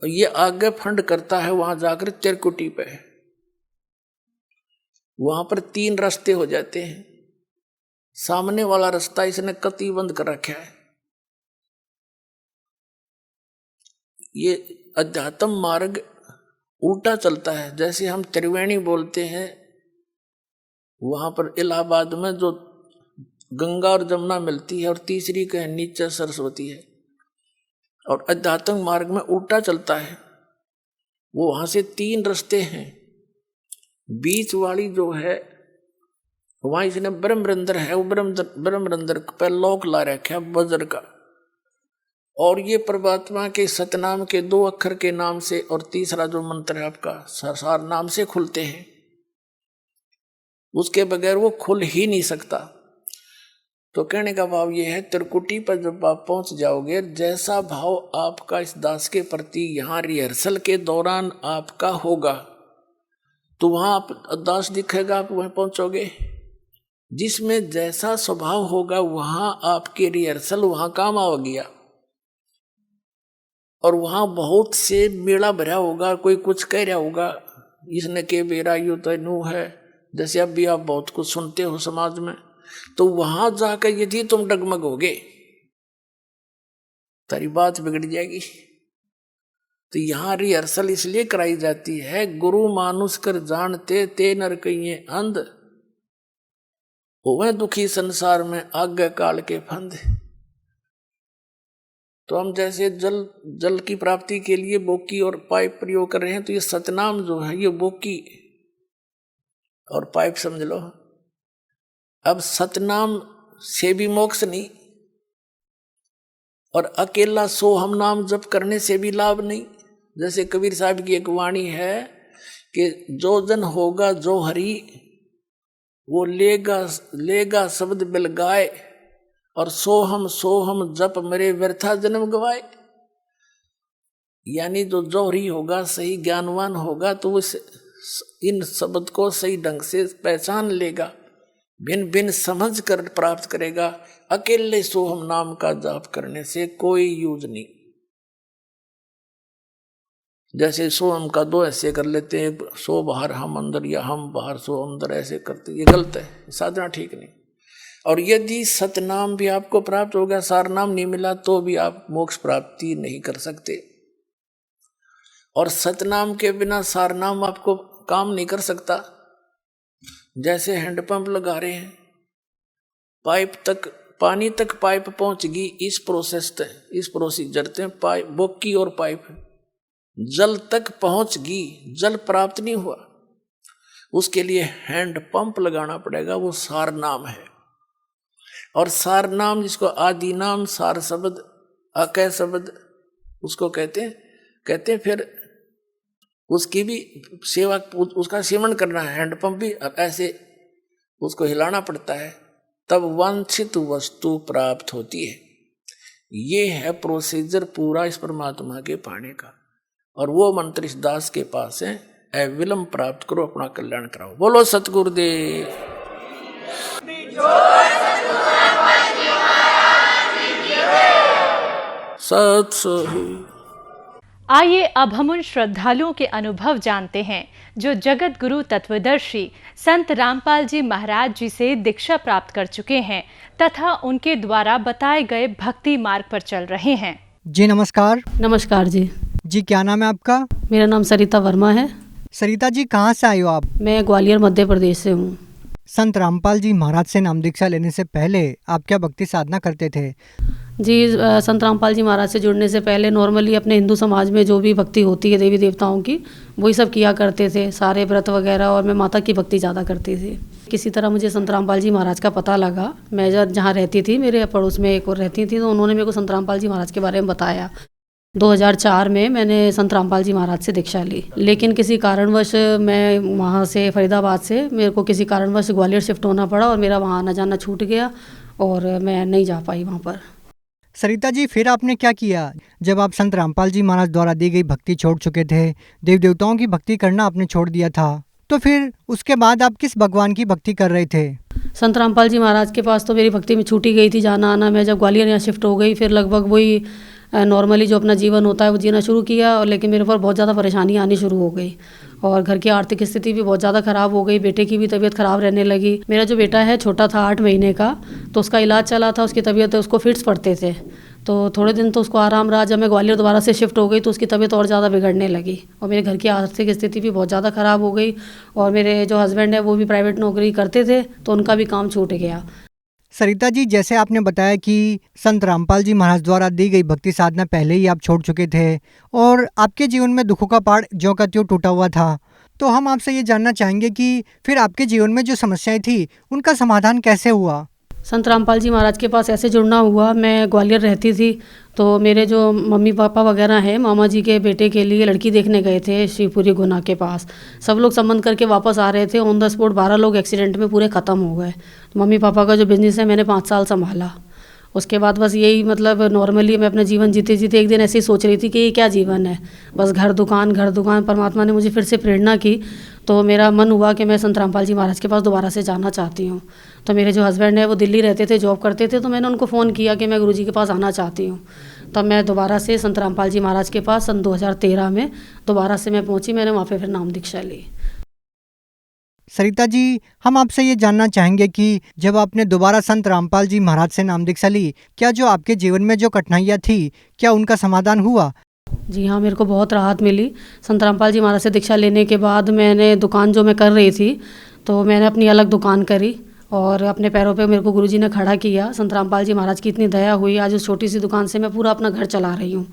ये आगे फंड करता है वहां जाकर त्रिकुटी पे। वहां पर 3 रास्ते हो जाते हैं। सामने वाला रास्ता इसने कति बंद कर रखा है। ये अध्यात्म मार्ग उल्टा चलता है। जैसे हम त्रिवेणी बोलते हैं, वहां पर इलाहाबाद में जो गंगा और जमुना मिलती है, और तीसरी कह नीचे सरस्वती है, और अध्यात्म मार्ग में उल्टा चलता है। वो वहां से 3 रास्ते हैं। बीच वाली जो है वहां इसने ब्रह्मरंध्र है, वो ब्रह्मरंध्र पे लोक ला रखा है वज्र का। और ये परमात्मा के सतनाम के 2 अक्षर के नाम से, और तीसरा जो मंत्र है आपका सार नाम से खुलते हैं। उसके बगैर वो खुल ही नहीं सकता। तो कहने का भाव ये है, त्रिकुटी पर जब आप पहुंच जाओगे, जैसा भाव आपका इस दास के प्रति यहाँ रिहर्सल के दौरान आपका होगा, तो वहां आप दास दिखेगा, आप वहीं पहुंचोगे। जिसमें जैसा स्वभाव होगा वहां आपके रिहर्सल वहां काम आ गया। और वहां बहुत से मेला भरा होगा, कोई कुछ कह रहा होगा, इसने के बेरा यू तो नू है, जैसे अब भी आप बहुत कुछ सुनते हो समाज में। तो वहां जाकर यदि तुम डगमगोगे, तारी बात बिगड़ जाएगी। तो यहाँ रिहर्सल इसलिए कराई जाती है, गुरु मानुष कर जानते ते नर कहिए अंध, होवे दुखी संसार में आगे काल के फंद। तो हम जैसे जल की प्राप्ति के लिए बोकी और पाइप प्रयोग कर रहे हैं, तो ये सतनाम जो है ये बोकी और पाइप समझ लो। अब सतनाम से भी मोक्ष नहीं, और अकेला सोहम नाम जप करने से भी लाभ नहीं। जैसे कबीर साहब की एक वाणी है कि जो जन होगा जो हरि वो लेगा शब्द बिल गाए, और सोहम सोहम जप मेरे व्यर्था जन्म गवाए। यानी जो जौहरी होगा, सही ज्ञानवान होगा, तो उस इन शब्द को सही ढंग से पहचान लेगा, भिन्न भिन्न समझ कर प्राप्त करेगा। अकेले सोहम नाम का जाप करने से कोई यूज नहीं। जैसे सोहम का दो ऐसे कर लेते हैं, सो बाहर हम अंदर, या हम बाहर सो अंदर, ऐसे करते, ये गलत है, साधना ठीक नहीं। और यदि सतनाम भी आपको प्राप्त हो गया, सार नाम नहीं मिला, तो भी आप मोक्ष प्राप्ति नहीं कर सकते। और सतनाम के बिना सार नाम आपको काम नहीं कर सकता। जैसे हैंडपंप लगा रहे हैं, पाइप तक पानी तक पाइप पहुंचगी, इस प्रोसीजर से पाइप बोकी और पाइप जल तक पहुंचगी, जल प्राप्त नहीं हुआ, उसके लिए हैंडपंप लगाना पड़ेगा, वो सार नाम है। और सार नाम जिसको आदि नाम, सार शब्द, अकय शब्द उसको कहते हैं। फिर उसकी भी सेवा, उसका सेवन करना है। हैंडपंप भी ऐसे उसको हिलाना पड़ता है, तब वांछित वस्तु प्राप्त होती है। ये है प्रोसीजर पूरा इस परमात्मा के पाने का। और वो मंत्र इस दास के पास है, अविलंब प्राप्त करो, अपना कल्याण कराओ। बोलो सतगुरुदेव। सत सही। आइए अब हम उन श्रद्धालुओं के अनुभव जानते हैं जो जगत गुरु तत्वदर्शी संत रामपाल जी महाराज जी से दीक्षा प्राप्त कर चुके हैं तथा उनके द्वारा बताए गए भक्ति मार्ग पर चल रहे हैं। जी नमस्कार। नमस्कार जी। जी क्या नाम है आपका? मेरा नाम सरिता वर्मा है। सरिता जी कहाँ से आई हो आप? मैं ग्वालियर मध्य प्रदेश से हूँ। संत रामपाल जी महाराज से नाम दीक्षा लेने से पहले आप क्या भक्ति साधना करते थे? जी संत रामपाल जी महाराज से जुड़ने से पहले नॉर्मली अपने हिंदू समाज में जो भी भक्ति होती है देवी देवताओं की, वही सब किया करते थे, सारे व्रत वगैरह, और मैं माता की भक्ति ज़्यादा करती थी। किसी तरह मुझे संत रामपाल जी महाराज का पता लगा। मैं जहाँ रहती थी, मेरे पड़ोस में एक और रहती थी, तो उन्होंने मेरे को संत रामपाल जी महाराज के बारे में बताया। 2004 में मैंने संत रामपाल जी महाराज से दीक्षा ली, लेकिन किसी कारणवश मैं वहाँ से फरीदाबाद से मेरे को किसी कारणवश ग्वालियर शिफ्ट होना पड़ा और मेरा वहाँ आना जाना छूट गया और मैं नहीं जा पाई वहाँ पर। सरिता जी फिर आपने क्या किया जब आप संत रामपाल जी महाराज द्वारा दी गई भक्ति छोड़ चुके थे, देव देवताओं की भक्ति करना आपने छोड़ दिया था, तो फिर उसके बाद आप किस भगवान की भक्ति कर रहे थे? संत रामपाल जी महाराज के पास तो मेरी भक्ति में छूटी गई थी जाना आना। मैं जब ग्वालियर यहाँ शिफ्ट हो गई, फिर लगभग वही नॉर्मली जो अपना जीवन होता है वो जीना शुरू किया, और लेकिन मेरे ऊपर बहुत ज़्यादा परेशानी आनी शुरू हो गई और घर की आर्थिक स्थिति भी बहुत ज़्यादा ख़राब हो गई। बेटे की भी तबीयत ख़राब रहने लगी। मेरा जो बेटा है छोटा था 8 महीने का, तो उसका इलाज चला था, उसकी तबीयत, उसको फिट्स पड़ते थे, तो थोड़े दिन तो उसको आराम रहा। जब मैं ग्वालियर दोबारा से शिफ्ट हो गई तो उसकी तबीयत और ज़्यादा बिगड़ने लगी और मेरे घर की आर्थिक स्थिति भी बहुत ज़्यादा ख़राब हो गई। और मेरे जो हस्बैंड है वो भी प्राइवेट नौकरी करते थे, तो उनका भी काम छूट गया। सरिता जी जैसे आपने बताया कि संत रामपाल जी महाराज द्वारा दी गई भक्ति साधना पहले ही आप छोड़ चुके थे और आपके जीवन में दुखों का पहाड़ ज्यों का त्यों टूटा हुआ था, तो हम आपसे ये जानना चाहेंगे कि फिर आपके जीवन में जो समस्याएं थी उनका समाधान कैसे हुआ? संत रामपाल जी महाराज के पास ऐसे जुड़ना हुआ, मैं ग्वालियर रहती थी, तो मेरे जो मम्मी पापा वगैरह हैं, मामा जी के बेटे के लिए लड़की देखने गए थे शिवपुरी गुना के पास। सब लोग संबंध करके वापस आ रहे थे, ऑन द स्पॉट 12 लोग एक्सीडेंट में पूरे ख़त्म हो गए। तो मम्मी पापा का जो बिजनेस है मैंने 5 साल संभाला। उसके बाद बस यही, मतलब नॉर्मली मैं अपना जीवन जीते जीते एक दिन ऐसे ही सोच रही थी कि ये क्या जीवन है, बस घर दुकान घर दुकान। परमात्मा ने मुझे फिर से प्रेरणा की, तो मेरा मन हुआ कि मैं संत रामपाल जी महाराज के पास दोबारा से जाना चाहती हूँ। तो मेरे जो हस्बैंड है वो दिल्ली रहते थे, जॉब करते थे, तो मैंने उनको फ़ोन किया कि मैं गुरुजी के पास आना चाहती हूँ। तब मैं दोबारा से संत रामपाल जी महाराज के पास सन 2013 में दोबारा से मैं पहुँची। मैंने वहाँ पे फिर नाम दीक्षा ली। सरिता जी हम आपसे ये जानना चाहेंगे कि जब आपने दोबारा संत रामपाल जी महाराज से नाम दीक्षा ली, क्या जो आपके जीवन में जो कठिनाइयाँ थी क्या उनका समाधान हुआ? जी हाँ, मेरे को बहुत राहत मिली। संत रामपाल जी महाराज से दीक्षा लेने के बाद मैंने दुकान जो मैं कर रही थी, तो मैंने अपनी अलग दुकान करी और अपने पैरों पे मेरे को गुरुजी ने खड़ा किया। संत रामपाल जी महाराज की इतनी दया हुई, आज उस छोटी सी दुकान से मैं पूरा अपना घर चला रही हूँ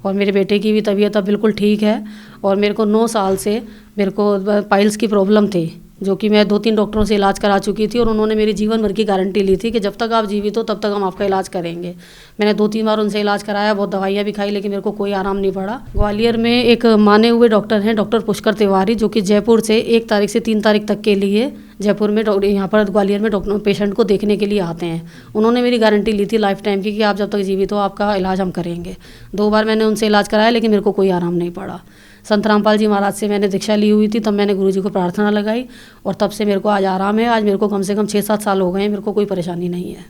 और मेरे बेटे की भी तबीयत अब बिल्कुल ठीक है। और मेरे को 9 साल से मेरे को पाइल्स की प्रॉब्लम थी, जो कि मैं 2-3 डॉक्टरों से इलाज करा चुकी थी और उन्होंने मेरी जीवन भर की गारंटी ली थी कि जब तक आप जीवित हो तब तक हम आपका इलाज करेंगे। मैंने 2-3 बार उनसे इलाज कराया, बहुत दवाइयाँ भी खाई, लेकिन मेरे को कोई आराम नहीं पड़ा। ग्वालियर में एक माने हुए डॉक्टर हैं, डॉक्टर पुष्कर तिवारी, जो कि जयपुर से 1 तारीख से 3 तारीख तक के लिए जयपुर में यहाँ पर ग्वालियर में डॉक्टर पेशेंट को देखने के लिए आते हैं। उन्होंने मेरी गारंटी ली थी लाइफ टाइम की कि आप जब तक जीवित हो आपका इलाज हम करेंगे। 2 बार मैंने उनसे इलाज कराया, लेकिन मेरे को कोई आराम नहीं पड़ा। संत रामपाल जी महाराज से मैंने दीक्षा ली हुई थी, तब मैंने गुरुजी को प्रार्थना लगाई और तब से मेरे को आज आराम है। आज मेरे को कम से कम 6-7 साल हो गए हैं, मेरे को कोई परेशानी नहीं है।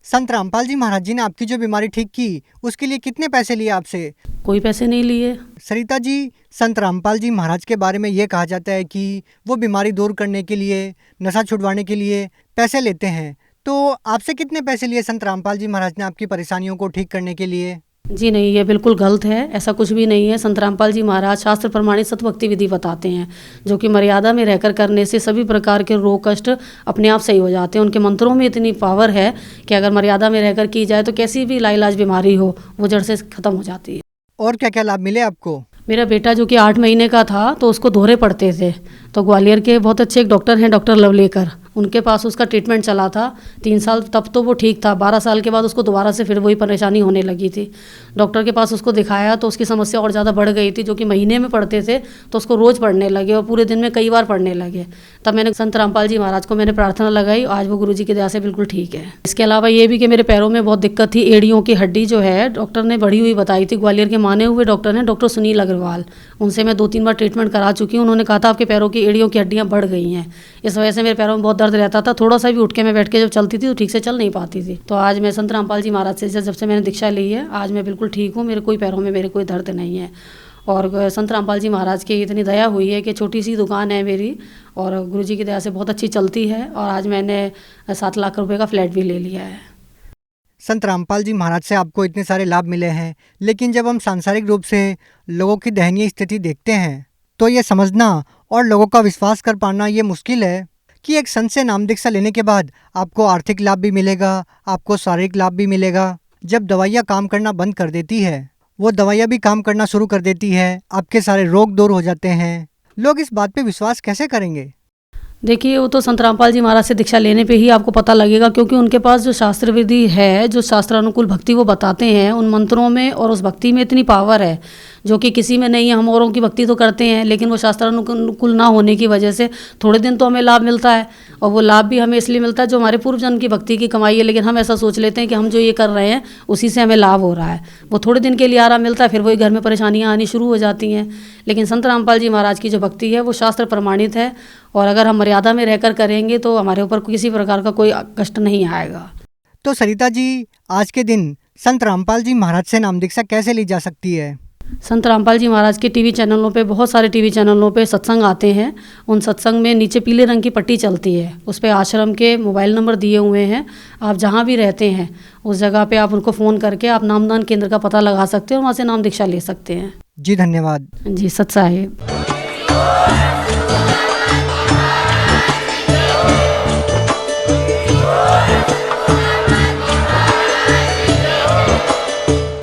संत रामपाल जी महाराज जी ने आपकी जो बीमारी ठीक की उसके लिए कितने पैसे लिए आपसे? कोई पैसे नहीं लिए। सरिता जी, संत रामपाल जी महाराज के बारे में ये कहा जाता है कि वो बीमारी दूर करने के लिए, नशा छुड़वाने के लिए पैसे लेते हैं, तो आपसे कितने पैसे लिए संत रामपाल जी महाराज ने आपकी परेशानियों को ठीक करने के लिए? जी नहीं, ये बिल्कुल गलत है, ऐसा कुछ भी नहीं है। संत रामपाल जी महाराज शास्त्र प्रमाणित सतभक्ति विधि बताते हैं, जो कि मर्यादा में रहकर करने से सभी प्रकार के रोग कष्ट अपने आप सही हो जाते हैं। उनके मंत्रों में इतनी पावर है कि अगर मर्यादा में रहकर की जाए तो कैसी भी लाइलाज बीमारी हो वो जड़ से खत्म हो जाती है। और क्या क्या लाभ मिले आपको? मेरा बेटा जो कि 8 महीने का था तो उसको दोहरे पड़ते थे, तो ग्वालियर के बहुत अच्छे एक डॉक्टर हैं, डॉक्टर लवलेकर, उनके पास उसका ट्रीटमेंट चला था 3 साल, तब तो वो ठीक था। 12 साल के बाद उसको दोबारा से फिर वही परेशानी होने लगी थी। डॉक्टर के पास उसको दिखाया तो उसकी समस्या और ज़्यादा बढ़ गई थी, जो कि महीने में पढ़ते थे तो उसको रोज़ पढ़ने लगे और पूरे दिन में कई बार पढ़ने लगे। तब मैंने संत रामपाल जी महाराज को मैंने प्रार्थना लगाई, आज वो गुरुजी की दया से बिल्कुल ठीक है। इसके अलावा ये भी कि मेरे पैरों में बहुत दिक्कत थी, एड़ियों की हड्डी जो है डॉक्टर ने बढ़ी हुई बताई थी। ग्वालियर के माने हुए डॉक्टर हैं डॉक्टर सुनील अग्रवाल, उनसे मैं 2-3 बार ट्रीटमेंट करा चुकी हूँ। उन्होंने कहा था आपके पैरों की एड़ियों की हड्डियाँ बढ़ गई हैं, इस वजह से मेरे पैरों में बहुत दर्द रहता था। थोड़ा सा भी उठ के मैं बैठ के जब चलती थी तो ठीक से चल नहीं पाती थी। तो आज मैं संत रामपाल जी महाराज से जब से मैंने दीक्षा ली है, आज मैं बिल्कुल ठीक हूँ, मेरे कोई पैरों में मेरे कोई दर्द नहीं है। और संत रामपाल जी महाराज की इतनी दया हुई है कि छोटी सी दुकान है मेरी और गुरुजी की दया से बहुत अच्छी चलती है, और आज मैंने 7 लाख रुपए का फ्लैट भी ले लिया है। संत रामपाल जी महाराज से आपको इतने सारे लाभ मिले हैं, लेकिन जब हम सांसारिक रूप से लोगों की दयनीय स्थिति देखते हैं तो ये समझना और लोगों का विश्वास कर पाना ये मुश्किल है कि एक संत से नाम दीक्षा लेने के बाद आपको आर्थिक लाभ भी मिलेगा, आपको शारीरिक लाभ भी मिलेगा। जब दवाइयाँ काम करना बंद कर देती है, वो दवाइयाँ भी काम करना शुरू कर देती है, आपके सारे रोग दूर हो जाते हैं। लोग इस बात पे विश्वास कैसे करेंगे? देखिए, वो तो संत रामपाल जी महाराज से दीक्षा लेने पे ही आपको पता लगेगा, क्योंकि उनके पास जो शास्त्र विधि है, जो शास्त्रानुकूल भक्ति वो बताते हैं, उन मंत्रों में और उस भक्ति में इतनी पावर है जो कि किसी में नहीं है। हम औरों की भक्ति तो करते हैं, लेकिन वो शास्त्रानुकूल ना होने की वजह से थोड़े दिन तो हमें लाभ मिलता है, और वो लाभ भी हमें इसलिए मिलता है जो हमारे पूर्व जन्म की भक्ति की कमाई है। लेकिन हम ऐसा सोच लेते हैं कि हम जो ये कर रहे हैं उसी से हमें लाभ हो रहा है। वो थोड़े दिन के लिए आराम मिलता है, फिर वही घर में परेशानियाँ आनी शुरू हो जाती हैं। लेकिन संत रामपाल जी महाराज की जो भक्ति है वो शास्त्र प्रमाणित है, और अगर हम मर्यादा में रहकर करेंगे तो हमारे ऊपर किसी प्रकार का कोई कष्ट नहीं आएगा। तो सरिता जी, आज के दिन संत रामपाल जी महाराज से नाम दीक्षा कैसे ली जा सकती है? संत रामपाल जी महाराज के टीवी चैनलों पे, बहुत सारे टीवी चैनलों पे सत्संग आते हैं। उन सत्संग में नीचे पीले रंग की पट्टी चलती है, उस पे आश्रम के मोबाइल नंबर दिए हुए हैं। आप जहाँ भी रहते हैं उस जगह पे आप उनको फ़ोन करके आप नामदान केंद्र का पता लगा सकते हैं और वहाँ से नाम दीक्षा ले सकते हैं। जी धन्यवाद। जी सत साहिब।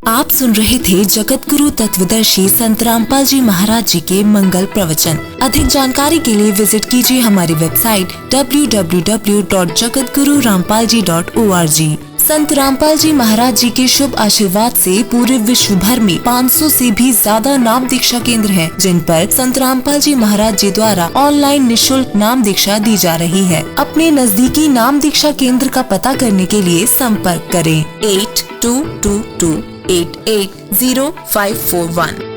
आप सुन रहे थे जगत गुरु तत्वदर्शी संत रामपाल जी महाराज जी के मंगल प्रवचन। अधिक जानकारी के लिए विजिट कीजिए हमारी वेबसाइट www.jagatgururampalji.org। संत रामपाल जी महाराज जी के शुभ आशीर्वाद से पूरे विश्व भर में 500 से भी ज्यादा नाम दीक्षा केंद्र हैं, जिन पर संत रामपाल जी महाराज जी द्वारा ऑनलाइन निशुल्क नाम दीक्षा दी जा रही है। अपने नजदीकी नाम दीक्षा केंद्र का पता करने के लिए संपर्क करें 8222880541।